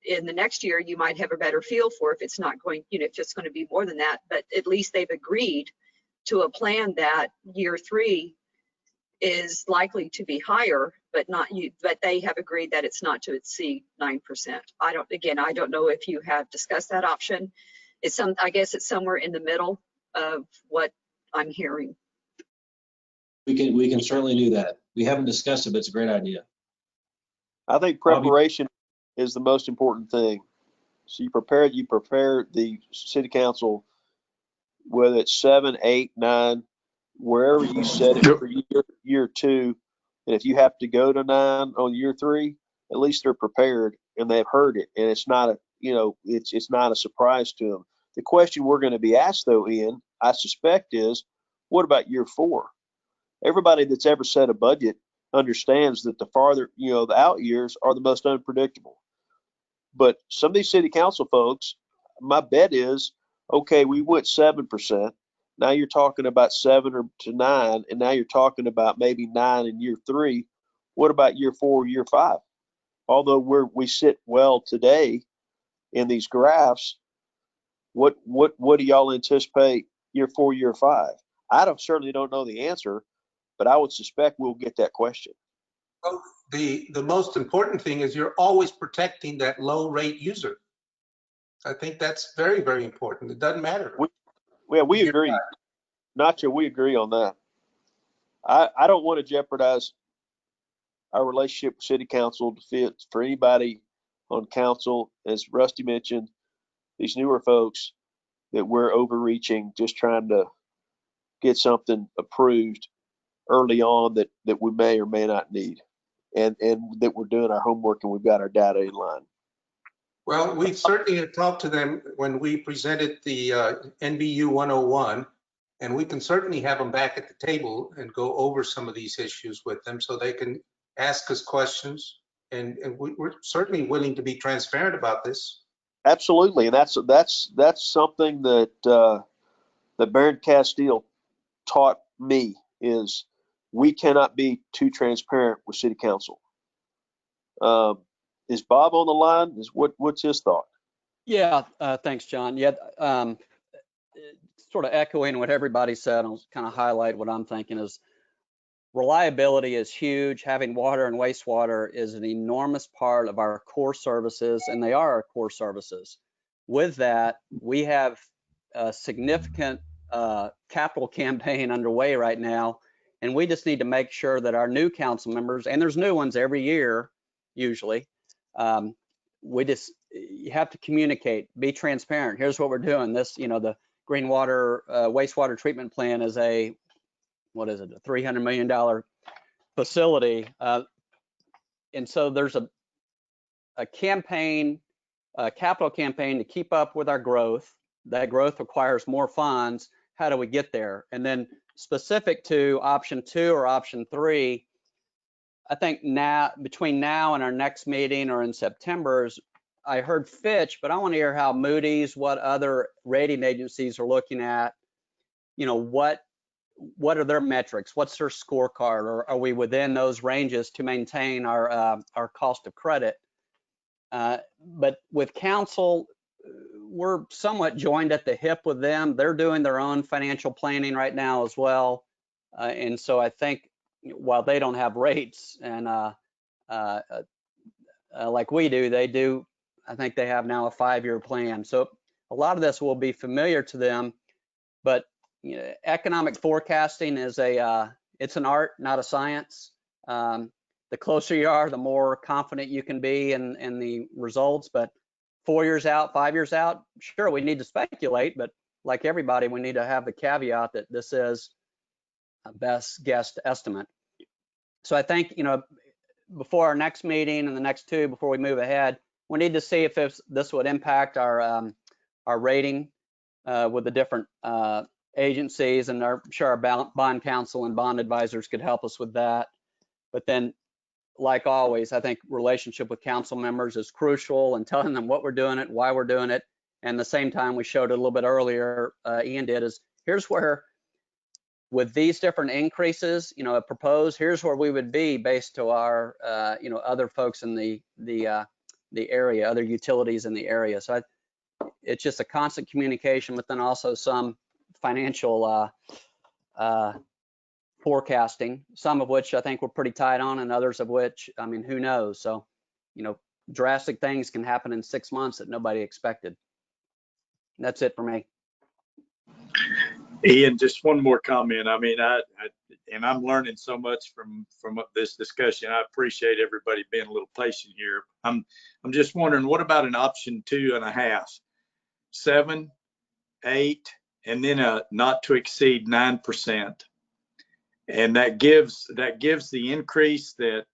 in the next year you might have a better feel for if it's not going, if it's going to be more than that, but at least they've agreed to a plan that year 3 is likely to be higher, but they have agreed that it's not to exceed 9%. I don't know if you have discussed that option. I guess it's somewhere in the middle of what I'm hearing. We can certainly do that. We haven't discussed it, but it's a great idea. I think preparation is the most important thing. So you prepare the city council, whether it's 7, 8, 9, wherever you set it for year 2. And if you have to go to 9 on year 3, at least they're prepared and they've heard it. And it's not it's not a surprise to them. The question we're going to be asked though, Ian, I suspect is, what about year 4? Everybody that's ever set a budget understands that the farther, the out years are the most unpredictable. But some of these city council folks, my bet is, okay, we went 7%. Now you're talking about 7 to 9, and now you're talking about maybe 9 in year 3. What about year 4, year 5? Although we sit well today in these graphs, what do y'all anticipate year 4, year 5? I certainly don't know the answer, but I would suspect we'll get that question. Well, the most important thing is you're always protecting that low rate user. I think that's very, very important. It doesn't matter. We agree. Nacho, we agree on that. I don't want to jeopardize our relationship with city council to fit for anybody on council. As Rusty mentioned, these newer folks that we're overreaching, just trying to get something approved early on that we may or may not need, and that we're doing our homework and we've got our data in line. Well, we certainly had talked to them when we presented the NBU 101, and we can certainly have them back at the table and go over some of these issues with them so they can ask us questions. And we're certainly willing to be transparent about this. Absolutely, and that's something that Baron Castile taught me, is we cannot be too transparent with city council. Is Bob on the line? What's his thought? Yeah, thanks, John. Yeah, sort of echoing what everybody said, I'll kind of highlight what I'm thinking is reliability is huge. Having water and wastewater is an enormous part of our core services, and they are our core services. With that, we have a significant capital campaign underway right now, and we just need to make sure that our new council members, and there's new ones every year usually, you have to communicate, be transparent. Here's what we're doing. This, the green water wastewater treatment plan is a $300 million facility. And so there's a campaign, a capital campaign to keep up with our growth. That growth requires more funds. How do we get there? And then specific to option 2 or option 3, I think now, between now and our next meeting or in September, I heard Fitch, but I want to hear how Moody's, what other rating agencies are looking at, what are their metrics? What's their scorecard? Or are we within those ranges to maintain our cost of credit? But with council, we're somewhat joined at the hip with them. They're doing their own financial planning right now as well. And so I think while they don't have rates and like we do, they do, I think they have now a 5-year plan. So a lot of this will be familiar to them, but economic forecasting is it's an art, not a science. The closer you are, the more confident you can be in the results. But 4 years out, 5 years out, sure, we need to speculate, but like everybody, we need to have the caveat that this is a best guess estimate. So I think, before our next meeting and the next 2, before we move ahead, we need to see if this would impact our rating with the different agencies, and I'm sure our bond counsel and bond advisors could help us with that. But then, like always, I think relationship with council members is crucial, and telling them what we're doing it, why we're doing it. And the same time we showed it a little bit earlier, Ian did, is here's where, with these different increases, proposed, here's where we would be based to our, other folks in the area, other utilities in the area. So it's just a constant communication, but then also some financial forecasting, some of which I think we're pretty tight on, and others of which, I mean, who knows? So, drastic things can happen in 6 months that nobody expected. That's it for me. Ian, just one more comment. I mean, and I'm learning so much from this discussion. I appreciate everybody being a little patient here. I'm just wondering, what about an option 2.5, 7, 8, and then a not to exceed 9%, and that gives the increase that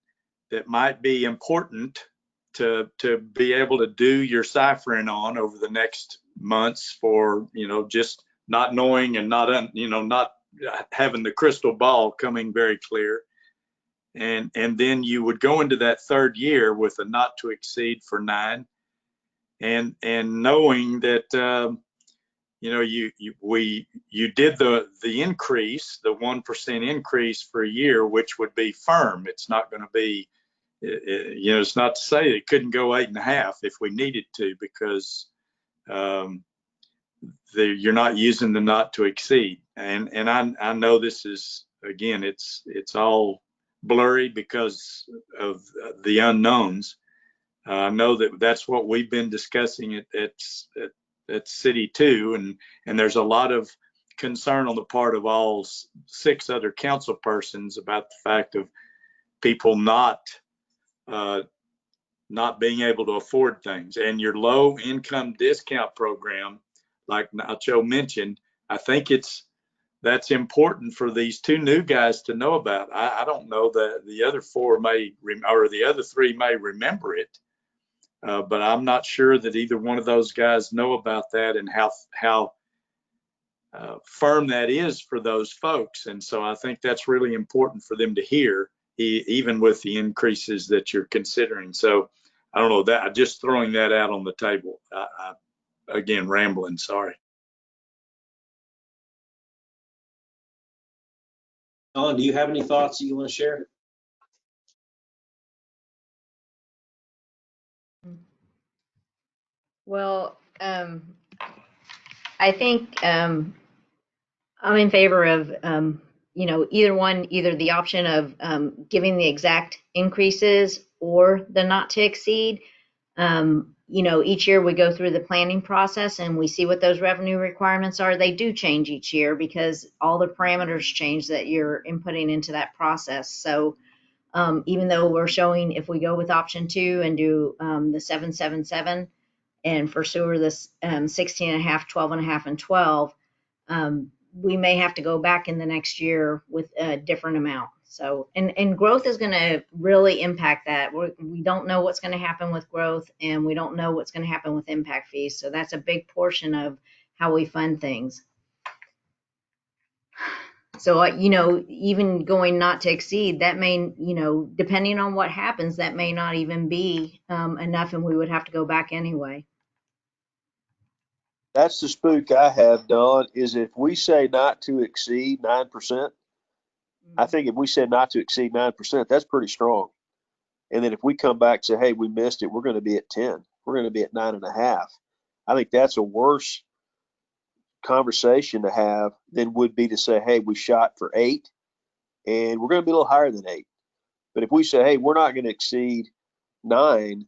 might be important to be able to do your ciphering on over the next months for just not knowing and not having the crystal ball coming very clear. And then you would go into that third year with a not to exceed for 9, and knowing that you did the increase, the 1% increase for a year, which would be firm. It's not going to be, it's not to say it couldn't go 8.5 if we needed to, because you're not using the not to exceed. And I know this is, again, it's all blurry because of the unknowns. I know that's what we've been discussing at City 2, and there's a lot of concern on the part of all 6 other council persons about the fact of people not being able to afford things. And your low income discount program, like Nacho mentioned, I think that's important for these 2 new guys to know about. I don't know that the other 4 or the other 3 may remember it, but I'm not sure that either one of those guys know about that and how firm that is for those folks. And so I think that's really important for them to hear, even with the increases that you're considering. So I don't know, that just throwing that out on the table. Again, rambling, sorry. Don, do you have any thoughts that you want to share? Well, I think I'm in favor of, either the option of giving the exact increases or the not to exceed. Each year we go through the planning process and we see what those revenue requirements are. They do change each year because all the parameters change that you're inputting into that process. So even though we're showing, if we go with option 2 and do the 777, and for sewer this 16.5, 12.5, and 12, we may have to go back in the next year with a different amount. So, and growth is going to really impact that. We don't know what's going to happen with growth, and we don't know what's going to happen with impact fees. So that's a big portion of how we fund things. So, even going not to exceed, that may, depending on what happens, that may not even be enough, and we would have to go back anyway. That's the spook I have, Don, is if we say not to exceed 9%, I think if we said not to exceed 9%, that's pretty strong. And then if we come back and say, hey, we missed it, we're going to be at 10. We're going to be at 9.5. I think that's a worse conversation to have than would be to say, hey, we shot for 8 and we're going to be a little higher than 8. But if we say, hey, we're not going to exceed 9,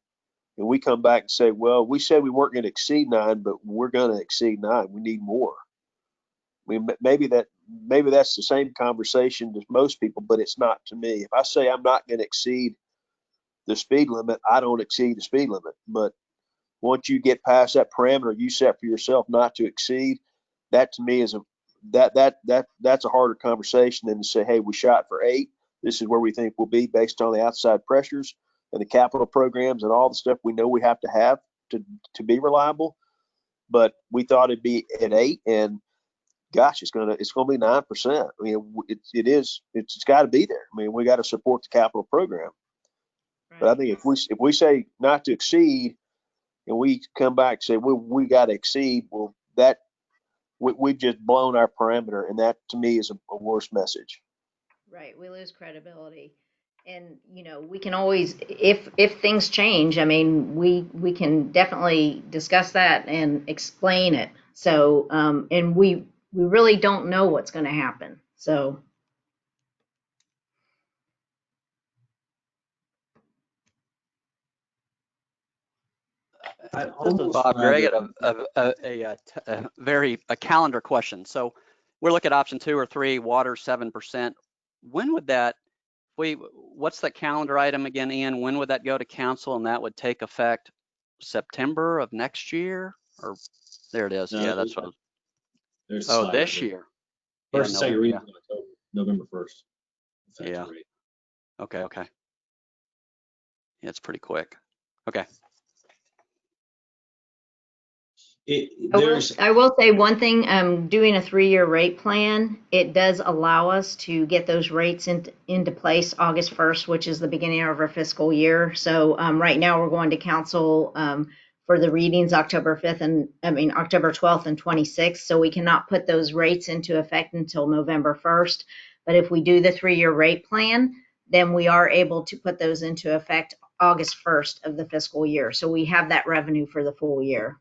and we come back and say, well, we said we weren't going to exceed 9, but we're going to exceed 9. We need more. I mean, maybe that's the same conversation to most people, but it's not to me. If I say I'm not going to exceed the speed limit, I don't exceed the speed limit. But once you get past that parameter you set for yourself not to exceed, that to me is that's a harder conversation than to say, hey, we shot for 8. This is where we think we'll be based on the outside pressures and the capital programs and all the stuff we know we have to be reliable. But we thought it'd be at 8, and gosh, it's gonna be 9%. I mean, it's got to be there. I mean, we got to support the capital program. Right. But I think if we say not to exceed, and we come back and say we got to exceed, well, that we've just blown our parameter, and that to me is a worse message. Right, we lose credibility. And, you know, we can always, if things change, I mean, we can definitely discuss that and explain it. So, and we really don't know what's going to happen. So. This is Bob Gregg at a calendar question. So we're looking at option 2 or 3, water 7%. When would that, what's the calendar item again, Ian? When would that go to council and that would take effect September of next year? Or there it is. No, yeah, that's what. There's Oh, this year. First and second reading yeah. October, November 1st. Yeah. Okay. Yeah, it's pretty quick. Okay. I will say one thing, doing a 3-year rate plan, it does allow us to get those rates into place August 1st, which is the beginning of our fiscal year. So right now we're going to council for the readings October 12th and 26th. So we cannot put those rates into effect until November 1st. But if we do the 3-year rate plan, then we are able to put those into effect August 1st of the fiscal year. So we have that revenue for the full year.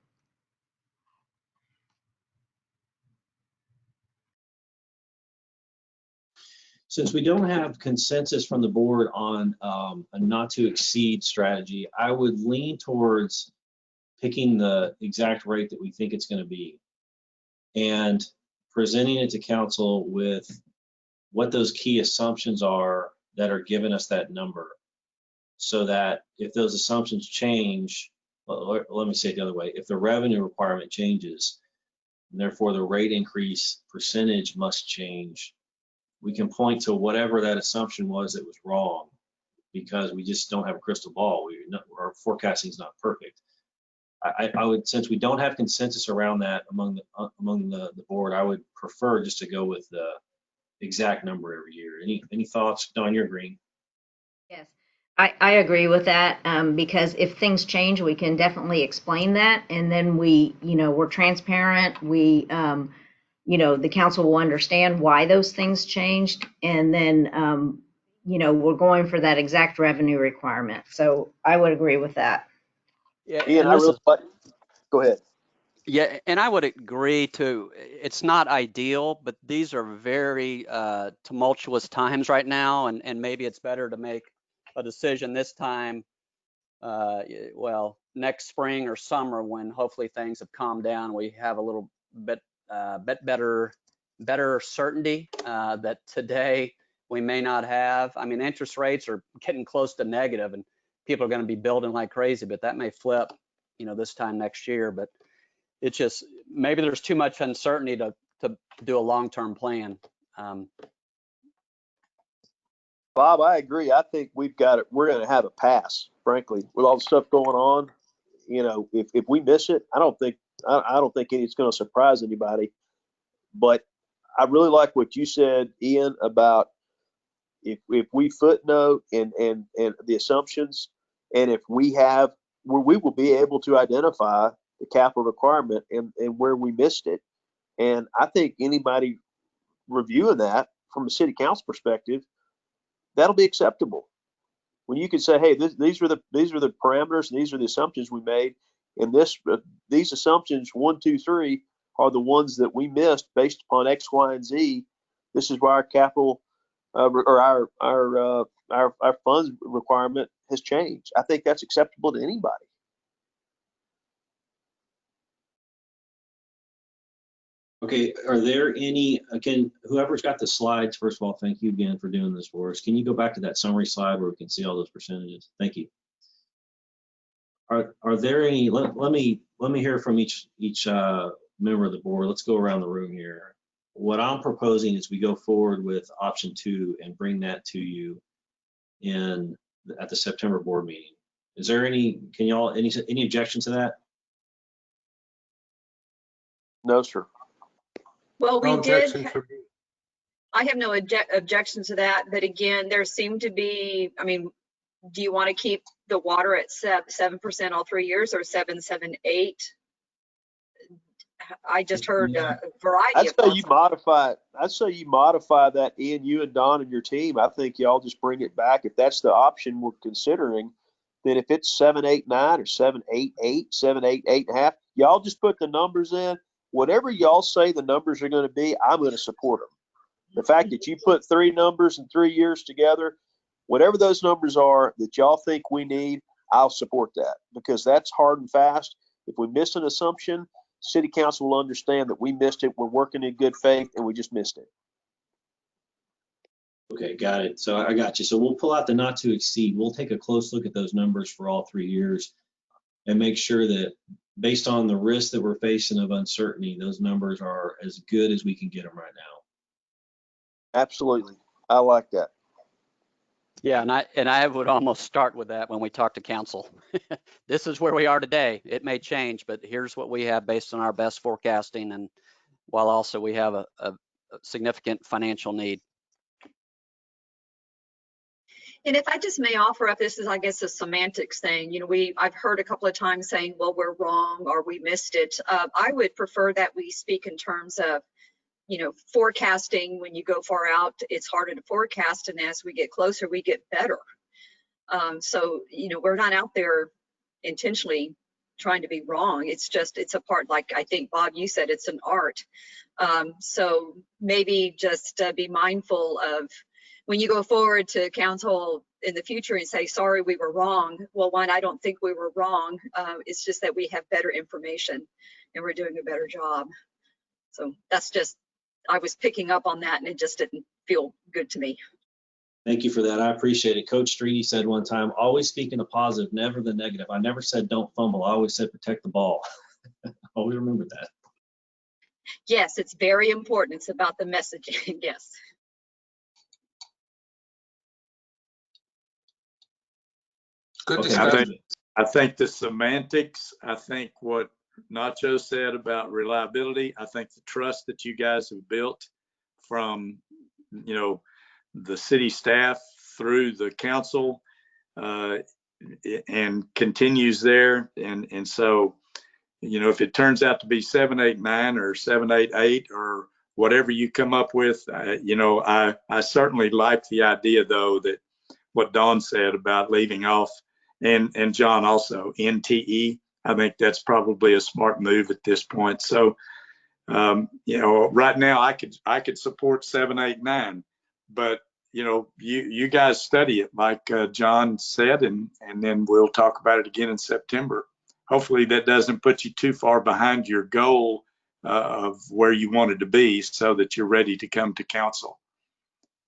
Since we don't have consensus from the board on a not to exceed strategy, I would lean towards picking the exact rate that we think it's going to be and presenting it to council with what those key assumptions are that are giving us that number, so that if those assumptions change, let me say it the other way, if the revenue requirement changes, and therefore the rate increase percentage must change, we can point to whatever that assumption was that was wrong, because we just don't have a crystal ball. Our forecasting is not perfect. I would, since we don't have consensus around that among the board, I would prefer just to go with the exact number every year. Any thoughts? Dawn, you're agreeing. Yes, I agree with that, because if things change, we can definitely explain that, and then we're transparent. The council will understand why those things changed, and then we're going for that exact revenue requirement. So I would agree with that. Yeah, Ian, go ahead. Yeah, and I would agree too. It's not ideal, but these are very tumultuous times right now, and maybe it's better to make a decision this time, next spring or summer, when hopefully things have calmed down. We have a little bit better certainty that today we may not have. I mean, interest rates are getting close to negative, and people are going to be building like crazy, but that may flip, this time next year. But it's just, maybe there's too much uncertainty to do a long-term plan. Bob, I agree. I think we're going to have a pass, frankly, with all the stuff going on. If we miss it, I don't think it's going to surprise anybody. But I really like what you said, Ian, about if we footnote and the assumptions, and if we will be able to identify the capital requirement and where we missed it. And I think anybody reviewing that from a city council perspective, that'll be acceptable. When you can say, hey, these are the parameters and these are the assumptions we made, and these assumptions 1, 2, 3 are the ones that we missed based upon X, Y, and Z. This is why our capital or our funds requirement has changed. I think that's acceptable to anybody. Okay, are there any, again, whoever's got the slides, first of all, thank you again for doing this for us. Can you go back to that summary slide where we can see all those percentages? Thank you. Are there any, let me hear from each member of the board. Let's go around the room here. What I'm proposing is we go forward with option 2 and bring that to you at the September board meeting. Is there any objections to that? No, sir. Well, we No did, objection for me. I have no objection to that, but again, there seemed to be, I mean, do you want to keep the water at 7% all 3 years or 7, 7, 8? I just heard a variety I'd of say thoughts. you modify it. I'd say you modify that, Ian, you and Don and your team. I think y'all just bring it back. If that's the option we're considering, then if it's 7, 8, 9 or 7, 8, 8, 7, 8, 8.5, y'all just put the numbers in. Whatever y'all say the numbers are going to be, I'm going to support them. The fact that you put 3 numbers in 3 years together, whatever those numbers are that y'all think we need, I'll support that because that's hard and fast. If we miss an assumption, City Council will understand that we missed it. We're working in good faith and we just missed it. Okay, got it. So I got you. So we'll pull out the not to exceed. We'll take a close look at those numbers for all 3 years and make sure that based on the risk that we're facing of uncertainty, those numbers are as good as we can get them right now. Absolutely. I like that. Yeah, and I would almost start with that when we talk to council. This is where we are today. It may change, but here's what we have based on our best forecasting, and while also we have a significant financial need. And if I just may offer up, this is, I guess, a semantics thing. You know, I've heard a couple of times saying, well, we're wrong or we missed it. I would prefer that we speak in terms of, you know, forecasting. When you go far out, it's harder to forecast. And as we get closer, we get better. So, you know, we're not out there intentionally trying to be wrong. It's just, it's a part, like I think, Bob, you said, it's an art. So maybe just be mindful of when you go forward to council in the future and say, sorry, we were wrong. Well, one, I don't think we were wrong. It's just that we have better information and we're doing a better job. So that's just, I was picking up on that and it just didn't feel good to me. Thank you for that. I appreciate it. Coach Streety said one time, always speak in the positive, never the negative. I never said don't fumble. I always said protect the ball. Always remember that. Yes, it's very important. It's about the messaging. Yes. Good Okay, discussion. I think the semantics, I think what Nacho said about reliability, I think the trust that you guys have built from, you know, the city staff through the council and continues there. And so, you know, if it turns out to be 7, 8, 9 or 7, 8, 8 or whatever you come up with, you know, I certainly like the idea, though, that what Dawn said about leaving off, and John also, NTE. I think that's probably a smart move at this point. So, you know, right now I could support 7, 8, 9, but you know, you guys study it like John said, and then we'll talk about it again in September. Hopefully that doesn't put you too far behind your goal of where you wanted to be, so that you're ready to come to council.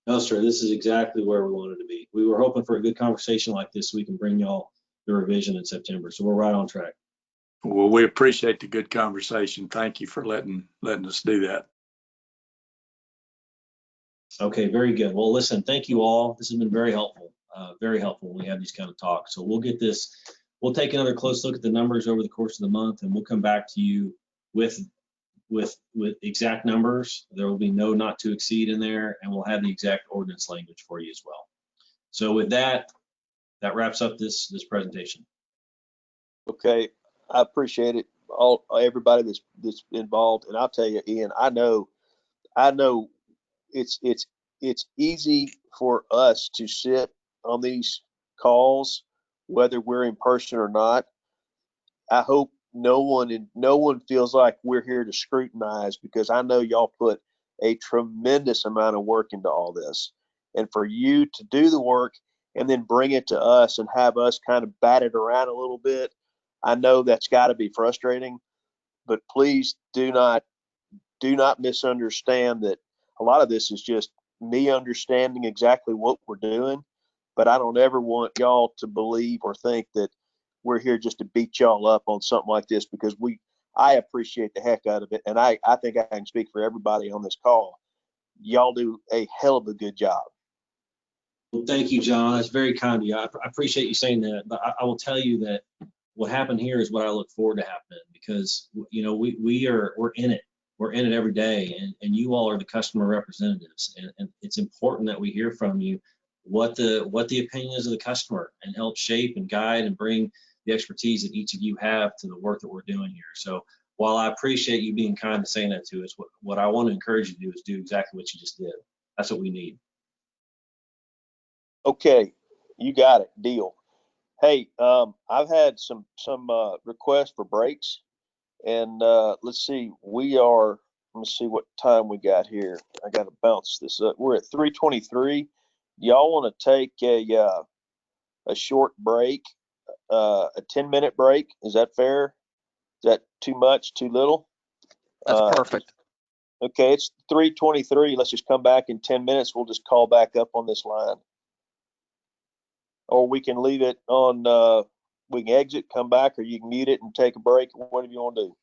No, sir, this is exactly where we wanted to be. We were hoping for a good conversation like this so we can bring y'all the revision in September. So we're right on track. Well, we appreciate the good conversation. Thank you for letting us do that. Okay, very good. Well, listen, thank you all. This has been very helpful when we have these kind of talks. So we'll get this, we'll take another close look at the numbers over the course of the month, and we'll come back to you with exact numbers. There will be no not to exceed in there, and we'll have the exact ordinance language for you as well. So with that, that wraps up this presentation. Okay, I appreciate it. Everybody that's involved, and I'll tell you, Ian, I know it's easy for us to sit on these calls, whether we're in person or not. I hope no one feels like we're here to scrutinize, because I know y'all put a tremendous amount of work into all this, and for you to do the work and then bring it to us and have us kind of bat it around a little bit, I know that's got to be frustrating. But please do not misunderstand that a lot of this is just me understanding exactly what we're doing. But I don't ever want y'all to believe or think that we're here just to beat y'all up on something like this, because I appreciate the heck out of it. And I think I can speak for everybody on this call. Y'all do a hell of a good job. Well, thank you, John. That's very kind of you. I appreciate you saying that. But I will tell you that what happened here is what I look forward to happening, because, you know, we're in it. we're in it every day, and you all are the customer representatives, and it's important that we hear from you what the opinion is of the customer, and help shape and guide and bring the expertise that each of you have to the work that we're doing here. So while I appreciate you being kind and saying that to us, what I want to encourage you to do is do exactly what you just did. That's what we need. Okay, you got it. Deal. Hey, I've had some requests for breaks, and let's see. Let me see what time we got here. I got to bounce this up. We're at 3:23. Y'all want to take a short break, a 10-minute break? Is that fair? Is that too much? Too little? That's perfect. Okay, it's 3:23. Let's just come back in 10 minutes. We'll just call back up on this line. Or we can leave it on, we can exit, come back, or you can mute it and take a break, whatever you want to do.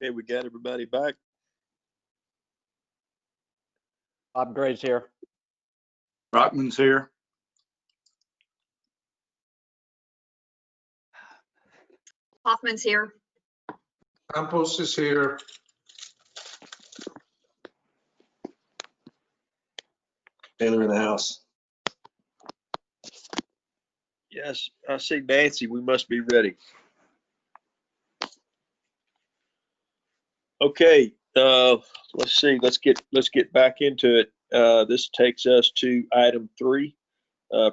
Okay, we got everybody back. Bob Gray's here. Brockman's here. Hoffman's here. Campos is here. Taylor in the house. Yes, I see Nancy. We must be ready. Okay, let's see. Let's get back into it. This takes us to item 3,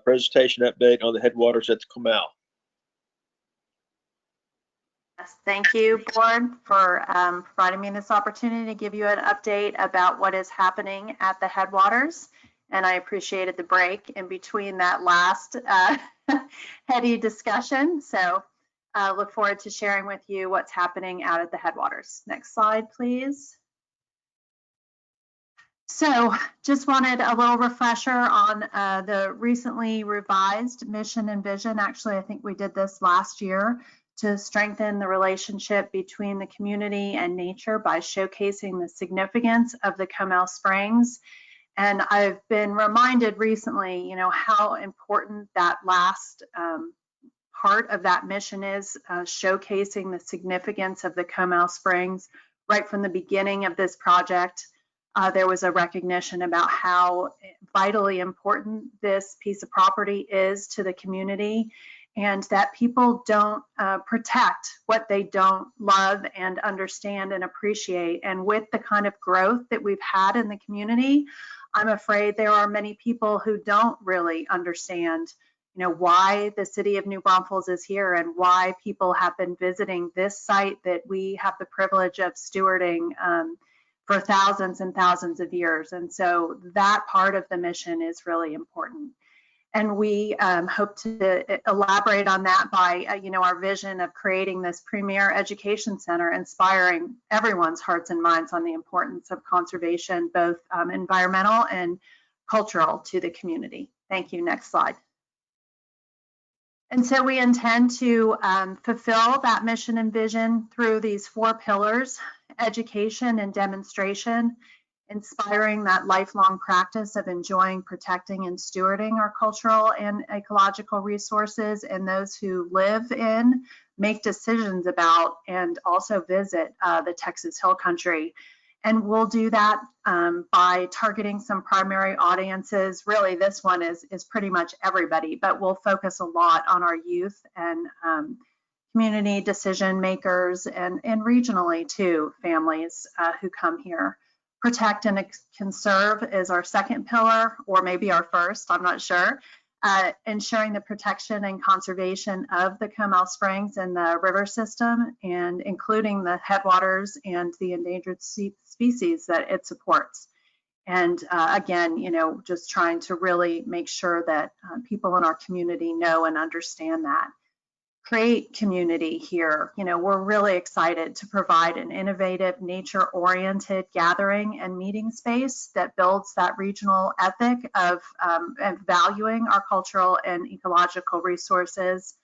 presentation update on the headwaters at the canal. Yes, thank you, Board, for providing me this opportunity to give you an update about what is happening at the headwaters. And I appreciated the break in between that last heady discussion. So look forward to sharing with you what's happening out at the headwaters. Next slide, please. So just wanted a little refresher on the recently revised mission and vision. Actually, I think we did this last year to strengthen the relationship between the community and nature by showcasing the significance of the Comal Springs. And I've been reminded recently, you know, how important that last part of that mission is, showcasing the significance of the Comal Springs. Right from the beginning of this project, there was a recognition about how vitally important this piece of property is to the community, and that people don't protect what they don't love and understand and appreciate. And with the kind of growth that we've had in the community, I'm afraid there are many people who don't really understand, you know, why the city of New Braunfels is here and why people have been visiting this site that we have the privilege of stewarding for thousands and thousands of years. And so that part of the mission is really important. And we hope to elaborate on that by, you know, our vision of creating this premier education center, inspiring everyone's hearts and minds on the importance of conservation, both environmental and cultural, to the community. Thank you. Next slide. And so we intend to fulfill that mission and vision through these 4 pillars: education and demonstration, inspiring that lifelong practice of enjoying, protecting, and stewarding our cultural and ecological resources, and those who live in, make decisions about, and also visit the Texas Hill Country. And we'll do that by targeting some primary audiences. Really, this one is pretty much everybody, but we'll focus a lot on our youth and community decision makers, and regionally too, families who come here. Protect and conserve is our second pillar, or maybe our first, I'm not sure. Ensuring the protection and conservation of the Comal Springs and the river system, and including the headwaters and the endangered species that it supports. And again, you know, just trying to really make sure that people in our community know and understand that. Create community here. You know, we're really excited to provide an innovative, nature-oriented gathering and meeting space that builds that regional ethic of valuing our cultural and ecological resources,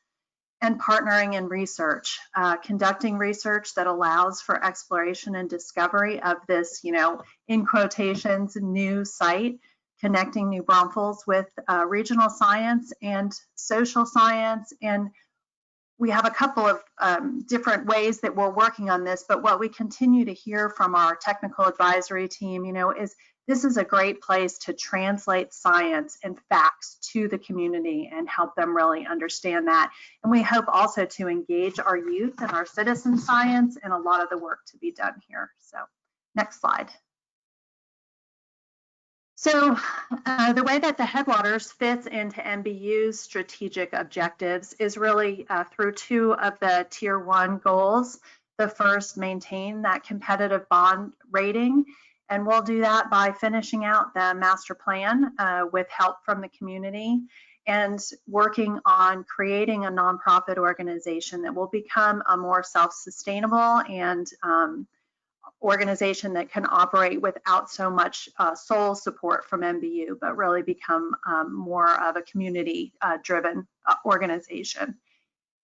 and partnering in research, conducting research that allows for exploration and discovery of this, you know, in quotations, new site, connecting New Braunfels with regional science and social science. And we have a couple of different ways that we're working on this, but what we continue to hear from our technical advisory team, you know, is this is a great place to translate science and facts to the community and help them really understand that. And we hope also to engage our youth and our citizen science in a lot of the work to be done here. So next slide. So the way that the headwaters fits into MBU's strategic objectives is really through 2 of the tier 1 goals. The first, maintain that competitive bond rating, and we'll do that by finishing out the master plan with help from the community, and working on creating a nonprofit organization that will become a more self-sustainable and organization that can operate without so much sole support from MBU, but really become more of a community driven organization.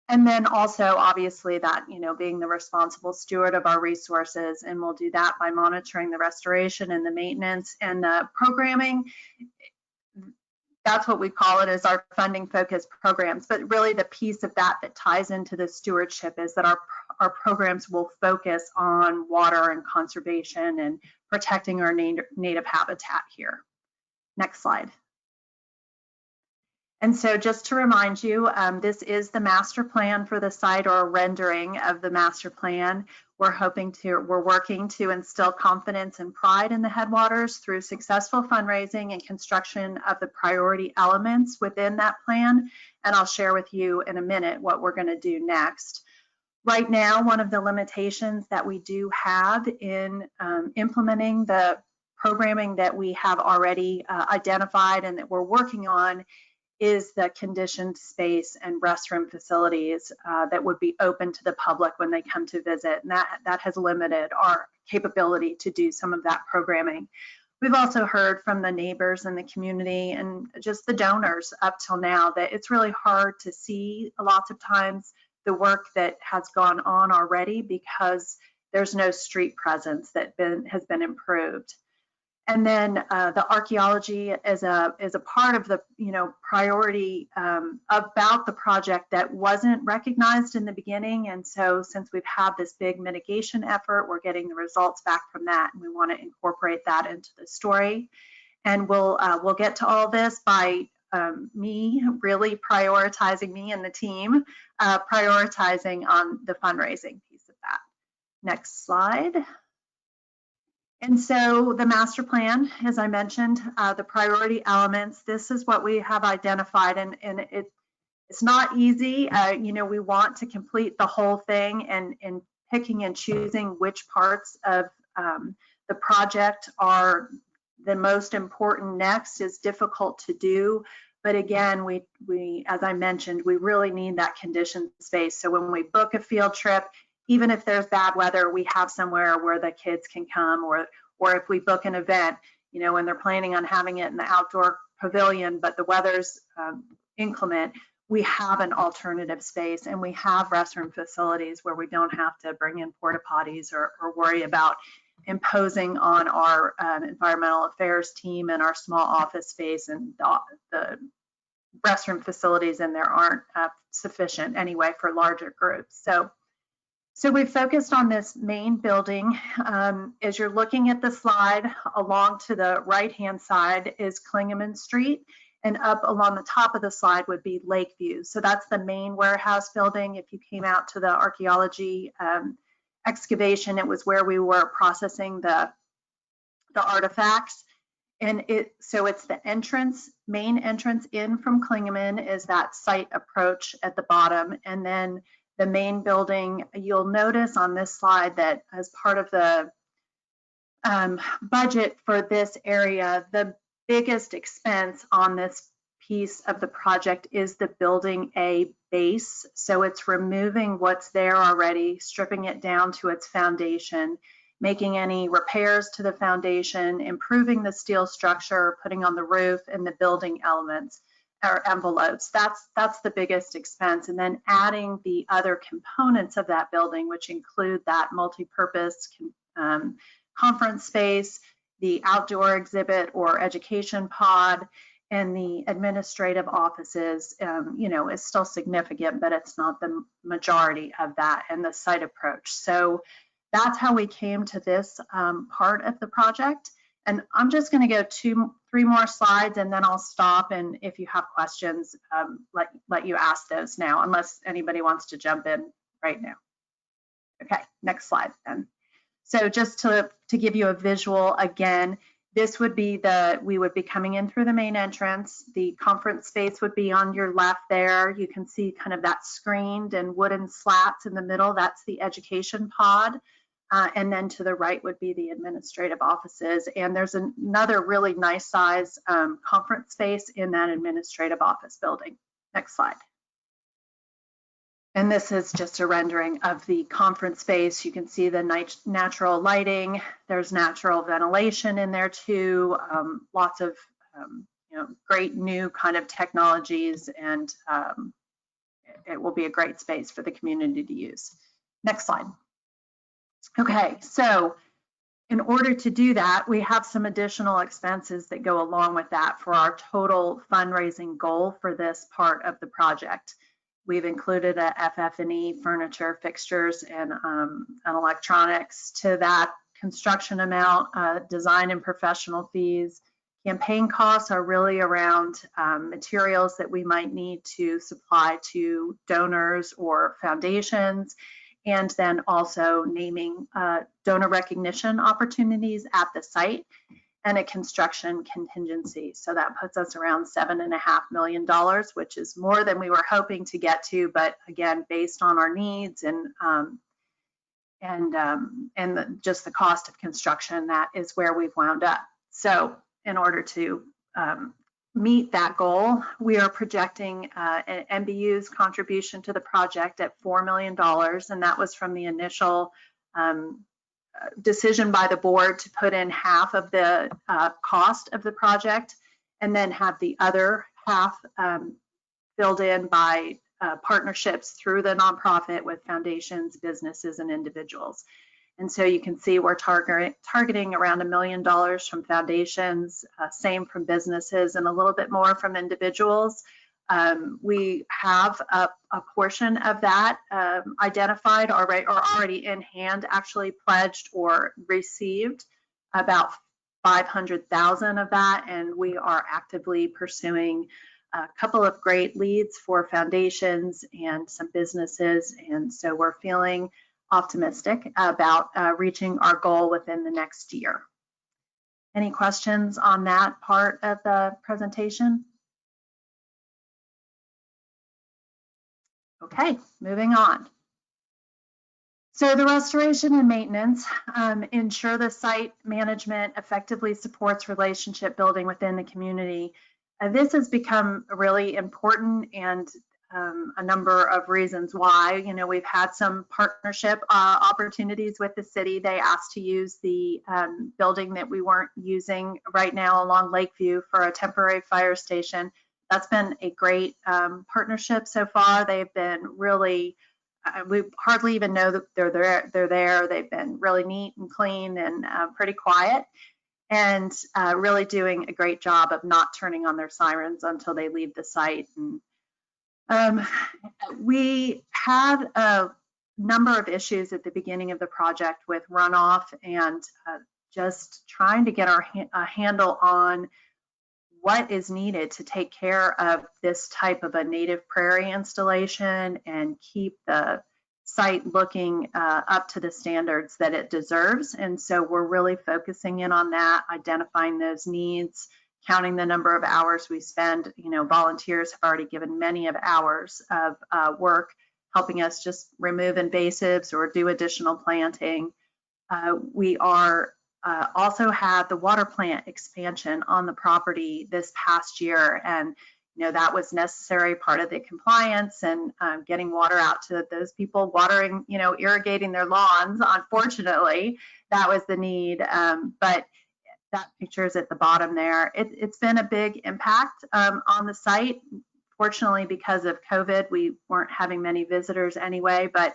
And then also, obviously, that, being the responsible steward of our resources, and we'll do that by monitoring the restoration and the maintenance and the programming. That's what we call it, as our funding focused programs. But really the piece of that ties into the stewardship is that our programs will focus on water and conservation and protecting our native habitat here. Next slide. And so just to remind you, this is the master plan for the site, or a rendering of the master plan. We're working to instill confidence and pride in the headwaters through successful fundraising and construction of the priority elements within that plan. And I'll share with you in a minute what we're going to do next. Right now, one of the limitations that we do have in implementing the programming that we have already identified and that we're working on is the conditioned space and restroom facilities that would be open to the public when they come to visit. And that has limited our capability to do some of that programming. We've also heard from the neighbors in the community and just the donors up till now that it's really hard to see lots of times the work that has gone on already because there's no street presence that has been improved. And then the archaeology is a part of the priority about the project that wasn't recognized in the beginning. And so since we've had this big mitigation effort, we're getting the results back from that, and we want to incorporate that into the story. And we'll get to all this by me really prioritizing, me and the team prioritizing on the fundraising piece of that. Next slide. And so the master plan, as I mentioned, the priority elements, this is what we have identified, and it's not easy. We want to complete the whole thing, and picking and choosing which parts of the project are the most important next is difficult to do. But again, we, as I mentioned, we really need that conditioned space. So when we book a field trip, even if there's bad weather, we have somewhere where the kids can come, or if we book an event, when they're planning on having it in the outdoor pavilion, but the weather's inclement, we have an alternative space, and we have restroom facilities where we don't have to bring in porta potties or worry about imposing on our environmental affairs team and our small office space, and the restroom facilities in there aren't sufficient anyway for larger groups. So we've focused on this main building. As you're looking at the slide, along to the right-hand side is Klingeman Street, and up along the top of the slide would be Lakeview. So that's the main warehouse building. If you came out to the archaeology excavation, it was where we were processing the artifacts. And so it's the main entrance in from Klingeman is that site approach at the bottom, and then the main building. You'll notice on this slide that as part of the budget for this area, the biggest expense on this piece of the project is the building A base. So it's removing what's there already, stripping it down to its foundation, making any repairs to the foundation, improving the steel structure, putting on the roof and the building elements or envelopes. That's the biggest expense. And then adding the other components of that building, which include that multi-purpose conference space, the outdoor exhibit or education pod, and the administrative offices, is still significant, but it's not the majority of that, and the site approach. So that's how we came to this part of the project. And I'm just going to go 2-3 more slides, and then I'll stop. And if you have questions, let you ask those now, unless anybody wants to jump in right now. Okay, next slide then. So just to give you a visual again, this would be we would be coming in through the main entrance. The conference space would be on your left there. You can see kind of that screened and wooden slats in the middle. That's the education pod. And then to the right would be the administrative offices. And there's another really nice size conference space in that administrative office building. Next slide. And this is just a rendering of the conference space. You can see the natural lighting. There's natural ventilation in there too. Lots of great new kind of technologies, and it will be a great space for the community to use. Next slide. Okay, so in order to do that, we have some additional expenses that go along with that for our total fundraising goal for this part of the project. We've included a FF&E, furniture, fixtures, and electronics to that construction amount, design and professional fees. Campaign costs are really around materials that we might need to supply to donors or foundations, and then also naming donor recognition opportunities at the site and a construction contingency. So that puts us around $7.5 million, which is more than we were hoping to get to, but again, based on our needs and just the cost of construction, that is where we've wound up. So in order to meet that goal, we are projecting an MBU's contribution to the project at $4 million, and that was from the initial decision by the board to put in half of the cost of the project, and then have the other half filled in by partnerships through the nonprofit with foundations, businesses, and individuals. And so you can see we're targeting around $1 million from foundations, same from businesses, and a little bit more from individuals. We have a portion of that identified already, or already in hand, actually pledged or received about 500,000 of that, and we are actively pursuing a couple of great leads for foundations and some businesses, and so we're feeling optimistic about reaching our goal within the next year. Any questions on that part of the presentation? Okay, moving on. So the restoration and maintenance ensure the site management effectively supports relationship building within the community. This has become really important, and a number of reasons why. You know, we've had some partnership opportunities with the city. They asked to use the building that we weren't using right now along Lakeview for a temporary fire station. That's been a great partnership so far. They've been really, we hardly even know that they're there. They've been really neat and clean and pretty quiet, and really doing a great job of not turning on their sirens until they leave the site. And we had a number of issues at the beginning of the project with runoff and just trying to get a handle on what is needed to take care of this type of a native prairie installation and keep the site looking up to the standards that it deserves. And so we're really focusing in on that, identifying those needs, counting the number of hours we spend. You know, volunteers have already given many of hours of work helping us just remove invasives or do additional planting. We are also had the water plant expansion on the property this past year, and you know that was necessary part of the compliance and getting water out to those people watering, you know, irrigating their lawns. Unfortunately, that was the need, but that picture is at the bottom there. It's been a big impact on the site. Fortunately, because of COVID, we weren't having many visitors anyway, but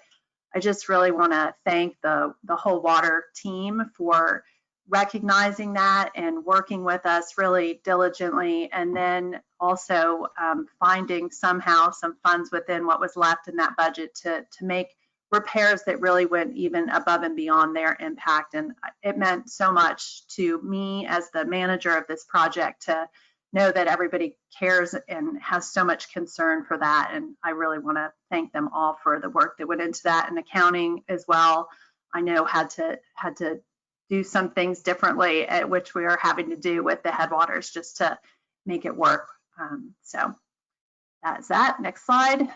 I just really want to thank the whole water team for recognizing that and working with us really diligently, and then also finding somehow some funds within what was left in that budget to make repairs that really went even above and beyond their impact. And it meant so much to me as the manager of this project to know that everybody cares and has so much concern for that. And I really want to thank them all for the work that went into that, and accounting as well. I know had to do some things differently, which we are having to do with the headwaters just to make it work. So that's that. Next slide.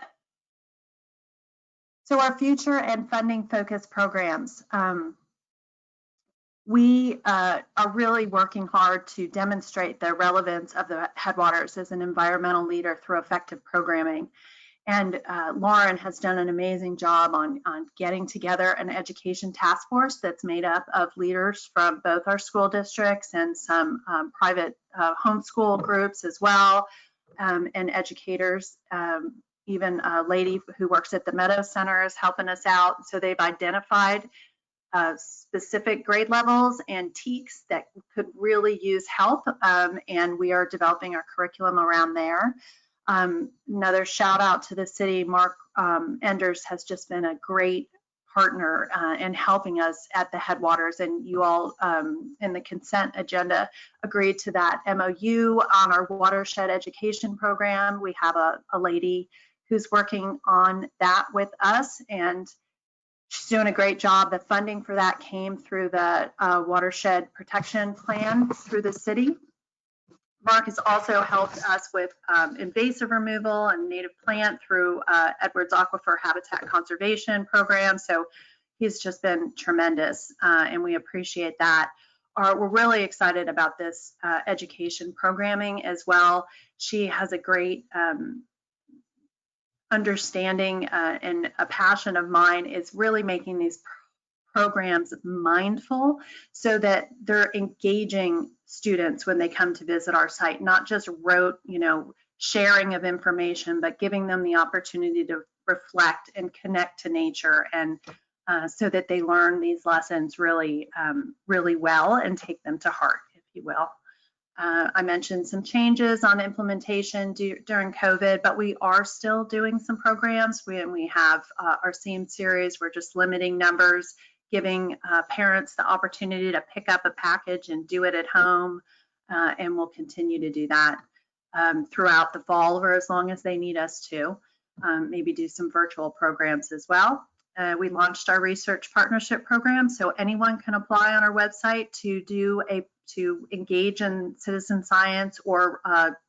So our future and funding focused programs. We are really working hard to demonstrate the relevance of the headwaters as an environmental leader through effective programming. And Lauren has done an amazing job on getting together an education task force that's made up of leaders from both our school districts and some private homeschool groups as well, and educators. even a lady who works at the Meadow Center is helping us out. So they've identified specific grade levels and TEKs that could really use help, and we are developing our curriculum around there. Another shout out to the city. Mark Endorse has just been a great partner in helping us at the headwaters, and you all in the consent agenda agreed to that MOU on our watershed education program. We have a lady who's working on that with us, and she's doing a great job. The funding for that came through the watershed protection plan through the city. Mark has also helped us with invasive removal and native plant through Edwards Aquifer Habitat Conservation Program. So he's just been tremendous, and we appreciate that. We're really excited about this education programming as well. She has a great understanding and a passion of mine is really making these programs mindful so that they're engaging students when they come to visit our site, not just rote, sharing of information, but giving them the opportunity to reflect and connect to nature, and so that they learn these lessons really, really well and take them to heart, if you will. I mentioned some changes on implementation during COVID, but we are still doing some programs. We have our SEAM series. We're just limiting numbers, giving parents the opportunity to pick up a package and do it at home, and we'll continue to do that throughout the fall or as long as they need us to. Maybe do some virtual programs as well. We launched our research partnership program, so anyone can apply on our website to engage in citizen science or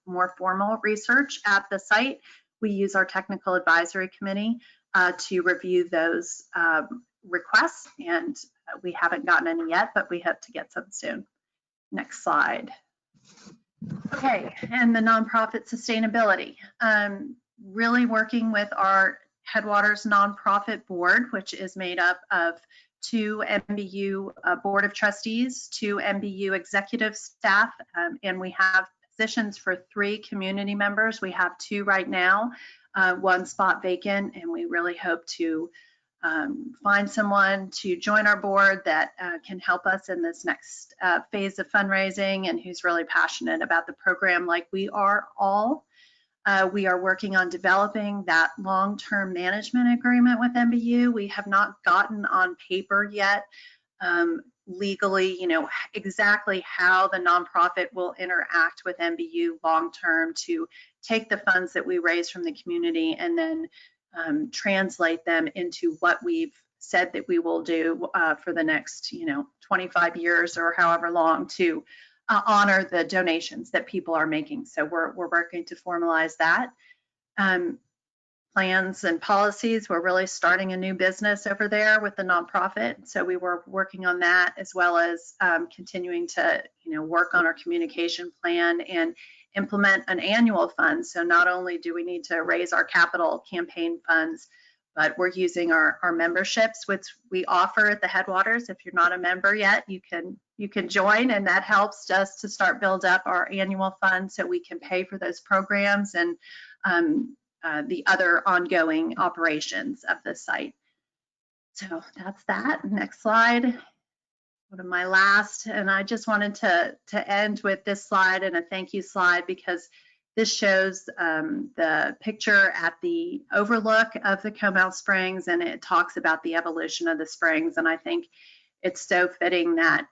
more formal research at the site. We use our technical advisory committee to review those requests, and we haven't gotten any yet, but we hope to get some soon. Next slide. Okay, and the nonprofit sustainability. Really working with our Headwaters Nonprofit Board, which is made up of 2 MBU Board of Trustees, 2 MBU executive staff, and we have positions for 3 community members. We have 2 right now, 1 spot vacant, and we really hope to find someone to join our board that can help us in this next phase of fundraising and who's really passionate about the program like we are all. We are working on developing that long-term management agreement with MBU. We have not gotten on paper yet legally, exactly how the nonprofit will interact with MBU long-term to take the funds that we raise from the community and then translate them into what we've said that we will do for the next, 25 years or however long to honor the donations that people are making. So we're working to formalize that. Plans and policies, we're really starting a new business over there with the nonprofit. So we were working on that, as well as continuing to work on our communication plan and implement an annual fund. So not only do we need to raise our capital campaign funds, but we're using our memberships, which we offer at the Headwaters. If you're not a member yet, you can join, and that helps us to start build up our annual fund so we can pay for those programs and the other ongoing operations of the site. So that's that. Next slide. One of my last, and I just wanted to end with this slide and a thank you slide, because this shows the picture at the overlook of the Comal Springs, and it talks about the evolution of the springs. And I think it's so fitting that,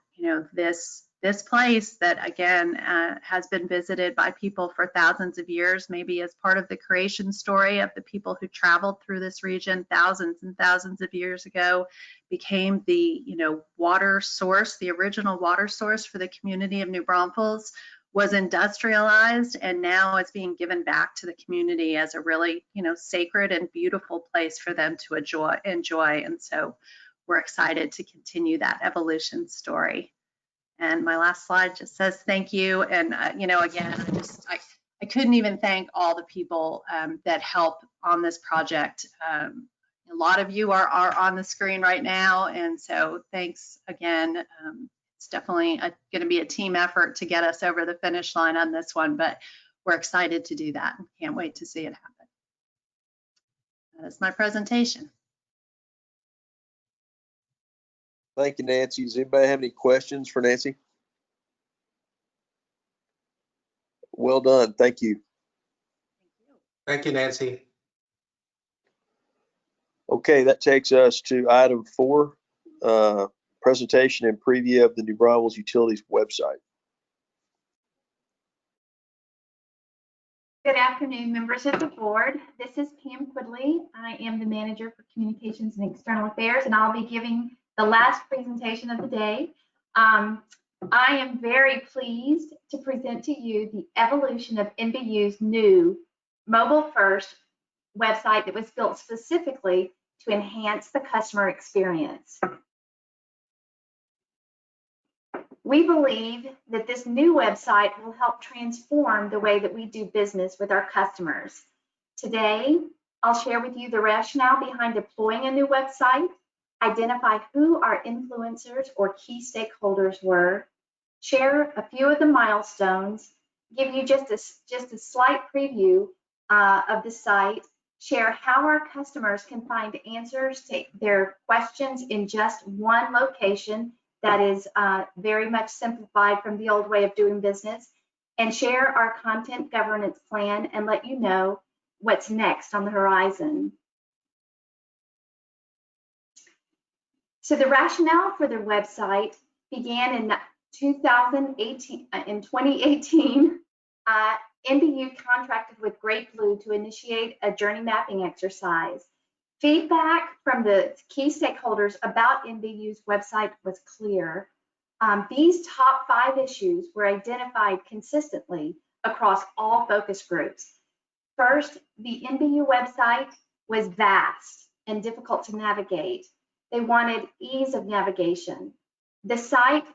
this place that, again, has been visited by people for thousands of years, maybe as part of the creation story of the people who traveled through this region thousands and thousands of years ago, became the, water source, the original water source for the community of New Braunfels, was industrialized, and now it's being given back to the community as a really, sacred and beautiful place for them to enjoy. And so we're excited to continue that evolution story. And my last slide just says thank you. And, again, I couldn't even thank all the people that help on this project. A lot of you are on the screen right now. And so thanks again. It's definitely going to be a team effort to get us over the finish line on this one, but we're excited to do that. Can't wait to see it happen. That is my presentation. Thank you, Nancy. Does anybody have any questions for Nancy? Well done. Thank you. Thank you, Nancy. Okay, that takes us to item 4, presentation and preview of the New Braunfels Utilities website. Good afternoon, members of the board. This is Pam Quigley. I am the manager for communications and external affairs, and I'll be giving the last presentation of the day. I am very pleased to present to you the evolution of NBU's new mobile-first website that was built specifically to enhance the customer experience. We believe that this new website will help transform the way that we do business with our customers. Today, I'll share with you the rationale behind deploying a new website, identify who our influencers or key stakeholders were, share a few of the milestones, give you just a slight preview of the site, share how our customers can find answers to their questions in just one location that is very much simplified from the old way of doing business, and share our content governance plan and let you know what's next on the horizon. So the rationale for the website began in 2018. In 2018, NBU contracted with Great Blue to initiate a journey mapping exercise. Feedback from the key stakeholders about NBU's website was clear. These top 5 issues were identified consistently across all focus groups. First, the NBU website was vast and difficult to navigate. They wanted ease of navigation. The site,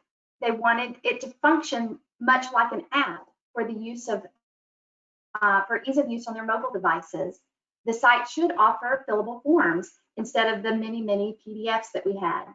they wanted it to function much like an app for the use of, for ease of use on their mobile devices. The site should offer fillable forms instead of the many PDFs that we had.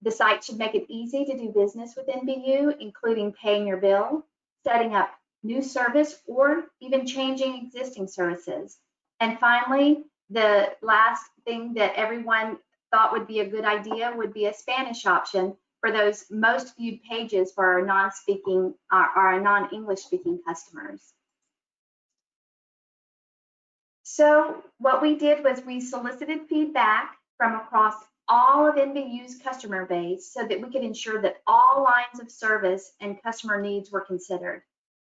The site should make it easy to do business with NBU, including paying your bill, setting up new service, or even changing existing services. And finally, the last thing that everyone thought would be a good idea would be a Spanish option for those most viewed pages for our non-English speaking customers. So what we did was we solicited feedback from across all of NBU's customer base so that we could ensure that all lines of service and customer needs were considered.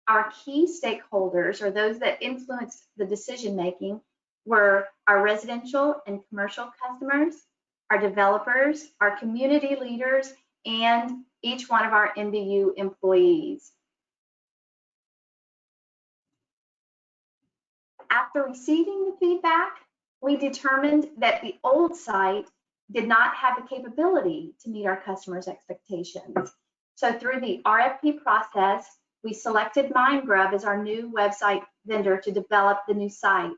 Our key stakeholders, or those that influenced the decision making, were our residential and commercial customers, our developers, our community leaders, and each one of our NBU employees. After receiving the feedback, we determined that the old site did not have the capability to meet our customers' expectations. So through the RFP process, we selected MindGrub as our new website vendor to develop the new site.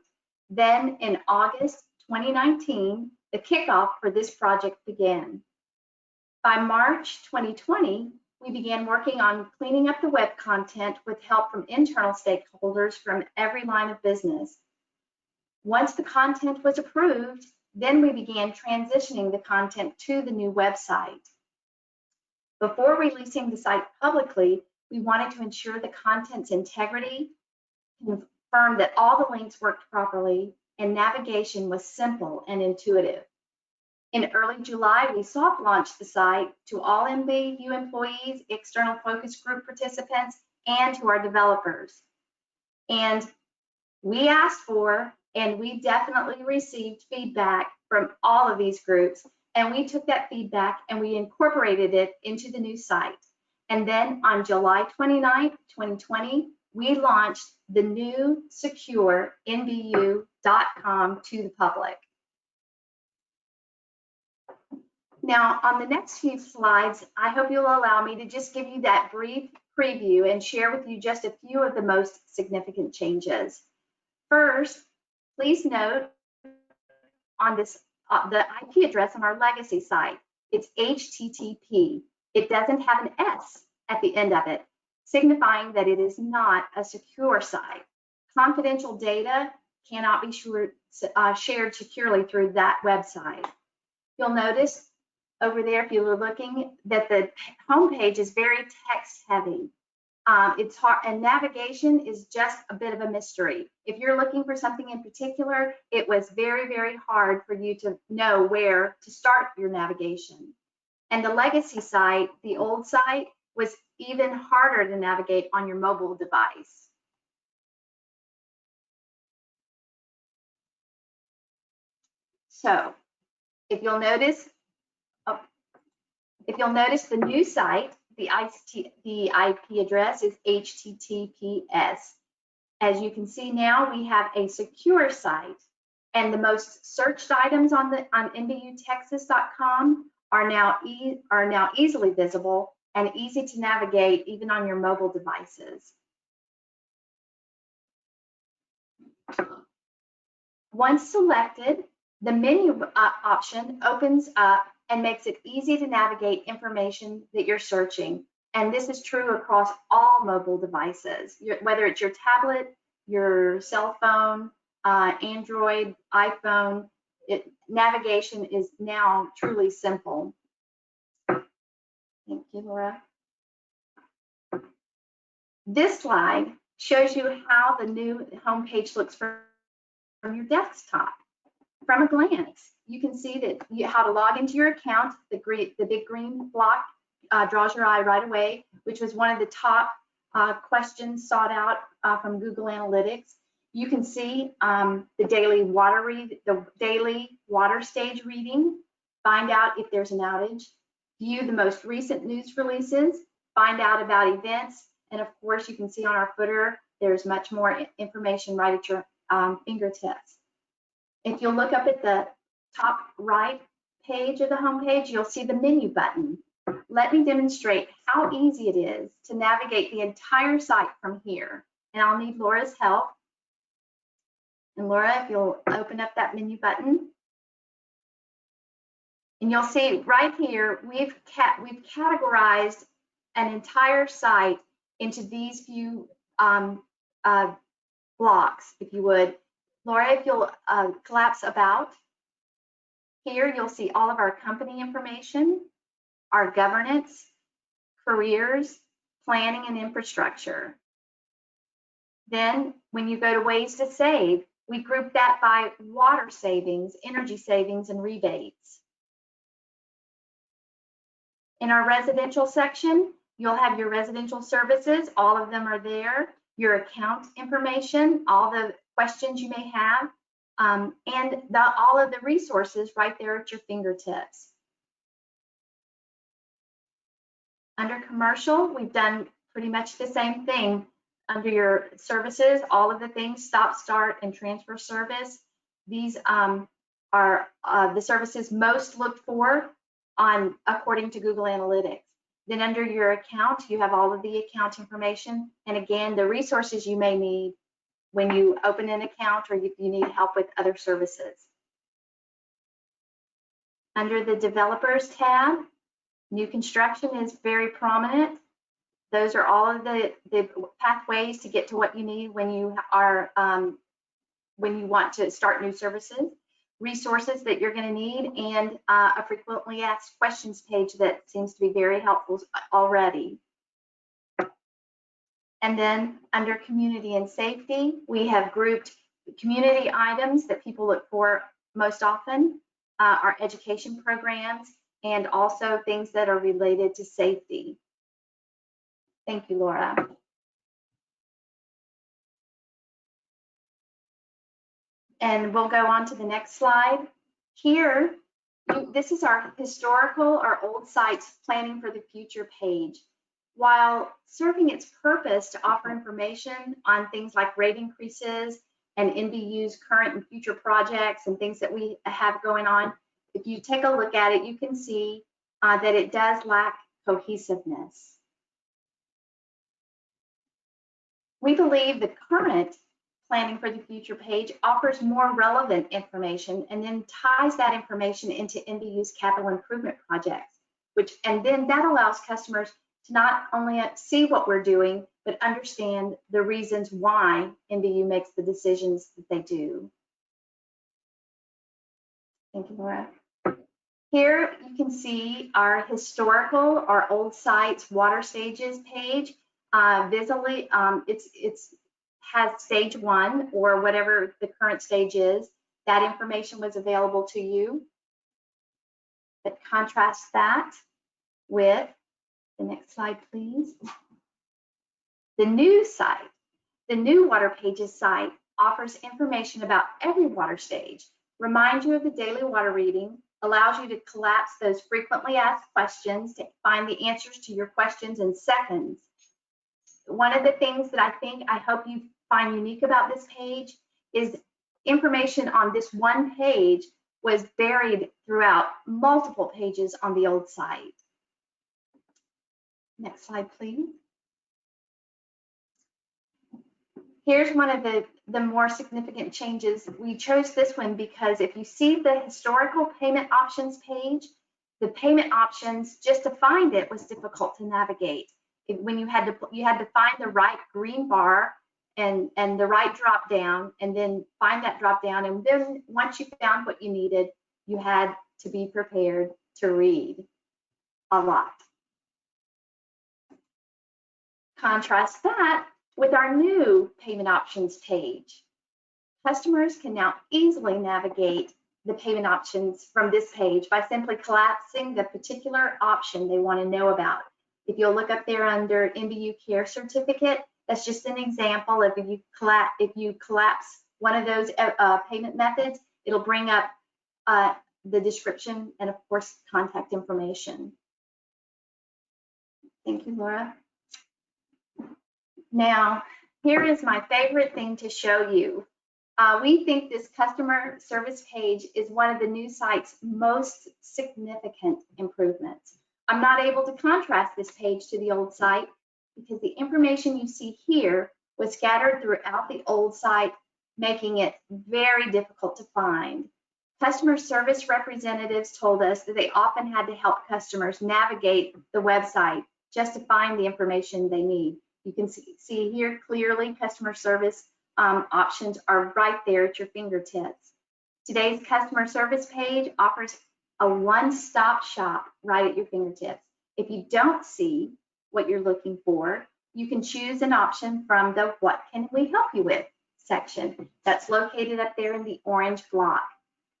Then in August 2019, the kickoff for this project began. By March 2020, we began working on cleaning up the web content with help from internal stakeholders from every line of business. Once the content was approved, then we began transitioning the content to the new website. Before releasing the site publicly, we wanted to ensure the content's integrity, confirm that all the links worked properly, and navigation was simple and intuitive. In early July, we soft launched the site to all NBU employees, external focus group participants, and to our developers. And we asked for, and we definitely received feedback from all of these groups, and we took that feedback and we incorporated it into the new site. And then on July 29th, 2020, we launched the new secure NBU.com to the public. Now, on the next few slides, I hope you'll allow me to just give you that brief preview and share with you just a few of the most significant changes. First, please note on this, the IP address on our legacy site, it's HTTP. It doesn't have an S at the end of it, signifying that it is not a secure site. Confidential data cannot be shared securely through that website. You'll notice over there, if you were looking, that the homepage is very text heavy. It's hard, and navigation is just a bit of a mystery. If you're looking for something in particular, it was very, very hard for you to know where to start your navigation. And the legacy site, the old site, was even harder to navigate on your mobile device. So if you'll notice the new site, the IP address is HTTPS. As you can see now, we have a secure site, and the most searched items on nbutexas.com are now easily visible and easy to navigate even on your mobile devices. Once selected, the menu option opens up and makes it easy to navigate information that you're searching. And this is true across all mobile devices, whether it's your tablet, your cell phone, Android, iPhone. Navigation is now truly simple. Thank you, Laura. This slide shows you how the new homepage looks from your desktop. From a glance, you can see that how to log into your account. The big green block draws your eye right away, which was one of the top questions sought out from Google Analytics. You can see the daily water stage reading, find out if there's an outage, view the most recent news releases, find out about events, and of course you can see on our footer there's much more information right at your fingertips. If you'll look up at the top right page of the homepage, you'll see the menu button. Let me demonstrate how easy it is to navigate the entire site from here. And I'll need Laura's help. And Laura, if you'll open up that menu button. And you'll see right here, we've categorized an entire site into these few blocks, if you would. Laura, if you'll collapse about, here you'll see all of our company information, our governance, careers, planning, and infrastructure. Then when you go to ways to save, we group that by water savings, energy savings, and rebates. In our residential section, you'll have your residential services, all of them are there, your account information, all the questions you may have, and all of the resources right there at your fingertips. Under commercial, we've done pretty much the same thing. Under your services, all of the things, stop, start, and transfer service. These are the services most looked for according to Google Analytics. Then under your account, you have all of the account information. And again, the resources you may need when you open an account or if you need help with other services. Under the developers tab, new construction is very prominent. Those are all of the pathways to get to what you need when you want to start new services, resources that you're going to need, and a frequently asked questions page that seems to be very helpful already. And then under community and safety, we have grouped community items that people look for most often, our education programs, and also things that are related to safety. Thank you, Laura. And we'll go on to the next slide. Here, this is our historical or old sites planning for the future page. While serving its purpose to offer information on things like rate increases and NBU's current and future projects and things that we have going on, if you take a look at it, you can see that it does lack cohesiveness. We believe the current planning for the future page offers more relevant information and then ties that information into NBU's capital improvement projects, and then that allows customers to not only see what we're doing, but understand the reasons why MBU makes the decisions that they do. Thank you, Laura. Here you can see our historical, our old sites, water stages page. Visually, it's has stage 1 or whatever the current stage is. That information was available to you. But contrast that with the next slide, please. The new site, the new Water Pages site offers information about every water stage, reminds you of the daily water reading, allows you to collapse those frequently asked questions to find the answers to your questions in seconds. One of the things that I hope you find unique about this page is information on this one page was buried throughout multiple pages on the old site. Next slide, please. Here's one of the more significant changes. We chose this one because if you see the historical payment options page, the payment options, just to find it was difficult to navigate. When you had to find the right green bar and the right drop down, and then find that drop down, and then once you found what you needed, you had to be prepared to read a lot. Contrast that with our new payment options page. Customers can now easily navigate the payment options from this page by simply collapsing the particular option they want to know about. If you'll look up there under MBU Care Certificate, that's just an example of if you collapse one of those payment methods, it'll bring up the description and of course contact information. Thank you, Laura. Now, here is my favorite thing to show you. We think this customer service page is one of the new site's most significant improvements. I'm not able to contrast this page to the old site because the information you see here was scattered throughout the old site, making it very difficult to find. Customer service representatives told us that they often had to help customers navigate the website just to find the information they need. You can see here clearly customer service options are right there at your fingertips. Today's customer service page offers a one-stop shop right at your fingertips. If you don't see what you're looking for, you can choose an option from the "What can we help you with" section that's located up there in the orange block.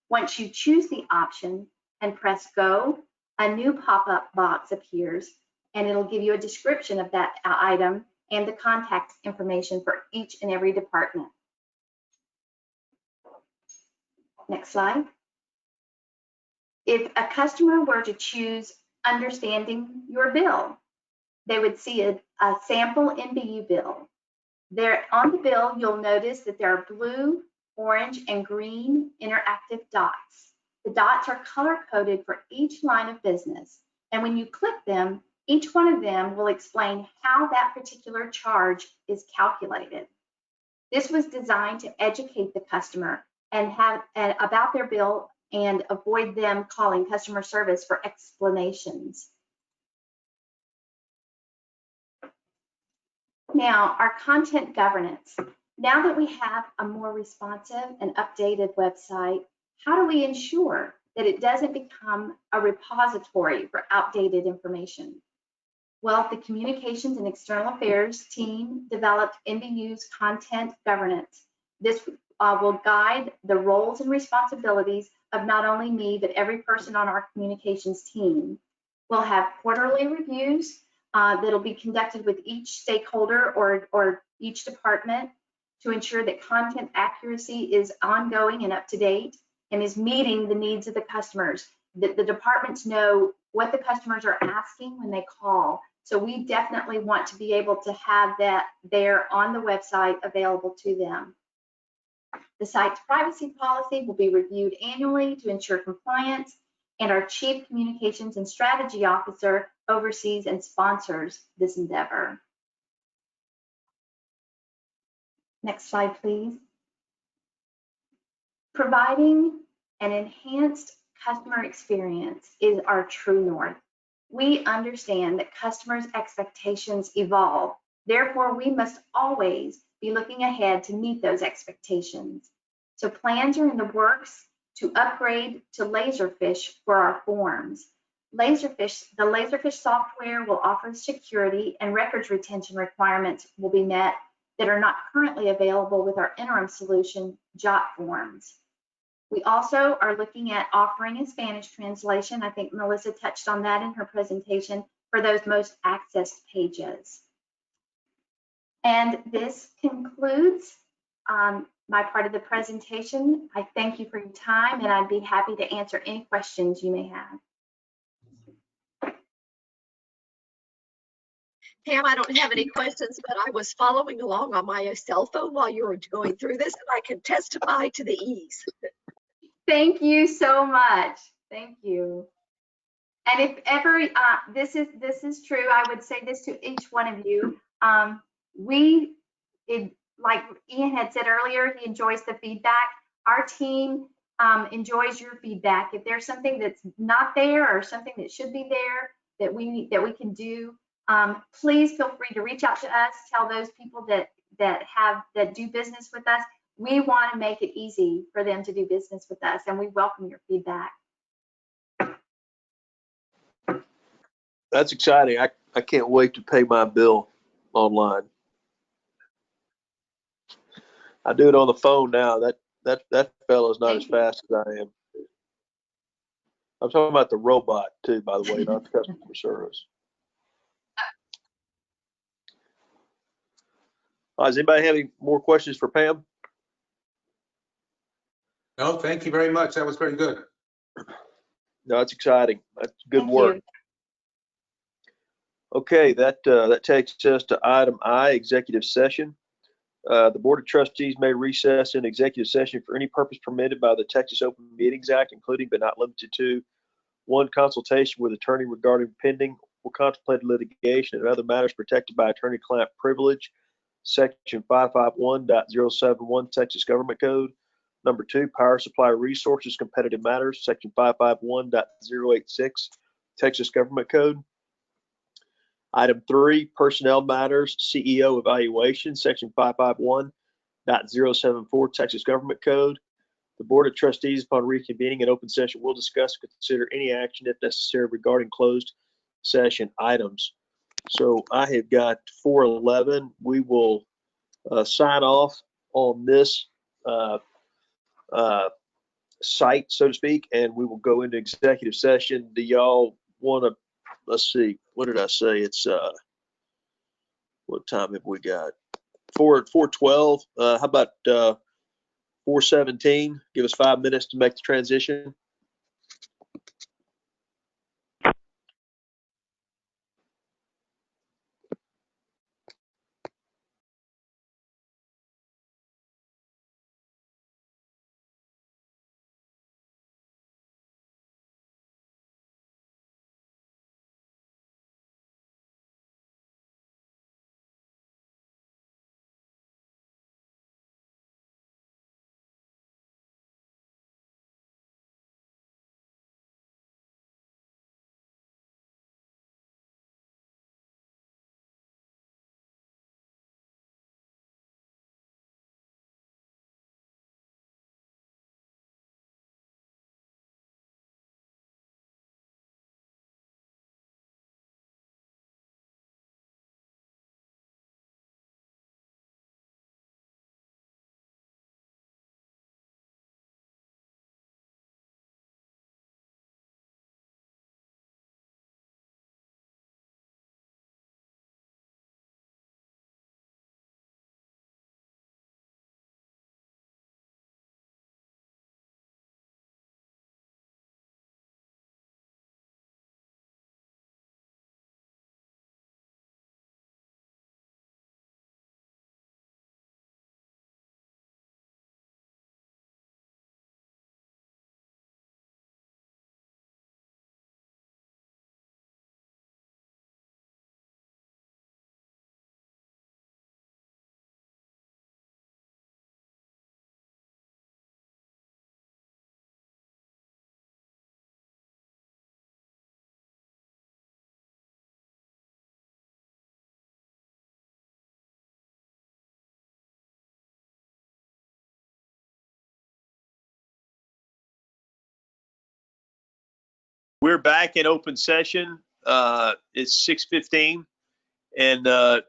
Once you choose the option and press go, a new pop-up box appears and it'll give you a description of that item and the contact information for each and every department. Next slide. If a customer were to choose understanding your bill, they would see a sample MBU bill. There on the bill, you'll notice that there are blue, orange, and green interactive dots. The dots are color-coded for each line of business, and when you click them, each one of them will explain how that particular charge is calculated. This was designed to educate the customer and about their bill and avoid them calling customer service for explanations. Now, our content governance. Now that we have a more responsive and updated website, how do we ensure that it doesn't become a repository for outdated information? Well, the Communications and External Affairs team developed MBU's content governance. This will guide the roles and responsibilities of not only me, but every person on our communications team. We'll have quarterly reviews that'll be conducted with each stakeholder or each department to ensure that content accuracy is ongoing and up to date and is meeting the needs of the customers. The departments know what the customers are asking when they call. So we definitely want to be able to have that there on the website available to them. The site's privacy policy will be reviewed annually to ensure compliance, and our Chief Communications and Strategy Officer oversees and sponsors this endeavor. Next slide, please. Providing an enhanced customer experience is our true north. We understand that customers' expectations evolve. Therefore, we must always be looking ahead to meet those expectations. So plans are in the works to upgrade to Laserfish for our forms. The Laserfish software will offer security and records retention requirements will be met that are not currently available with our interim solution, Jot Forms. We also are looking at offering a Spanish translation. I think Melissa touched on that in her presentation for those most accessed pages. And this concludes my part of the presentation. I thank you for your time, and I'd be happy to answer any questions you may have. Pam, I don't have any questions, but I was following along on my cell phone while you were going through this, and I can testify to the ease. Thank you so much. Thank you. And if ever this is true, I would say this to each one of you. Like Ian had said earlier, he enjoys the feedback. Our team enjoys your feedback. If there's something that's not there or something that should be there that we can do, please feel free to reach out to us. Tell those people that do business with us. We want to make it easy for them to do business with us, and we welcome your feedback. That's exciting. I can't wait to pay my bill online. I do it on the phone now. That fellow's not as fast as I am. I'm talking about the robot too, by the way, not the customer service. Does anybody have any more questions for Pam? No, thank you very much. That was very good. No, it's exciting. That's good work. Okay, that takes us to item I, executive session. The Board of Trustees may recess in executive session for any purpose permitted by the Texas Open Meetings Act, including but not limited to: 1, consultation with attorney regarding pending or contemplated litigation and other matters protected by attorney-client privilege, Section 551.071 Texas Government Code. Number 2, power supply resources, competitive matters, Section 551.086 Texas Government Code. Item 3, personnel matters, CEO evaluation, Section 551.074 Texas Government Code. The Board of Trustees, upon reconvening in open session, will discuss and consider any action, if necessary, regarding closed session items. So I have got 411. We will sign off on this site, so to speak, and we will go into executive session. Do y'all want to, let's see, what did I say? It's what time have we got? 4:12. How about 4:17? Give us 5 minutes to make the transition. We're back in open session. It's 6:15. And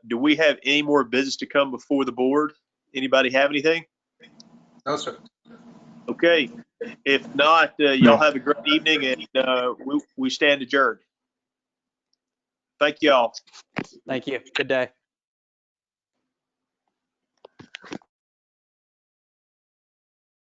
do we have any more business to come before the board? Anybody have anything? No, sir. Okay. If not, y'all have a great evening, and we stand adjourned. Thank y'all. Thank you. Good day.